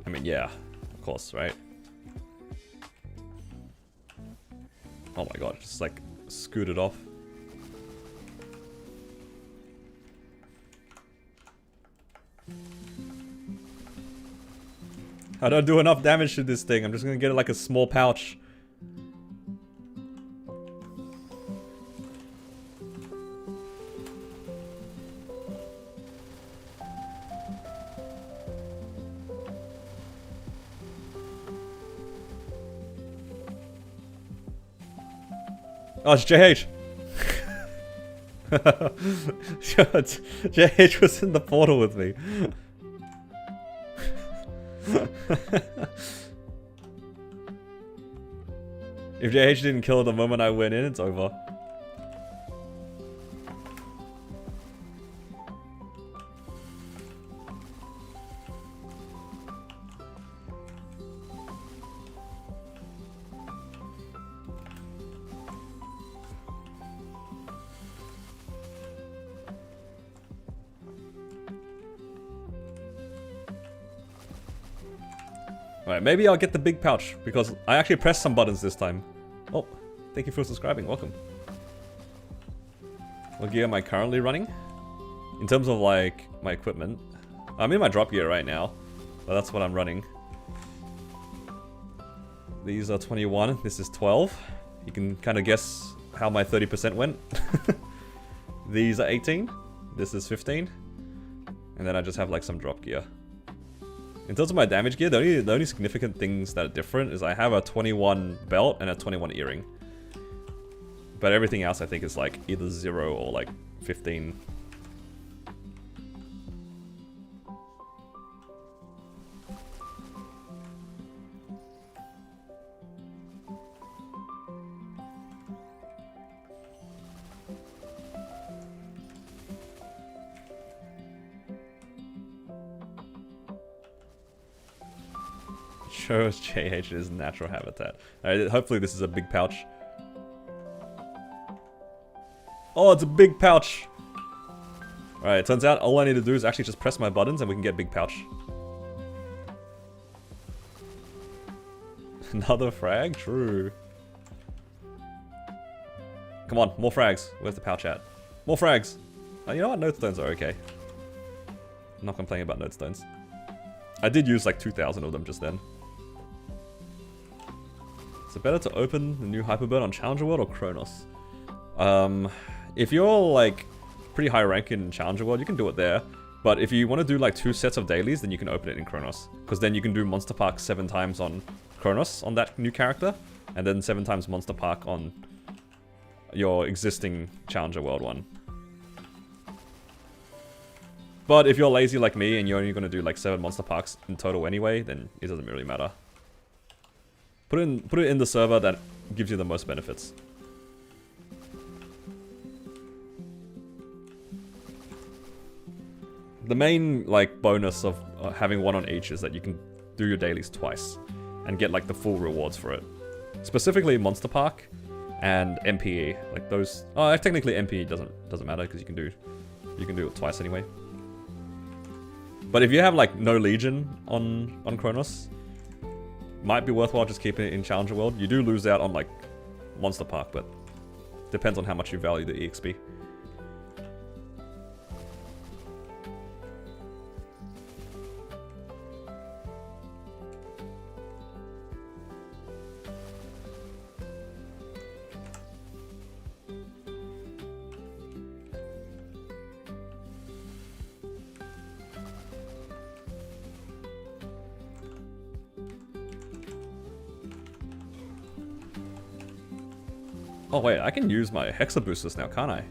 I mean, yeah. of course, right? Oh my god, just like scooted off. I don't do enough damage to this thing. I'm just gonna get it like a small pouch. Oh, it's JH! JH was in the portal with me. If JH didn't kill it the moment I went in, it's over. Alright, maybe I'll get the big pouch, because I actually pressed some buttons this time. Oh, thank you for subscribing, welcome. What gear am I currently running? In terms of like, my equipment. I'm in my drop gear right now, but that's what I'm running. These are 21, this is 12. You can kind of guess how my 30% went. These are 18, this is 15. And then I just have like some drop gear. In terms of my damage gear, the only significant things that are different is I have a 21 belt and a 21 earring. But everything else I think is like either 0 or like 15. Shows JH's natural habitat. Alright, hopefully this is a big pouch. Oh, it's a big pouch! Alright, it turns out all I need to do is actually just press my buttons and we can get big pouch. Another frag? True. Come on, more frags. Where's the pouch at? More frags! You know what? Node stones are okay. I'm not complaining about node stones. I did use like 2,000 of them just then. Is it better to open the new Hyperbird on Challenger World or Kronos? If you're like pretty high rank in Challenger World, you can do it there. But if you want to do like 2 sets of dailies, then you can open it in Kronos. Because then you can do Monster Park 7 times on Kronos on that new character. And then 7 times Monster Park on your existing Challenger World one. But if you're lazy like me and you're only going to do like 7 Monster Parks in total anyway, then it doesn't really matter. Put it in the server that gives you the most benefits. The main like bonus of having one on each is that you can do your dailies twice and get like the full rewards for it. Specifically Monster Park and MPE, like those. Oh, technically MPE doesn't matter because you can do it twice anyway. But if you have like no Legion on Kronos, might be worthwhile just keeping it in Challenger World. You do lose out on like Monster Park, but depends on how much you value the EXP. Oh wait, I can use my Hexa boosters now, can't I?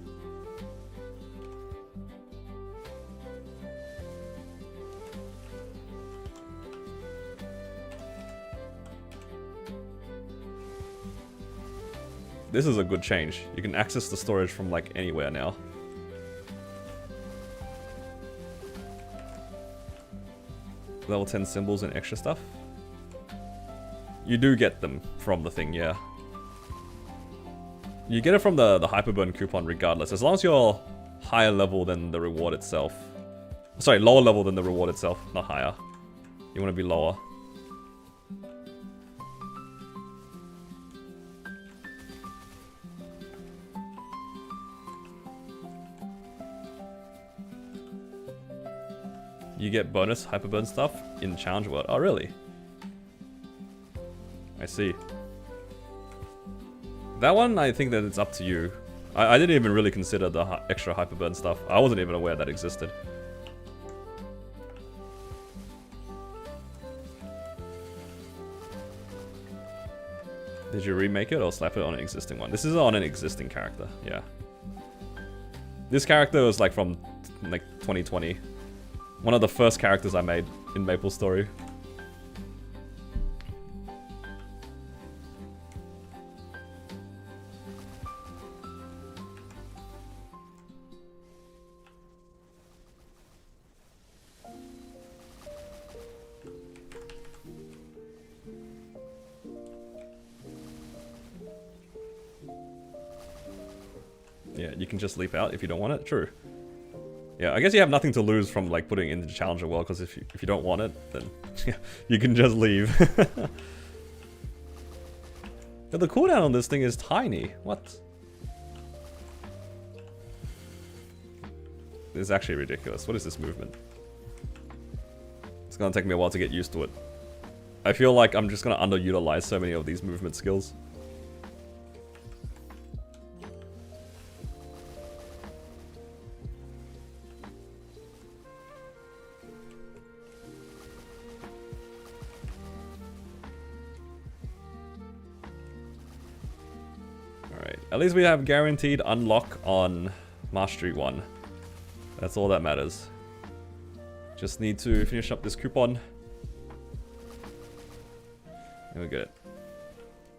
This is a good change. You can access the storage from like anywhere now. Level 10 symbols and extra stuff. You do get them from the thing, yeah. You get it from the Hyperburn coupon regardless, as long as you're higher level than the reward itself. Sorry, lower level than the reward itself, not higher. You want to be lower. you get bonus hyperburn stuff in Challenge World. Oh, really? I see. That one, I think that it's up to you. I didn't even really consider the extra hyperburn stuff. I wasn't even aware that existed. Did you remake it or slap it on an existing one? This is on an existing character, yeah. This character was like from like 2020. One of the first characters I made in MapleStory. Yeah, you can just leap out if you don't want it. True. Yeah, I guess you have nothing to lose from like putting it into the Challenger world, because if you don't want it, then you can just leave. But the cooldown on this thing is tiny. What? This is actually ridiculous. What is this movement? It's gonna take me a while to get used to it. I feel like I'm just gonna underutilize so many of these movement skills. At least we have guaranteed unlock on Mastery 1. That's all that matters. Just need to finish up this coupon. And we get it.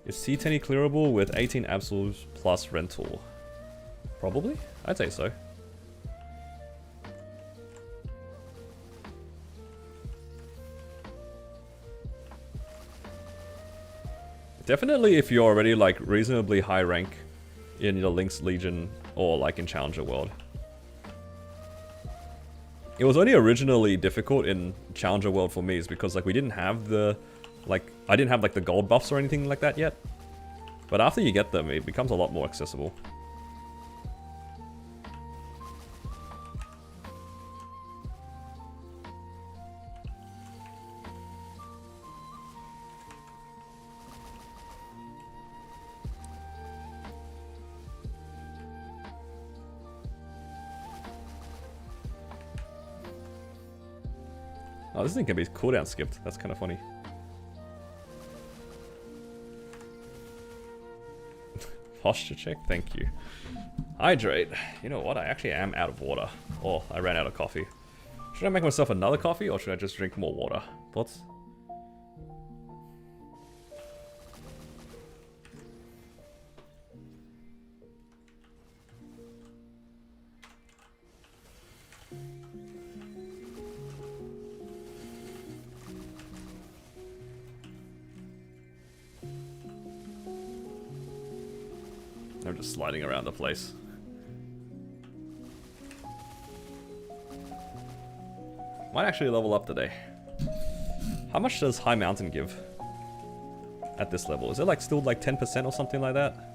Is C10 clearable with 18 absolutes plus rental? Probably? I'd say so. Definitely if you're already like reasonably high rank in your Lynx Legion or like in Challenger World. It was only originally difficult in Challenger World for me is because like we didn't have the I didn't have like the gold buffs or anything like that yet. But after you get them, it becomes a lot more accessible. Oh, this thing can be cooldown skipped. That's kind of funny. Posture check, thank you. Hydrate. You know what? I actually am out of water. Oh, I ran out of coffee. Should I make myself another coffee or should I just drink more water? Thoughts? I'm just sliding around the place. Might actually level up today. How much does High Mountain give at this level? Is it like still like 10% or something like that?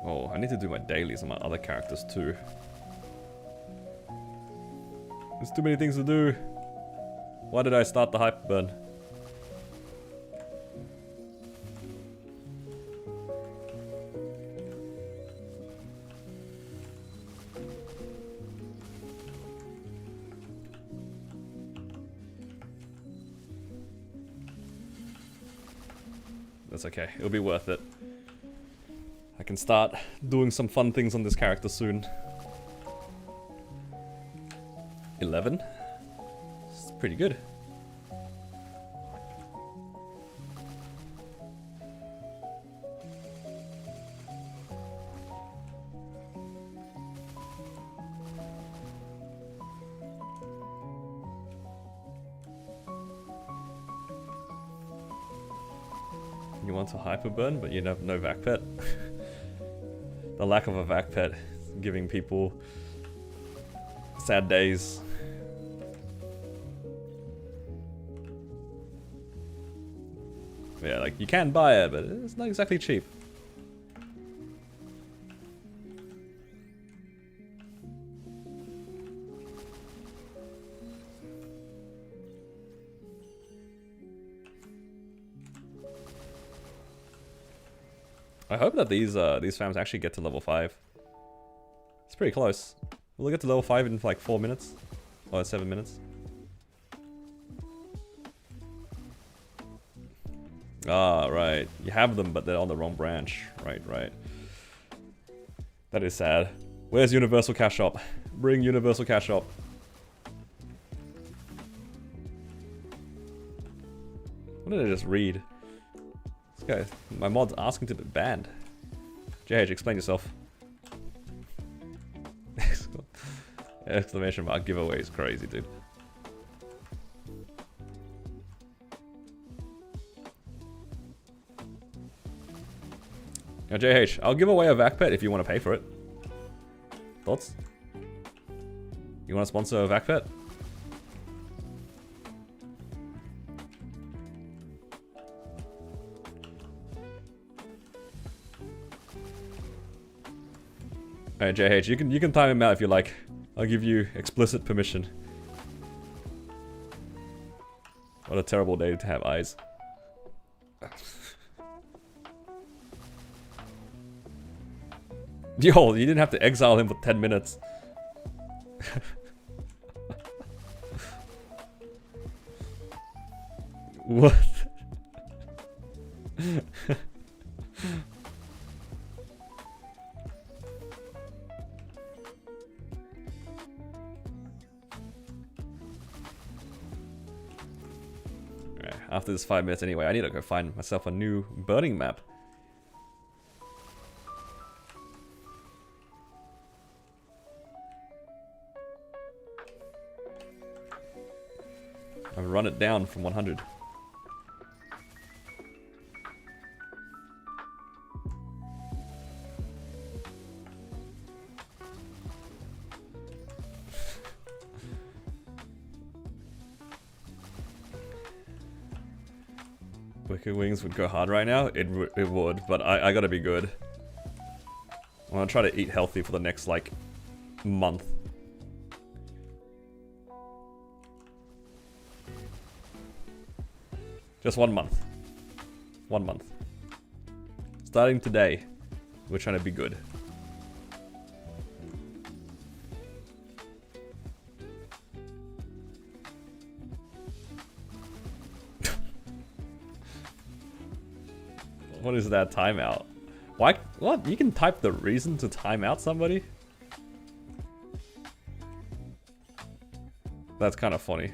Oh, I need to do my dailies on my other characters too. There's too many things to do. Why did I start the hyperburn? That's okay, it'll be worth it. I can start doing some fun things on this character soon. 11? It's pretty good. You want to hyperburn, but you have no vac pet. The lack of a vac pet is giving people Sad days. Yeah, like, you can buy it, but it's not exactly cheap. I hope that these farms actually get to level 5. It's pretty close. We'll get to level 5 in like 4 minutes. Or 7 minutes. Ah, right. You have them, but they're on the wrong branch. Right, right. That is sad. Where's Universal Cash Shop? Bring Universal Cash Shop. What did I just read? This guy, my mod's asking to be banned. JH, explain yourself. Exclamation mark giveaway is crazy, dude. Now, JH, I'll give away a vac pet if you want to pay for it. Thoughts? You want to sponsor a vac pet? Alright, JH, you can time him out if you like. I'll give you explicit permission. What a terrible day to have eyes. Yo, you didn't have to exile him for 10 minutes. What? After this 5 minutes anyway, I need to go find myself a new burning map. I'll run it down from 100. Wicked Wings would go hard right now. It would, but I gotta be good. I'm gonna try to eat healthy for the next, like, month. Just 1 month. 1 month. Starting today, we're trying to be good. What is that timeout? Why? What? You can type the reason to time out somebody? That's kind of funny.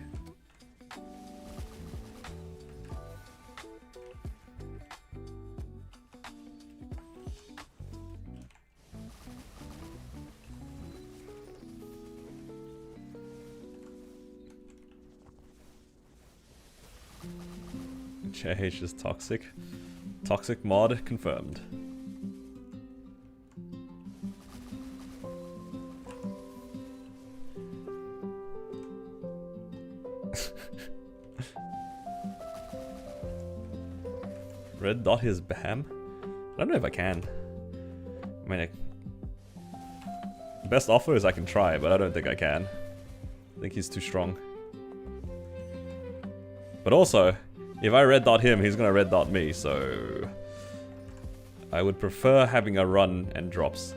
JH is toxic. Toxic mod confirmed. Red dot his BAM? I don't know if I can. I mean, the best offer is I can try, but I don't think I can. I think he's too strong. But also, if I red dot him, he's gonna red dot me, so I would prefer having a run and drops.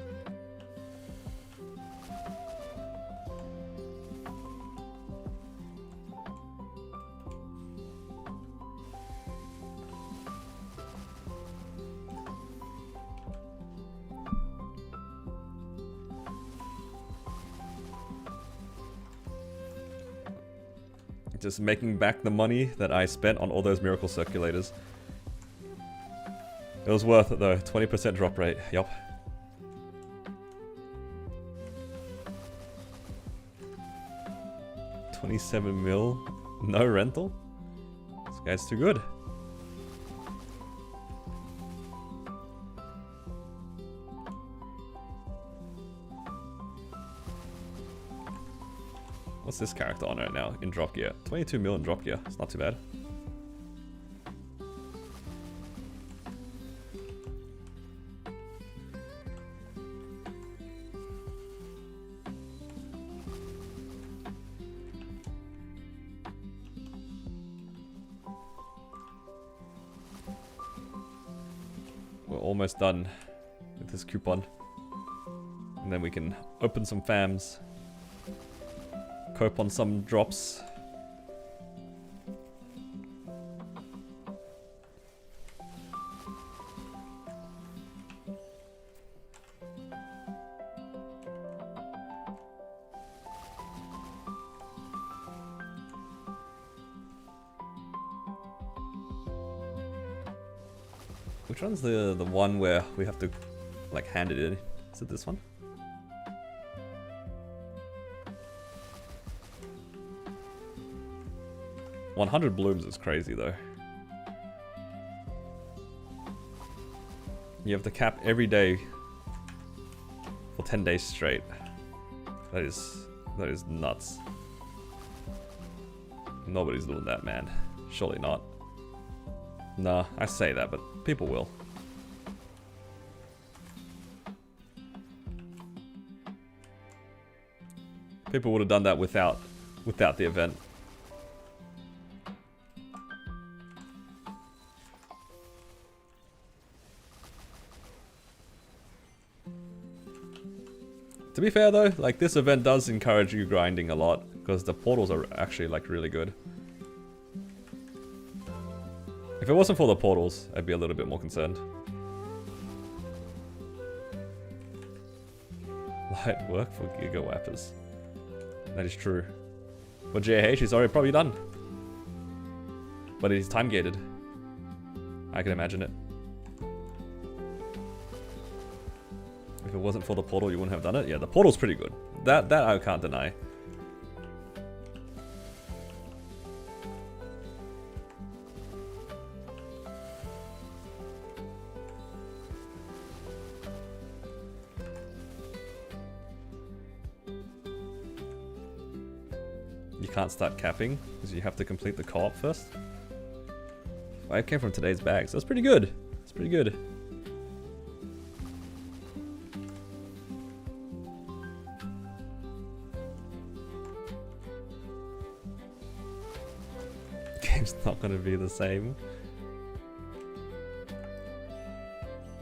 Just making back the money that I spent on all those miracle circulators. It was worth it though, 20% drop rate, yup. $27 mil, no rental? This guy's too good. What's this character on right now in drop gear? 22 mil in drop gear. It's not too bad. We're almost done with this coupon. And then we can open some fams. Cope on some drops. Which one's the one where we have to like hand it in? Is it this one? $100 blooms is crazy though. You have to cap every day for 10 days straight. That is nuts. Nobody's doing that, man. Surely not. Nah, I say that, but people will. People would have done that without the event. To be fair though, like this event does encourage you grinding a lot because the portals are actually like really good. If it wasn't for the portals, I'd be a little bit more concerned. Light work for Giga Wappers. That is true. For JH, he's already probably done. But he's time gated. I can imagine it. If it wasn't for the portal, you wouldn't have done it. Yeah, the portal's pretty good. That I can't deny. You can't start capping because you have to complete the co-op first. 5k from today's bags. That's pretty good. That's pretty good. Game's not gonna be the same.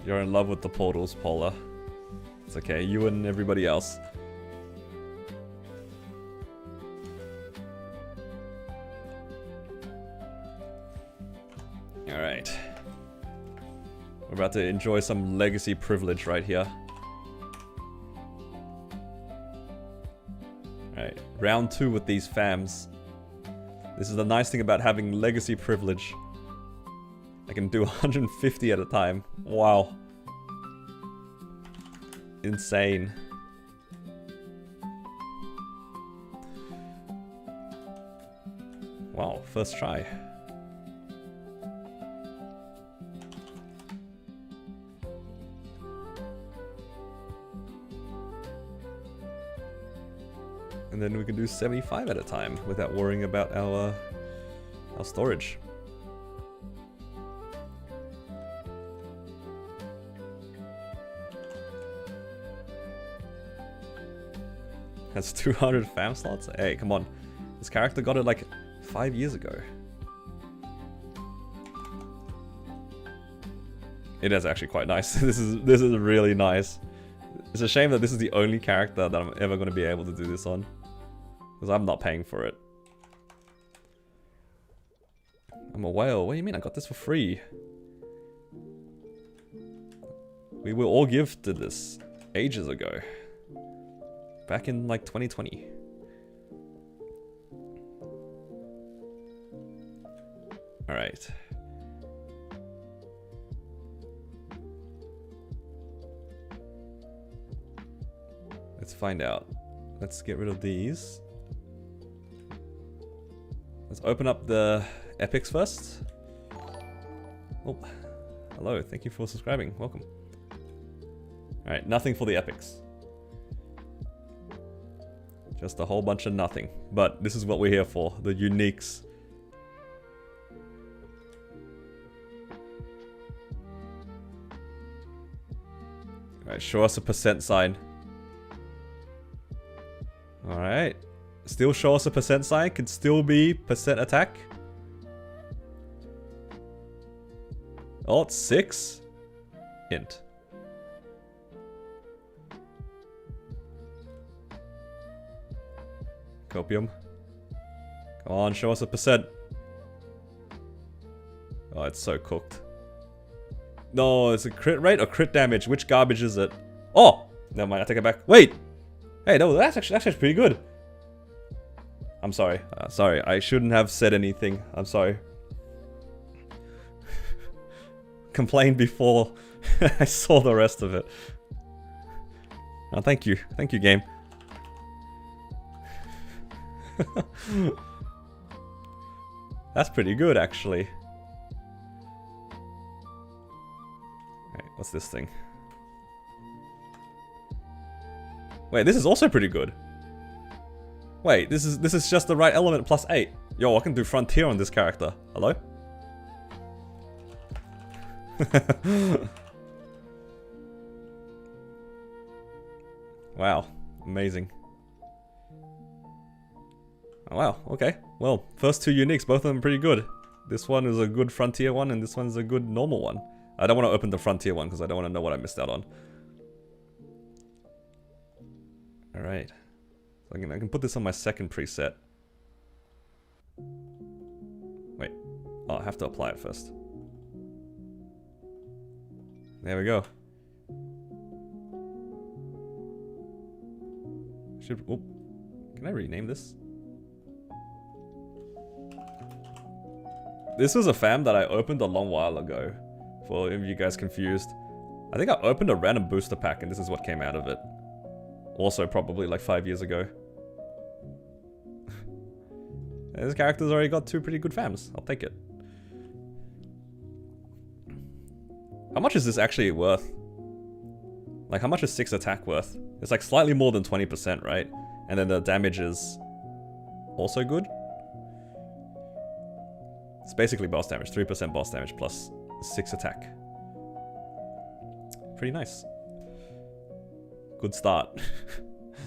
You're in love with the portals, Paula. It's okay, you and everybody else. Alright. We're about to enjoy some legacy privilege right here. Alright, round 2 with these fams. This is the nice thing about having legacy privilege. I can do 150 at a time. Wow. Insane. Wow, first try. And then we can do 75 at a time without worrying about our storage. That's 200 fam slots? Hey, come on. This character got it like 5 years ago. It is actually quite nice. This is really nice. It's a shame that this is the only character that I'm ever going to be able to do this on. Because I'm not paying for it. I'm a whale. What do you mean? I got this for free. We were all gifted this ages ago. Back in like 2020. Alright. Let's find out. Let's get rid of these. Let's open up the epics first. Oh, hello. Thank you for subscribing. Welcome. Alright, nothing for the epics. Just a whole bunch of nothing. But this is what we're here for. The uniques. Alright, show us a percent sign. Alright. Still show us a percent sign. Could still be percent attack. Oh, it's 6. Int. Copium. Come on, show us a percent. Oh, it's so cooked. No, it's a crit rate or crit damage? Which garbage is it? Oh! Never mind, I take it back. Wait! Hey, no, that's actually pretty good. I'm sorry. Sorry, I shouldn't have said anything. I'm sorry. Complained before I saw the rest of it. Oh, thank you. Thank you, game. That's pretty good, actually. Right, what's this thing? Wait, this is also pretty good. Wait, this is just the right element plus 8. Yo, I can do Frontier on this character. Hello? Wow, amazing. Oh, wow, okay. Well, first two uniques, both of them pretty good. This one is a good Frontier one, and this one's a good normal one. I don't want to open the Frontier one, because I don't want to know what I missed out on. Alright. So I can put this on my second preset. Wait. Oh, I have to apply it first. There we go. Oh, can I rename this? This was a fam that I opened a long while ago. For if you guys confused. I think I opened a random booster pack and this is what came out of it. Also probably like 5 years ago. This character's already got 2 pretty good fams. I'll take it. How much is this actually worth? Like, how much is 6 attack worth? It's like slightly more than 20%, right? And then the damage is also good. It's basically boss damage. 3% boss damage plus 6 attack. Pretty nice. Good start.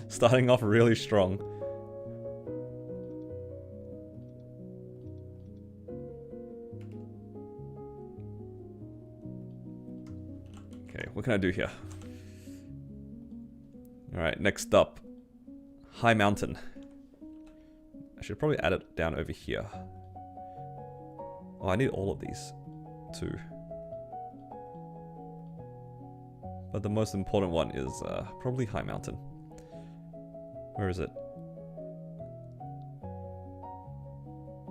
Starting off really strong. Okay, what can I do here? Alright, next up. High Mountain. I should probably add it down over here. Oh, I need all of these, too. But the most important one is probably High Mountain. Where is it?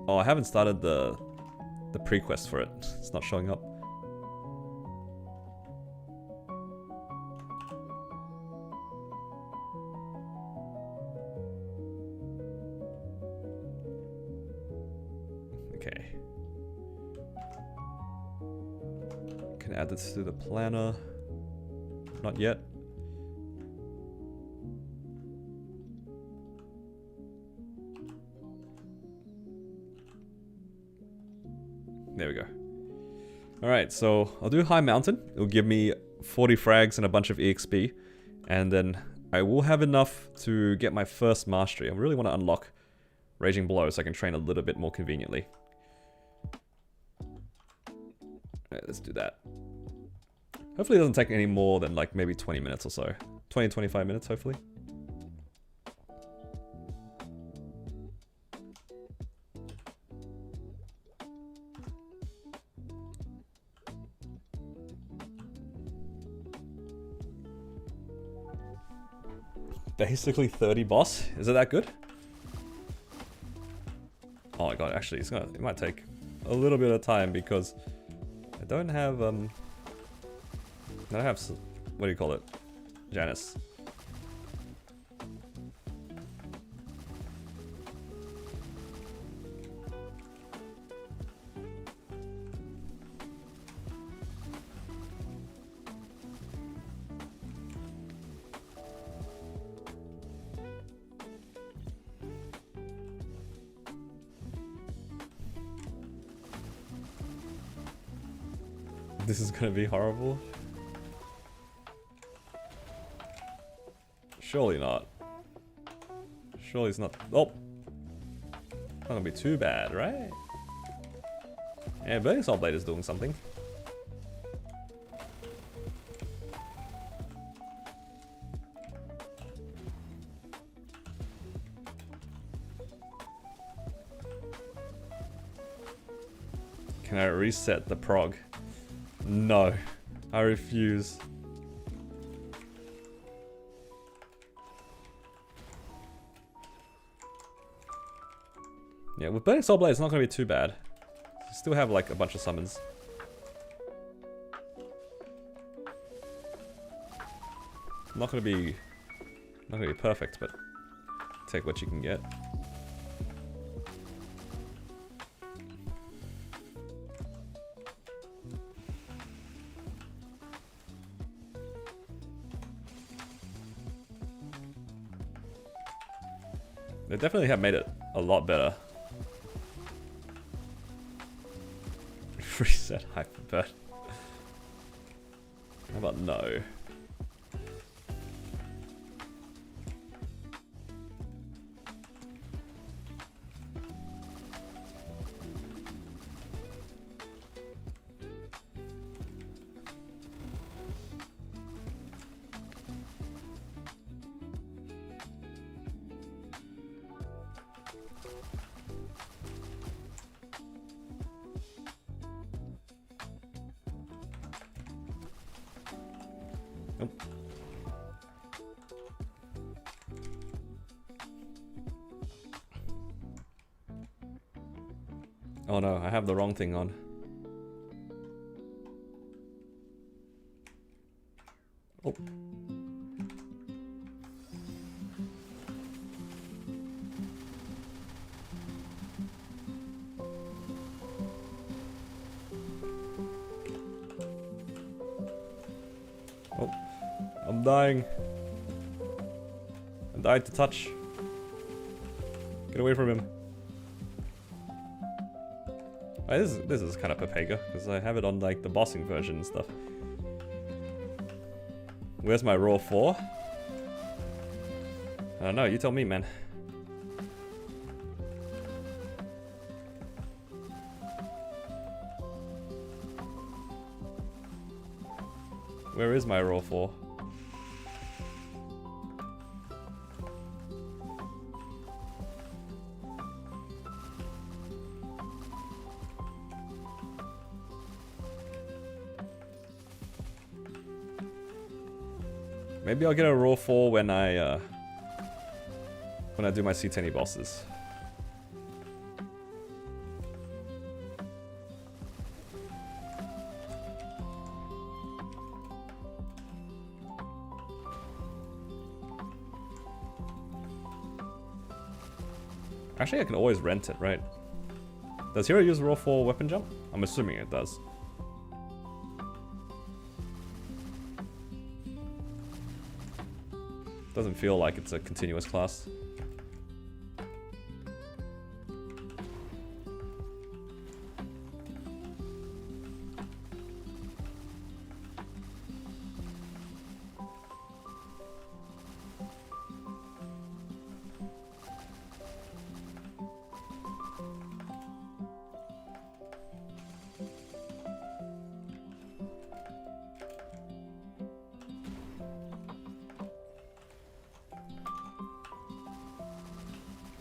Oh, I haven't started the pre-quest for it. It's not showing up. Okay. Can add this to the planner. Not yet. There we go. Alright, so I'll do High Mountain. It'll give me 40 frags and a bunch of EXP. And then I will have enough to get my first mastery. I really want to unlock Raging Blow so I can train a little bit more conveniently. Alright, let's do that. Hopefully it doesn't take any more than like maybe 20 minutes or so. 20-25 minutes, hopefully. Basically 30 boss. Is it that good? Oh my god, actually it might take a little bit of time because I don't have what do you call it? Janice. This is gonna be horrible. Surely not. Surely it's not. Oh! Not gonna be too bad, right? Yeah, Burning Soul Blade is doing something. Can I reset the prog? No. I refuse. Yeah, with Burning Soul Blade, it's not going to be too bad. You still have like a bunch of summons. Not going to be perfect, but take what you can get. They definitely have made it a lot better. Reset Hyperbird. How about no? Nope. Oh no, I have the wrong thing on. Oh. Oh. I'm dying. I'm dying to touch. Get away from him. Oh, this is kind of Pepega, because I have it on like the bossing version and stuff. Where's my Raw 4? I don't know, you tell me, man. Where is my Raw 4? Maybe I'll get a Raw 4 when I do my C10 bosses. Actually, I can always rent it, right? Does Hero use Raw 4 weapon jump? I'm assuming it does. Doesn't feel like it's a continuous class.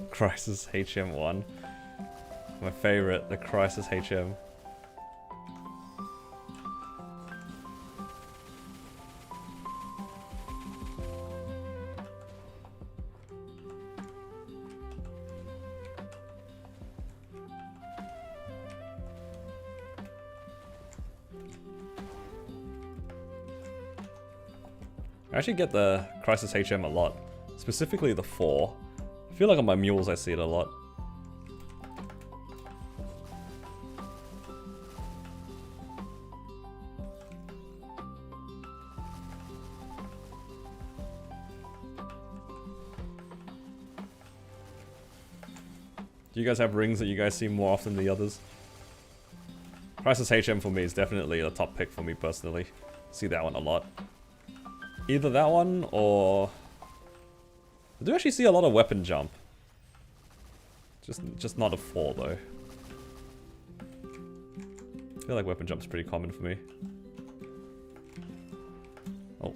Crisis HM1. My favorite, the Crisis HM. I actually get the Crisis HM a lot, specifically the 4. I feel like on my mules I see it a lot. Do you guys have rings that you guys see more often than the others? Crisis HM for me is definitely a top pick for me personally. See that one a lot. Either that one or... I do actually see a lot of weapon jump. Just not a 4 though. I feel like weapon jump's pretty common for me. Oh.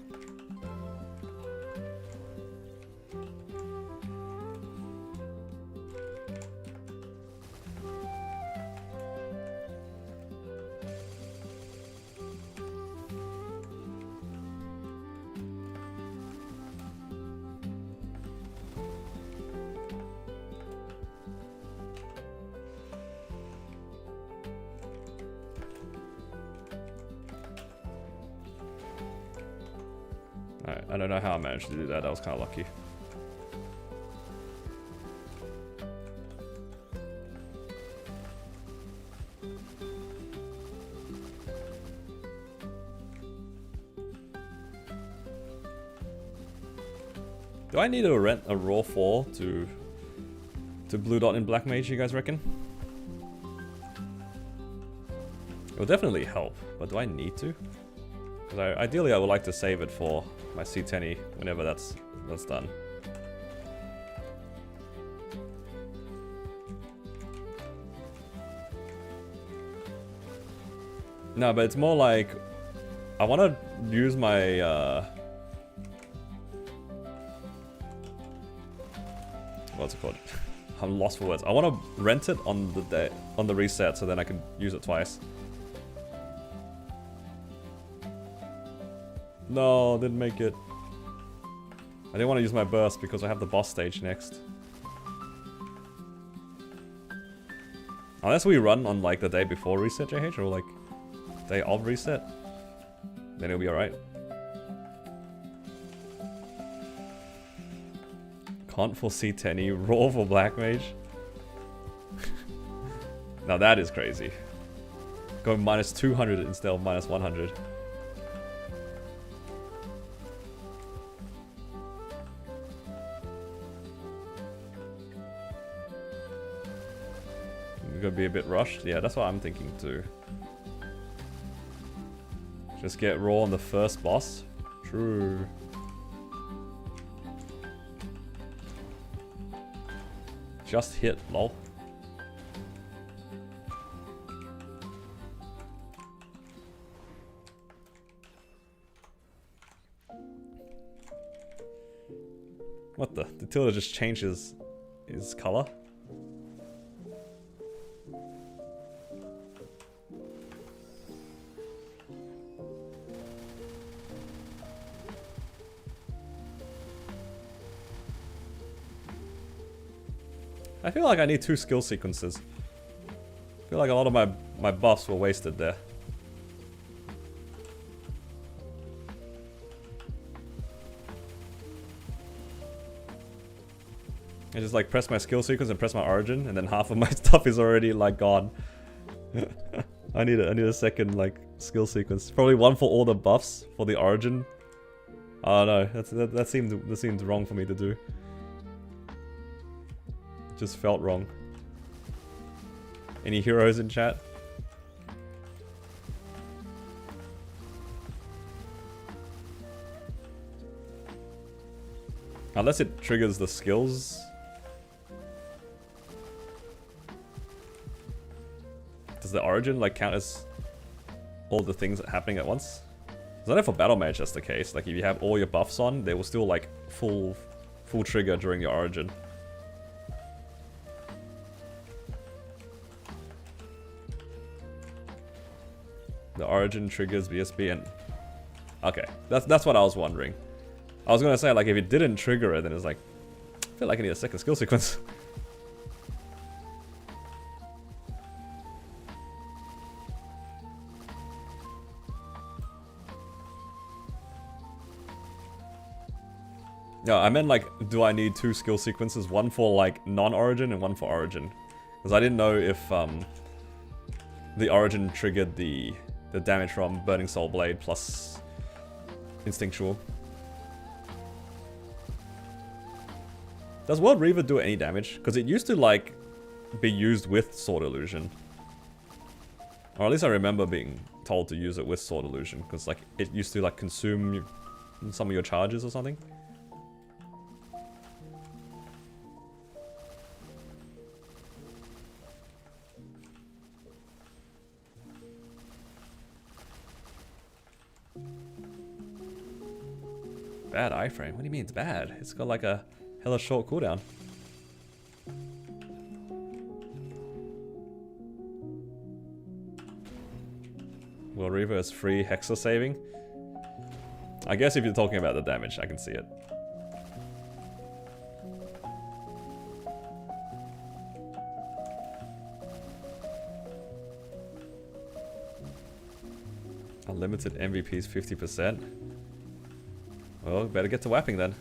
Alright, I don't know how I managed to do that. That was kind of lucky. Do I need to rent a raw 4 to blue dot in black mage, you guys reckon? It will definitely help, but do I need to? Because ideally I would like to save it for my C10 whenever that's done. No, but it's more like I want to use my what's it called? I'm lost for words. I want to rent it on the reset so then I can use it twice. No, didn't make it. I didn't want to use my burst because I have the boss stage next. Unless we run on like the day before reset, JH, or like day of reset, then it'll be alright. Can't foresee Tenny, raw for black mage. Now that is crazy. Going minus 200 instead of minus 100. Gonna be a bit rushed. Yeah, that's what I'm thinking too. Just get raw on the first boss. True. Just hit, lol. What the? The Tilda just changes his color. I feel like I need 2 skill sequences. I feel like a lot of my buffs were wasted there. I just like press my skill sequence and press my origin, and then half of my stuff is already like gone. I need a second like skill sequence. Probably one for all the buffs for the origin. I don't know. That seemed wrong for me to do. Just felt wrong. Any heroes in chat? Unless it triggers the skills. Does the origin like count as all the things happening at once? I don't know for battle mage that's the case. Like if you have all your buffs on, they will still like full trigger during your origin. The origin triggers BSB and... Okay, that's what I was wondering. I was gonna say, like, if it didn't trigger it, then it's like... I feel like I need a second skill sequence. No, I meant, like, do I need 2 skill sequences? One for, like, non-origin and one for origin. Because I didn't know if, the origin triggered the damage from Burning Soul Blade plus Instinctual. Does World Reaver do any damage? Because it used to, like, be used with Sword Illusion. Or at least I remember being told to use it with Sword Illusion, because like it used to like consume some of your charges or something. Bad iframe? What do you mean it's bad? It's got like a hella short cooldown. Will reverse free Hexa saving? I guess if you're talking about the damage, I can see it. Unlimited MVPs 50%. Well, better get to whapping then.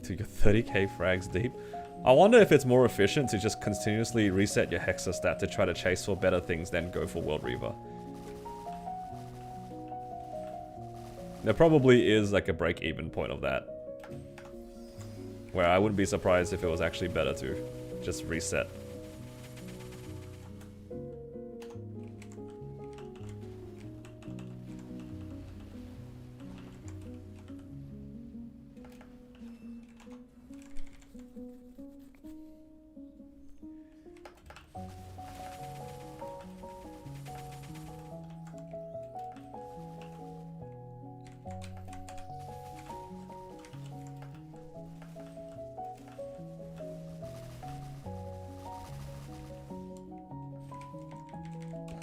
To your 30k frags deep. I wonder if it's more efficient to just continuously reset your Hexa stat to try to chase for better things than go for World Reaver. There probably is like a break-even point of that, where I wouldn't be surprised if it was actually better to just reset.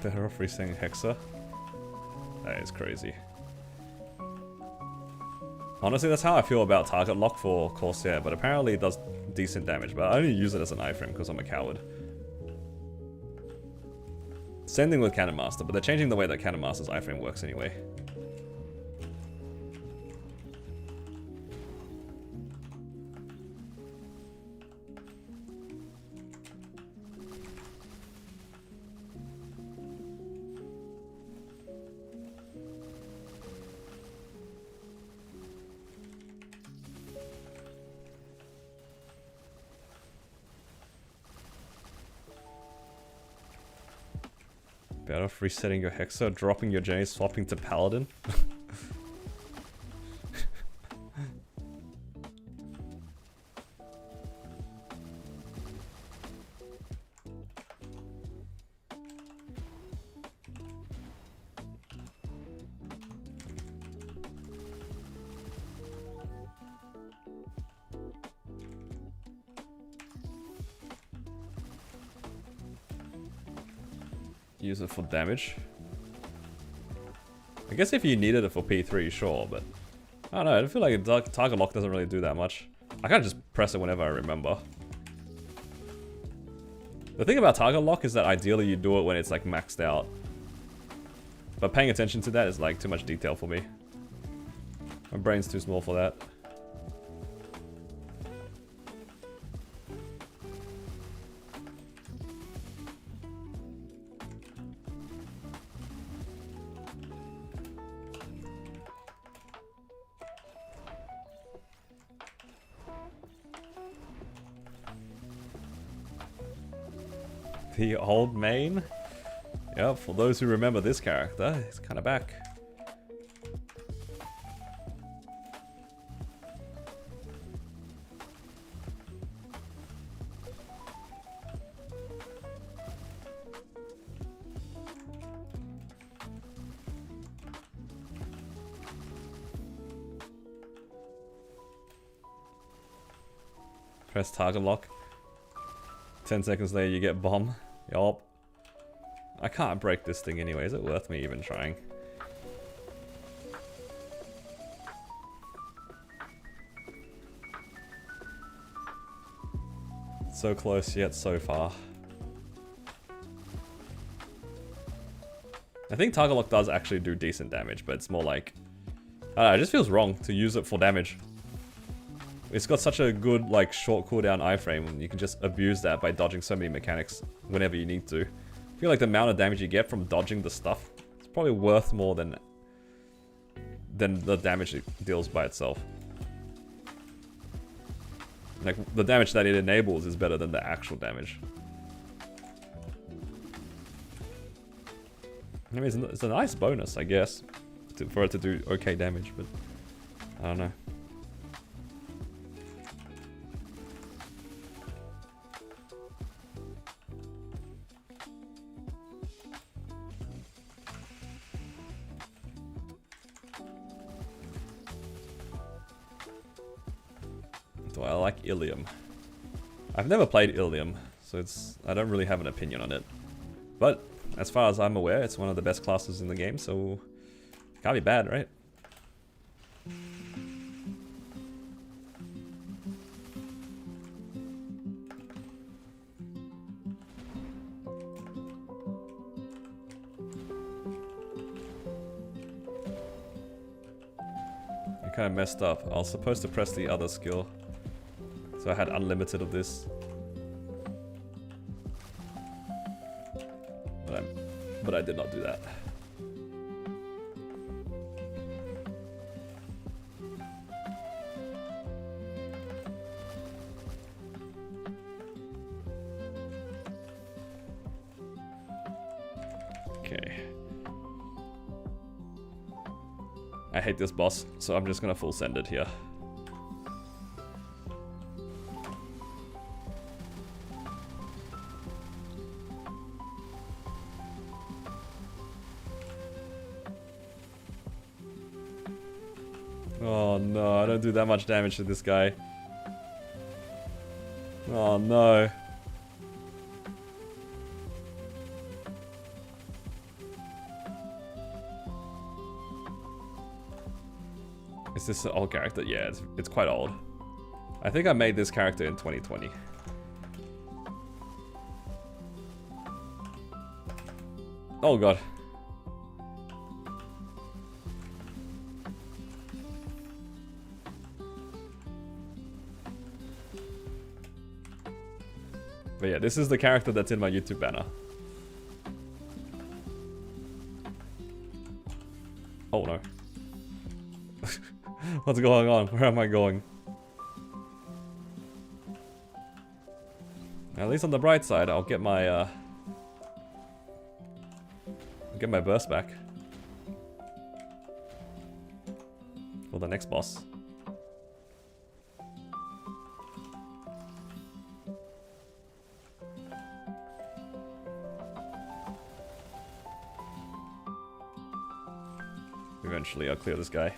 Better off resetting Hexa? That is crazy. Honestly, that's how I feel about target lock for Corsair, but apparently it does decent damage, but I only use it as an iframe because I'm a coward. Same thing with Cannon Master, but they're changing the way that Cannon Master's iframe works anyway. Better off resetting your Hexa, dropping your J, swapping to Paladin. Use it for damage. I guess if you needed it for P3, sure, but I don't know, I feel like target lock doesn't really do that much. I can't just press it whenever I remember. The thing about target lock is that ideally you do it when it's like maxed out. But paying attention to that is like too much detail for me. My brain's too small for that. The old main? Yep, for those who remember this character, he's kind of back. Press target lock. 10 seconds later you get bomb. Yup. I can't break this thing anyway. Is it worth me even trying? So close yet so far. I think target lock does actually do decent damage, but it's more like... I don't know, it just feels wrong to use it for damage. It's got such a good, like, short cooldown iframe, and you can just abuse that by dodging so many mechanics whenever you need to. I feel like the amount of damage you get from dodging the stuff is probably worth more than the damage it deals by itself. Like, the damage that it enables is better than the actual damage. I mean, it's a nice bonus, I guess, for it to do okay damage, but I don't know. Do I like Ilium? I've never played Ilium, so I don't really have an opinion on it. But as far as I'm aware, it's one of the best classes in the game, so can't be bad, right? I kind of messed up. I was supposed to press the other skill, so I had unlimited of this. But I did not do that. Okay. I hate this boss, so I'm just gonna full send it here. Oh no, I don't do that much damage to this guy. Oh no. Is this an old character? Yeah, it's quite old. I think I made this character in 2020. Oh god. But yeah, this is the character that's in my YouTube banner. Oh no. What's going on? Where am I going? At least on the bright side, I'll get my burst back for the next boss. Eventually, I'll clear this guy.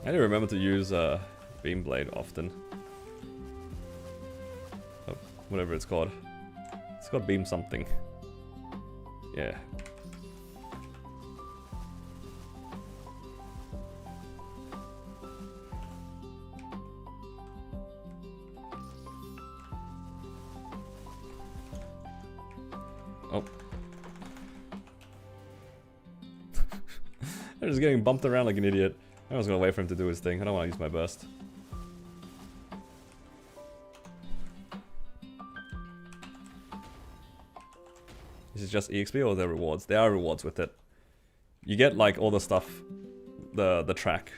I need to remember to use Beam Blade often. Oh, whatever it's called. It's called Beam something. Yeah. Oh. I'm just getting bumped around like an idiot. I was gonna wait for him to do his thing. I don't want to use my burst. This is just EXP or are there rewards? There are rewards with it. You get like all the stuff, the track.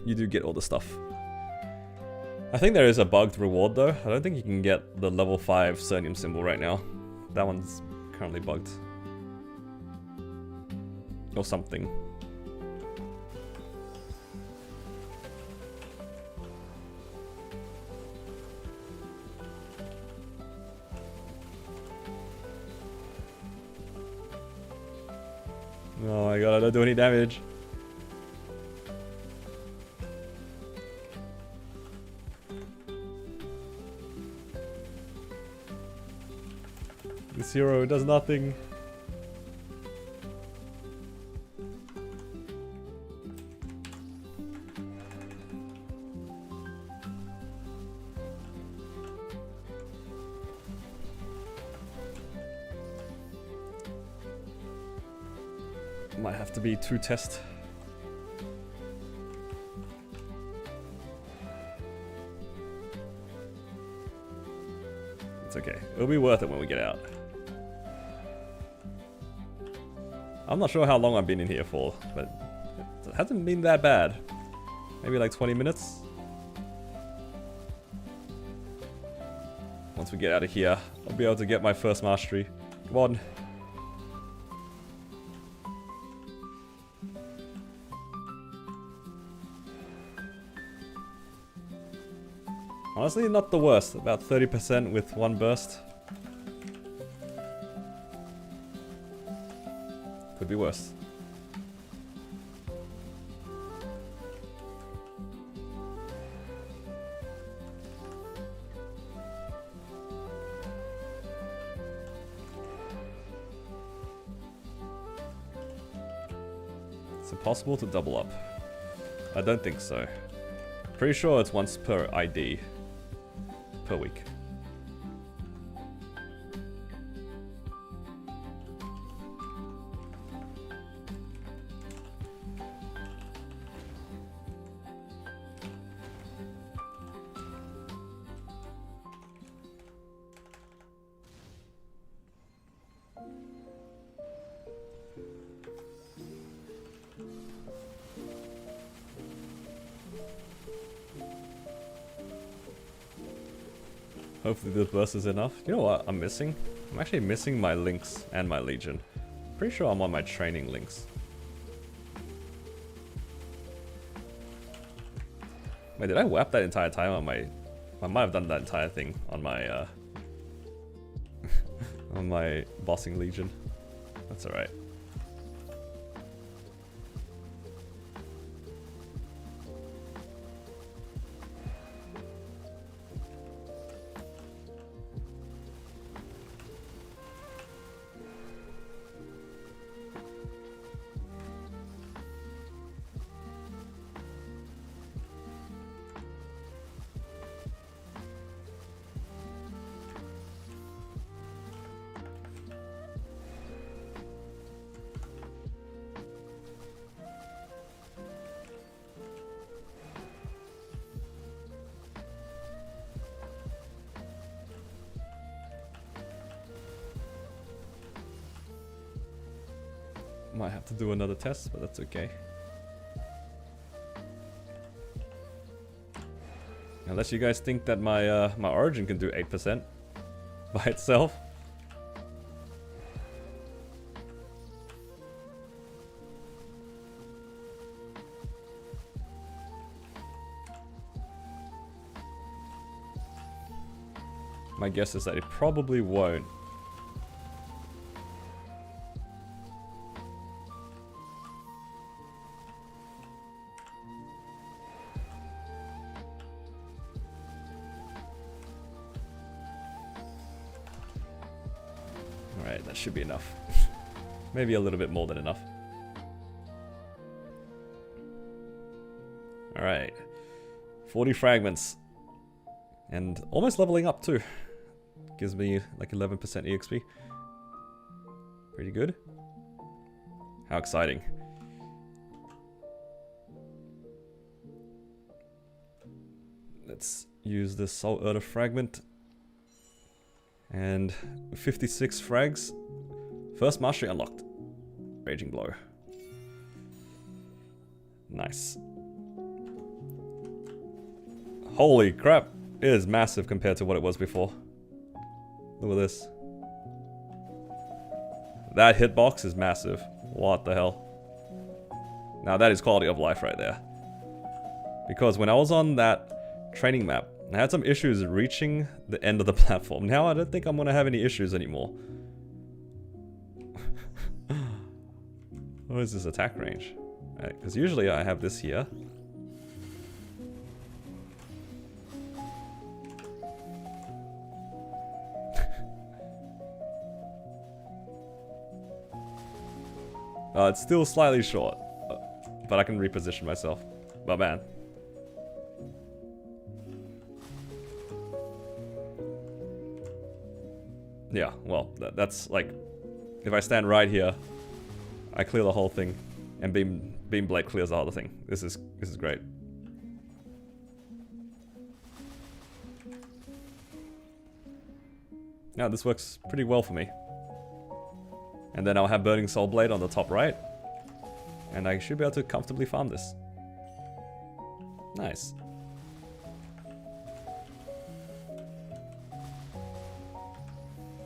You do get all the stuff. I think there is a bugged reward though. I don't think you can get the level 5 Cernium symbol right now. That one's currently bugged. Or something. Oh my god, I don't do any damage. This hero does nothing. Might have to be 2 tests. It's okay. It'll be worth it when we get out. I'm not sure how long I've been in here for, but it hasn't been that bad. Maybe like 20 minutes? Once we get out of here, I'll be able to get my first mastery. Come on. Honestly, not the worst. About 30% with 1 burst. Could be worse. Is it possible to double up? I don't think so. Pretty sure it's once per ID. Per week. Hopefully this burst is enough. You know what I'm missing? I'm actually missing my links and my legion. Pretty sure I'm on my training links. Wait, did I whap that entire time on my... I might have done that entire thing on my on my bossing legion. That's alright. Might have to do another test, but that's okay. Unless you guys think that my my origin can do 8% by itself. My guess is that it probably won't. Alright, that should be enough. Maybe a little bit more than enough. Alright. 40 fragments. And almost leveling up too. Gives me like 11% EXP. Pretty good. How exciting. Let's use this Soul Earth fragment. And 56 frags. First mastery unlocked. Raging Blow. Nice. Holy crap. It is massive compared to what it was before. Look at this. That hitbox is massive. What the hell? Now that is quality of life right there. Because when I was on that training map, I had some issues reaching the end of the platform. Now I don't think I'm gonna have any issues anymore. What is this attack range? Because usually I have this here. It's still slightly short, but I can reposition myself. But man. Yeah, well, that's like, if I stand right here, I clear the whole thing, and Beam Blade clears the other thing. This is great. Now this works pretty well for me. And then I'll have Burning Soul Blade on the top right, and I should be able to comfortably farm this. Nice.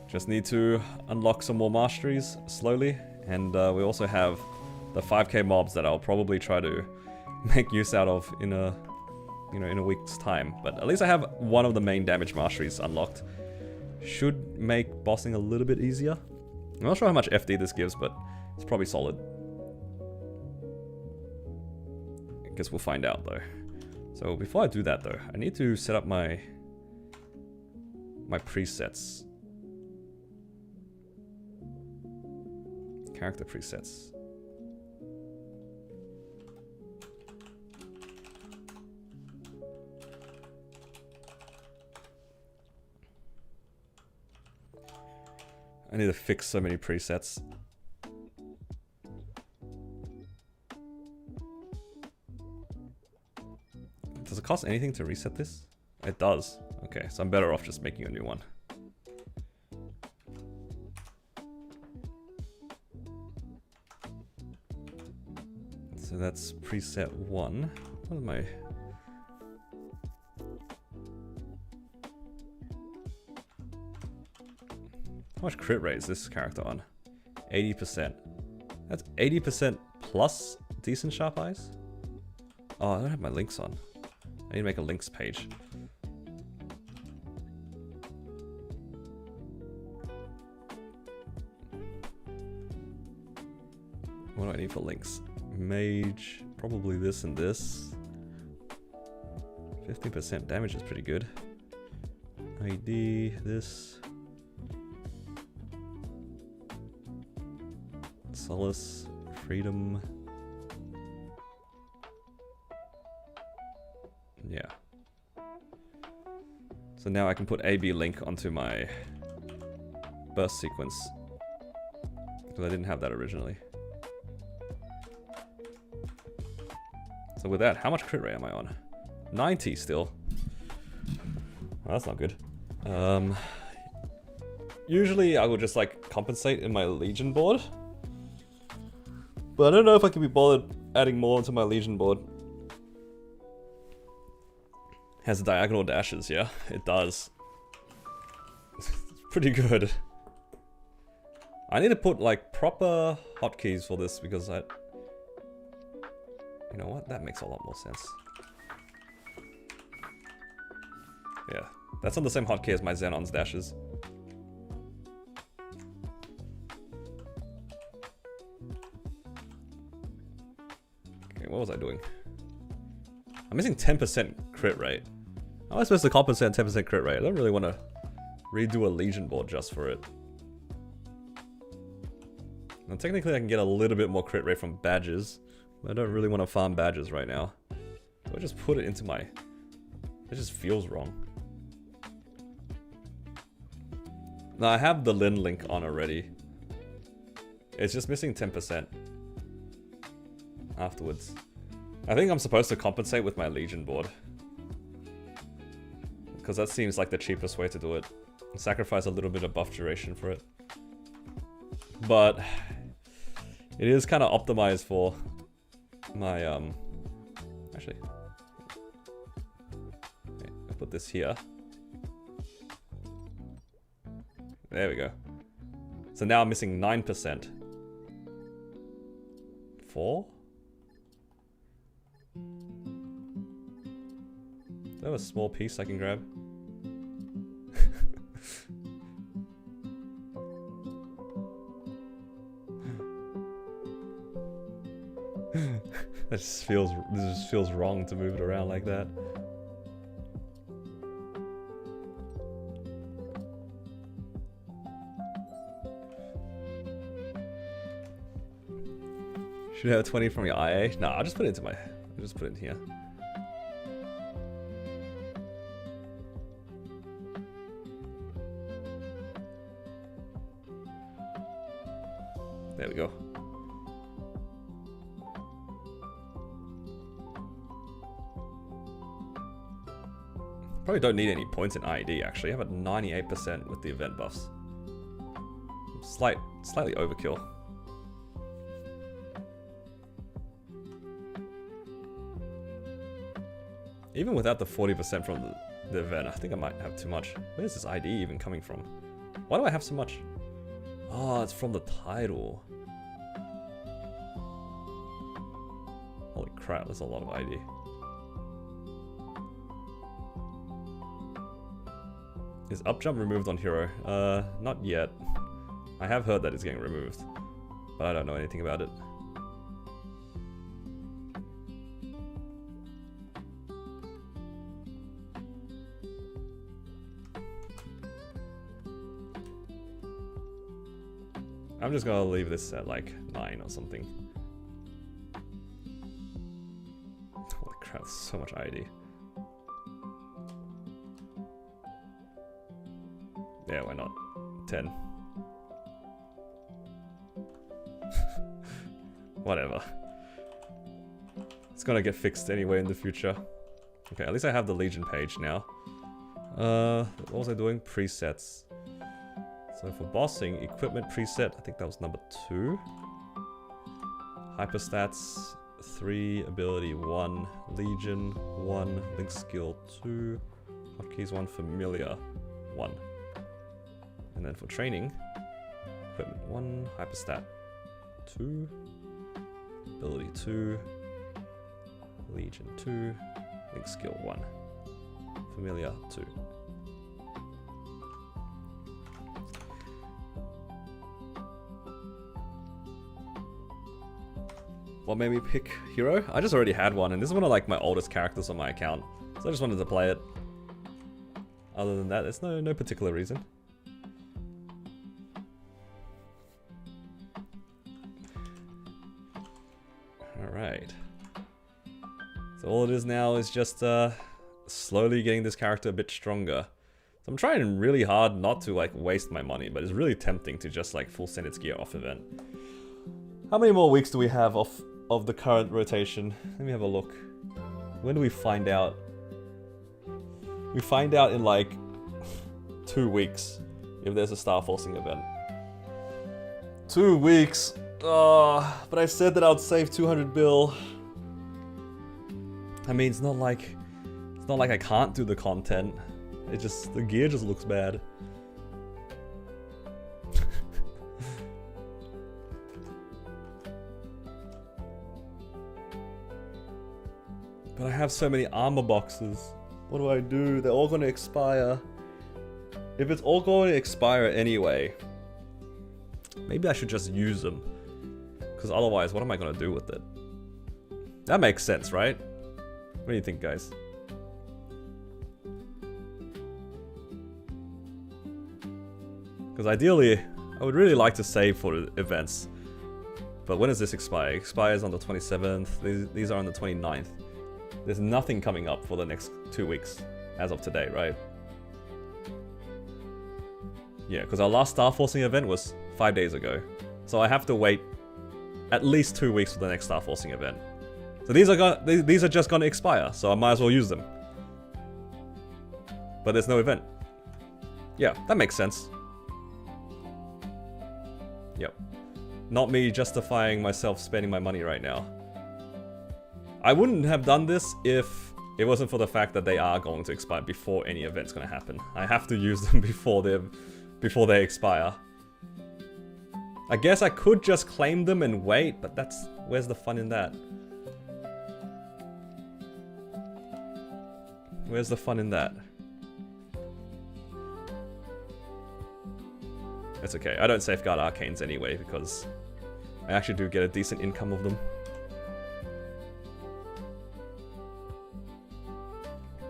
Just need to unlock some more masteries slowly, and we also have the 5k mobs that I'll probably try to make use out of in a, in a week's time. But at least I have one of the main damage masteries unlocked. Should make bossing a little bit easier. I'm not sure how much FD this gives, but it's probably solid. I guess we'll find out though. So before I do that though, I need to set up my presets. Character presets. I need to fix so many presets. Does it cost anything to reset this? It does. Okay, so I'm better off just making a new one. So that's preset 1. What am I? How much crit rate is this character on? 80%. That's 80% plus decent sharp eyes? Oh, I don't have my links on. I need to make a links page. What do I need for links? Mage, probably this and this. 15% damage is pretty good. ID, this. Solace, freedom. Yeah. So now I can put AB link onto my burst sequence, because I didn't have that originally. So with that, how much crit rate am I on? 90 still. Well, that's not good. Usually I would just like compensate in my Legion board. But I don't know if I can be bothered adding more into my Legion board. Has diagonal dashes, yeah? It does. It's pretty good. I need to put like proper hotkeys for this because I... You know what? That makes a lot more sense. Yeah, that's on the same hotkey as my Xenon's dashes. Okay, what was I doing? I'm missing 10% crit rate. How am I supposed to compensate 10% crit rate? I don't really want to redo a Legion board just for it. Now technically I can get a little bit more crit rate from badges. But I don't really want to farm badges right now. So I just put it into my... It just feels wrong. Now I have the Lin link on already. It's just missing 10% afterwards. I think I'm supposed to compensate with my Legion board, because that seems like the cheapest way to do it. Sacrifice a little bit of buff duration for it. But it is kind of optimized for my actually, okay, I'll put this here. There we go. So now I'm missing 9%. 4? Do I have a small piece I can grab? This just feels wrong to move it around like that. Should have 20 from your IA? No, I'll just put it into my... I'll just put it in here. There we go. Probably don't need any points in ID actually. I have it 98% with the event buffs. Slightly overkill. Even without the 40% from the event, I think I might have too much. Where is this ID even coming from? Why do I have so much? Oh, it's from the title. Holy crap, that's a lot of ID. Is up jump removed on hero? Not yet. I have heard that it's getting removed, but I don't know anything about it. I'm just gonna leave this at like 9 or something. Holy crap, so much ID. Yeah, why not? 10. Whatever. It's gonna get fixed anyway in the future. Okay, at least I have the Legion page now. What was I doing? Presets. So for bossing, equipment preset, I think that was number 2. Hyperstats, 3, ability 1, Legion 1, link skill 2, hotkeys 1, familiar 1. And then for training, equipment 1, hyperstat 2, ability 2, Legion 2, link skill 1, familiar 2. What made me pick hero? I just already had one, and this is one of like my oldest characters on my account, so I just wanted to play it. Other than that, there's no particular reason. Alright. So all it is now is just slowly getting this character a bit stronger. So I'm trying really hard not to like waste my money, but it's really tempting to just like full send its gear off event. How many more weeks do we have of the current rotation? Let me have a look. When do we find out? We find out in like 2 weeks if there's a star forcing event. 2 weeks. But I said that I would save 200 bill. I mean, it's not like I can't do the content. It just, the gear just looks bad. But I have so many armor boxes. What do I do? They're all gonna expire. If it's all going to expire anyway, maybe I should just use them. Because otherwise, what am I gonna do with it? That makes sense, right? What do you think, guys? Because ideally, I would really like to save for the events. But when does this expire? It expires on the 27th. These are on the 29th. There's nothing coming up for the next 2 weeks, as of today, right? Yeah, because our last Star Forcing event was 5 days ago. So I have to wait at least 2 weeks for the next Star Forcing event. So these are just gonna expire, so I might as well use them. But there's no event. Yeah, that makes sense. Yep. Not me justifying myself spending my money right now. I wouldn't have done this if it wasn't for the fact that they are going to expire before any event's gonna happen. I have to use them before they expire. I guess I could just claim them and wait, but where's the fun in that? Where's the fun in that? It's okay, I don't safeguard arcanes anyway because I actually do get a decent income of them.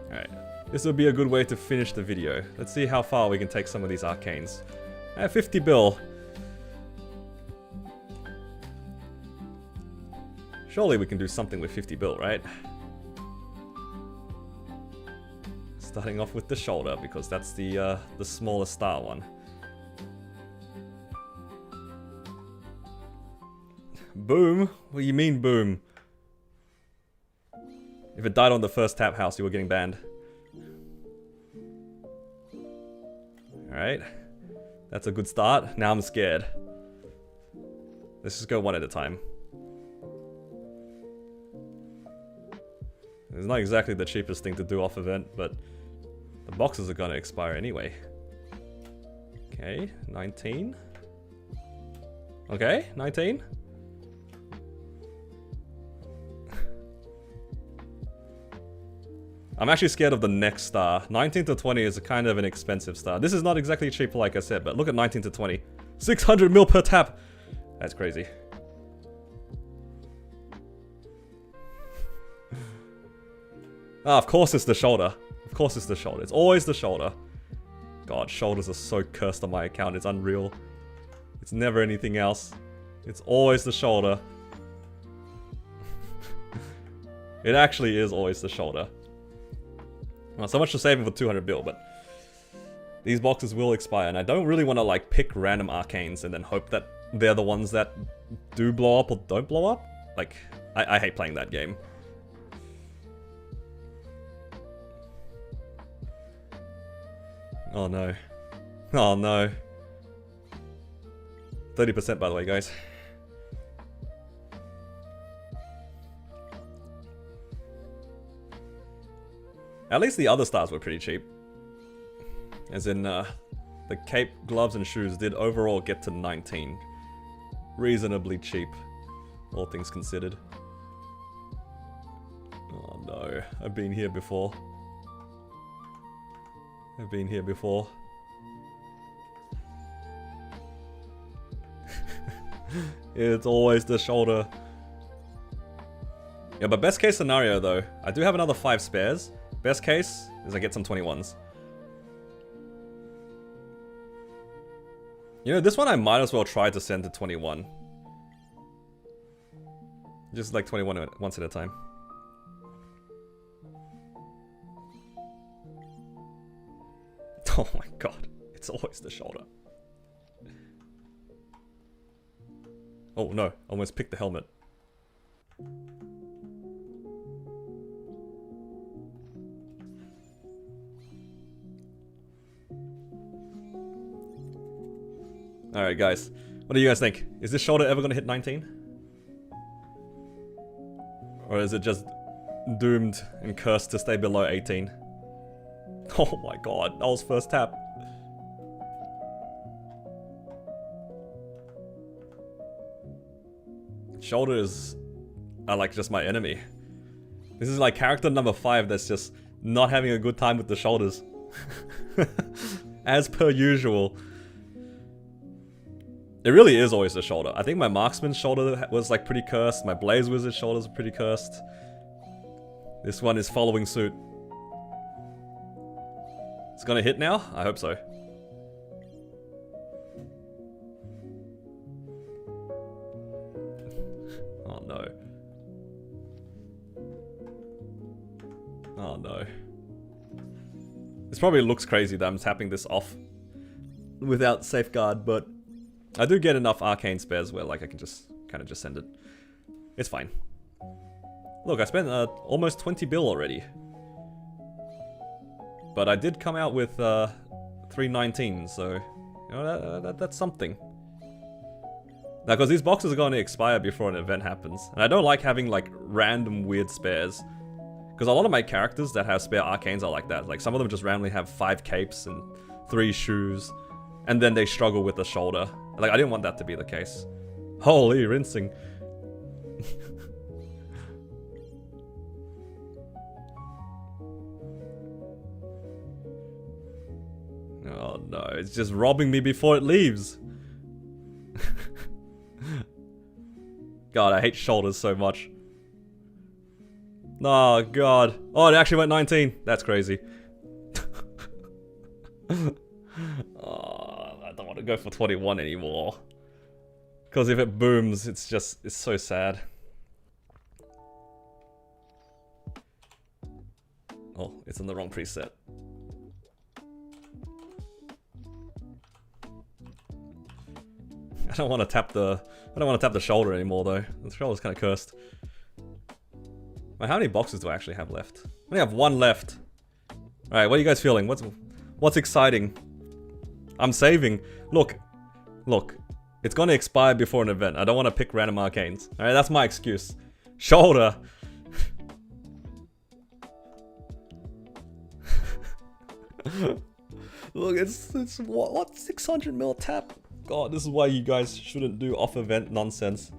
Alright, this will be a good way to finish the video. Let's see how far we can take some of these arcanes. 50 bill. Surely we can do something with 50 bill, right? Starting off with the shoulder, because that's the smallest star one. Boom? What do you mean boom? If it died on the first tap house, you were getting banned. Alright. That's a good start. Now I'm scared. Let's just go one at a time. It's not exactly the cheapest thing to do off event, but the boxes are gonna expire anyway. Okay, 19. Okay, 19. I'm actually scared of the next star. 19 to 20 is a kind of an expensive star. This is not exactly cheap like I said, but look at 19 to 20. 600 mil per tap! That's crazy. Ah, of course it's the shoulder. Of course it's the shoulder. It's always the shoulder. God, shoulders are so cursed on my account. It's unreal. It's never anything else. It's always the shoulder. It actually is always the shoulder. Well, so much for saving for 200 bill, but these boxes will expire, and I don't really want to like pick random arcanes and then hope that they're the ones that do blow up or don't blow up. Like, I hate playing that game. Oh no. Oh no. 30% by the way, guys. At least the other stars were pretty cheap. As in, the cape, gloves, and shoes did overall get to 19. Reasonably cheap, all things considered. Oh no, I've been here before. I've been here before. It's always the shoulder. Yeah, but best case scenario though, I do have another 5 spares. Best case is I get some 21s. You know, this one I might as well try to send to 21. Just like 21 once at a time. Oh my god, it's always the shoulder. Oh no, almost picked the helmet. Alright guys, what do you guys think? Is this shoulder ever gonna hit 19? Or is it just doomed and cursed to stay below 18? Oh my god, that was first tap. Shoulders are like just my enemy. This is like character number 5 that's just not having a good time with the shoulders. As per usual. It really is always the shoulder. I think my marksman's shoulder was like pretty cursed. My blaze wizard's shoulders are pretty cursed. This one is following suit. It's gonna hit now? I hope so. Oh no. Oh no. This probably looks crazy that I'm tapping this off without safeguard, but I do get enough arcane spares where like I can just kind of just send it. It's fine. Look, I spent almost 20 bill already. But I did come out with 319, so you know, that's something. Now, because these boxes are going to expire before an event happens, and I don't like having like random weird spares. Because a lot of my characters that have spare arcanes are like that. Like some of them just randomly have 5 capes and 3 shoes, and then they struggle with the shoulder. Like I didn't want that to be the case. Holy rinsing. Oh no, it's just robbing me before it leaves. God, I hate shoulders so much. Oh god. Oh, it actually went 19. That's crazy. Oh, I don't want to go for 21 anymore. Because if it booms, it's so sad. Oh, it's in the wrong preset. I don't want to tap the shoulder anymore though. The shoulder's kind of cursed. Wait, how many boxes do I actually have left? I only have 1 left. All right, what are you guys feeling? What's exciting? I'm saving. Look. It's gonna expire before an event. I don't want to pick random arcanes. Alright, that's my excuse. Shoulder. Look, it's what 600 mil tap? God, this is why you guys shouldn't do off-event nonsense.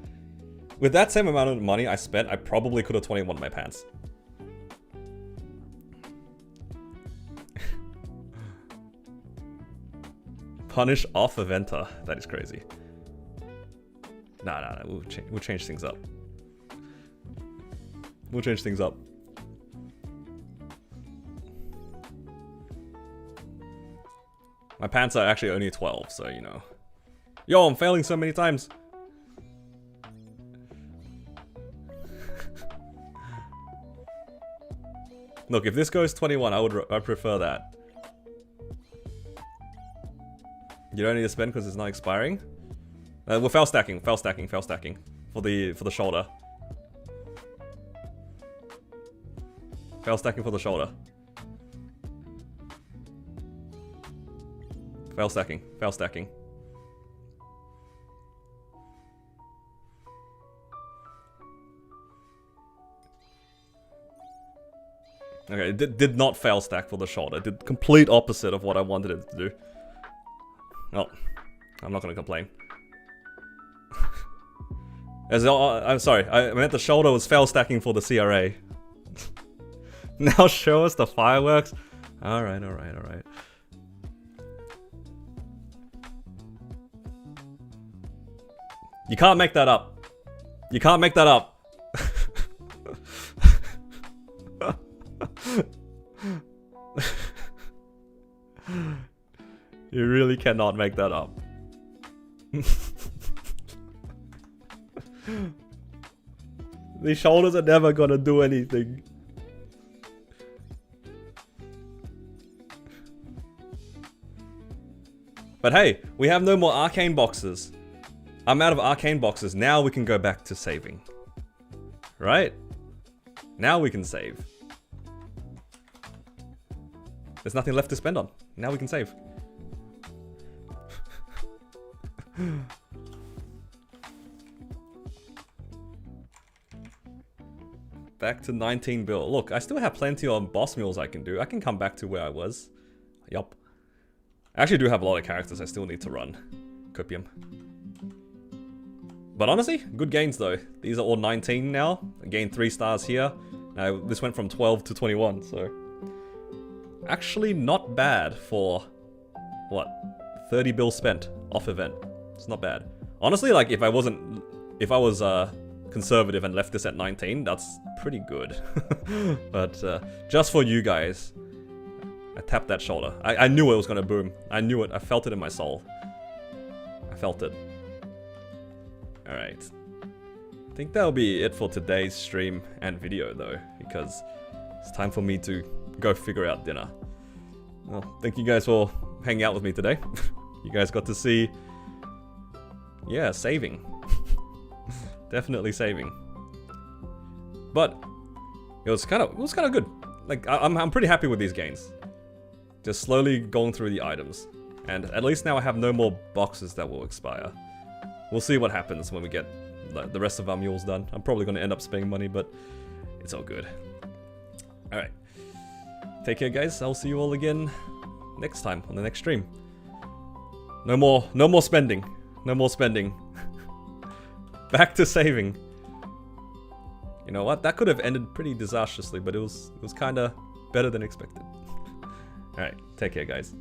With that same amount of money I spent, I probably could have 21 my pants. Punish off-eventer. That is crazy. Nah. We'll change things up. We'll change things up. My pants are actually only 12, so you know. Yo, I'm failing so many times. Look, if this goes 21, I'd prefer that. You don't need to spend because it's not expiring. We're fail stacking for the shoulder. Fail stacking for the shoulder. Fail stacking. Okay, it did not fail stack for the shoulder. It did complete opposite of what I wanted it to do. Oh, I'm not gonna complain. I'm sorry, I meant the shoulder was fail stacking for the CRA. Now show us the fireworks. Alright. You can't make that up. You can't make that up. You really cannot make that up. These shoulders are never gonna do anything. But hey, we have no more arcane boxes. I'm out of arcane boxes. Now we can go back to saving. Right? Now we can save. There's nothing left to spend on. Now we can save. Back to 19 bill. Look, I still have plenty of boss mules I can do. I can come back to where I was. Yup. I actually do have a lot of characters I still need to run. Copium. But honestly, good gains though. These are all 19 now. I gained 3 stars here. Now this went from 12 to 21, so... Actually not bad for... What? 30 bill spent off event. It's not bad. Honestly, like if I was conservative and left this at 19, that's pretty good. But just for you guys, I tapped that shoulder. I knew it was gonna boom. I knew it. I felt it in my soul. I felt it. Alright. I think that'll be it for today's stream and video though, because it's time for me to go figure out dinner. Well, thank you guys for hanging out with me today. You guys got to see... Yeah, saving. Definitely saving. But it was kind of good. Like I'm pretty happy with these gains. Just slowly going through the items, and at least now I have no more boxes that will expire. We'll see what happens when we get the rest of our mules done. I'm probably going to end up spending money, but it's all good. All right. Take care, guys. I'll see you all again next time on the next stream. No more spending. No more spending. Back to saving. You know what? That could have ended pretty disastrously, but it was kind of better than expected. All right. Take care, guys.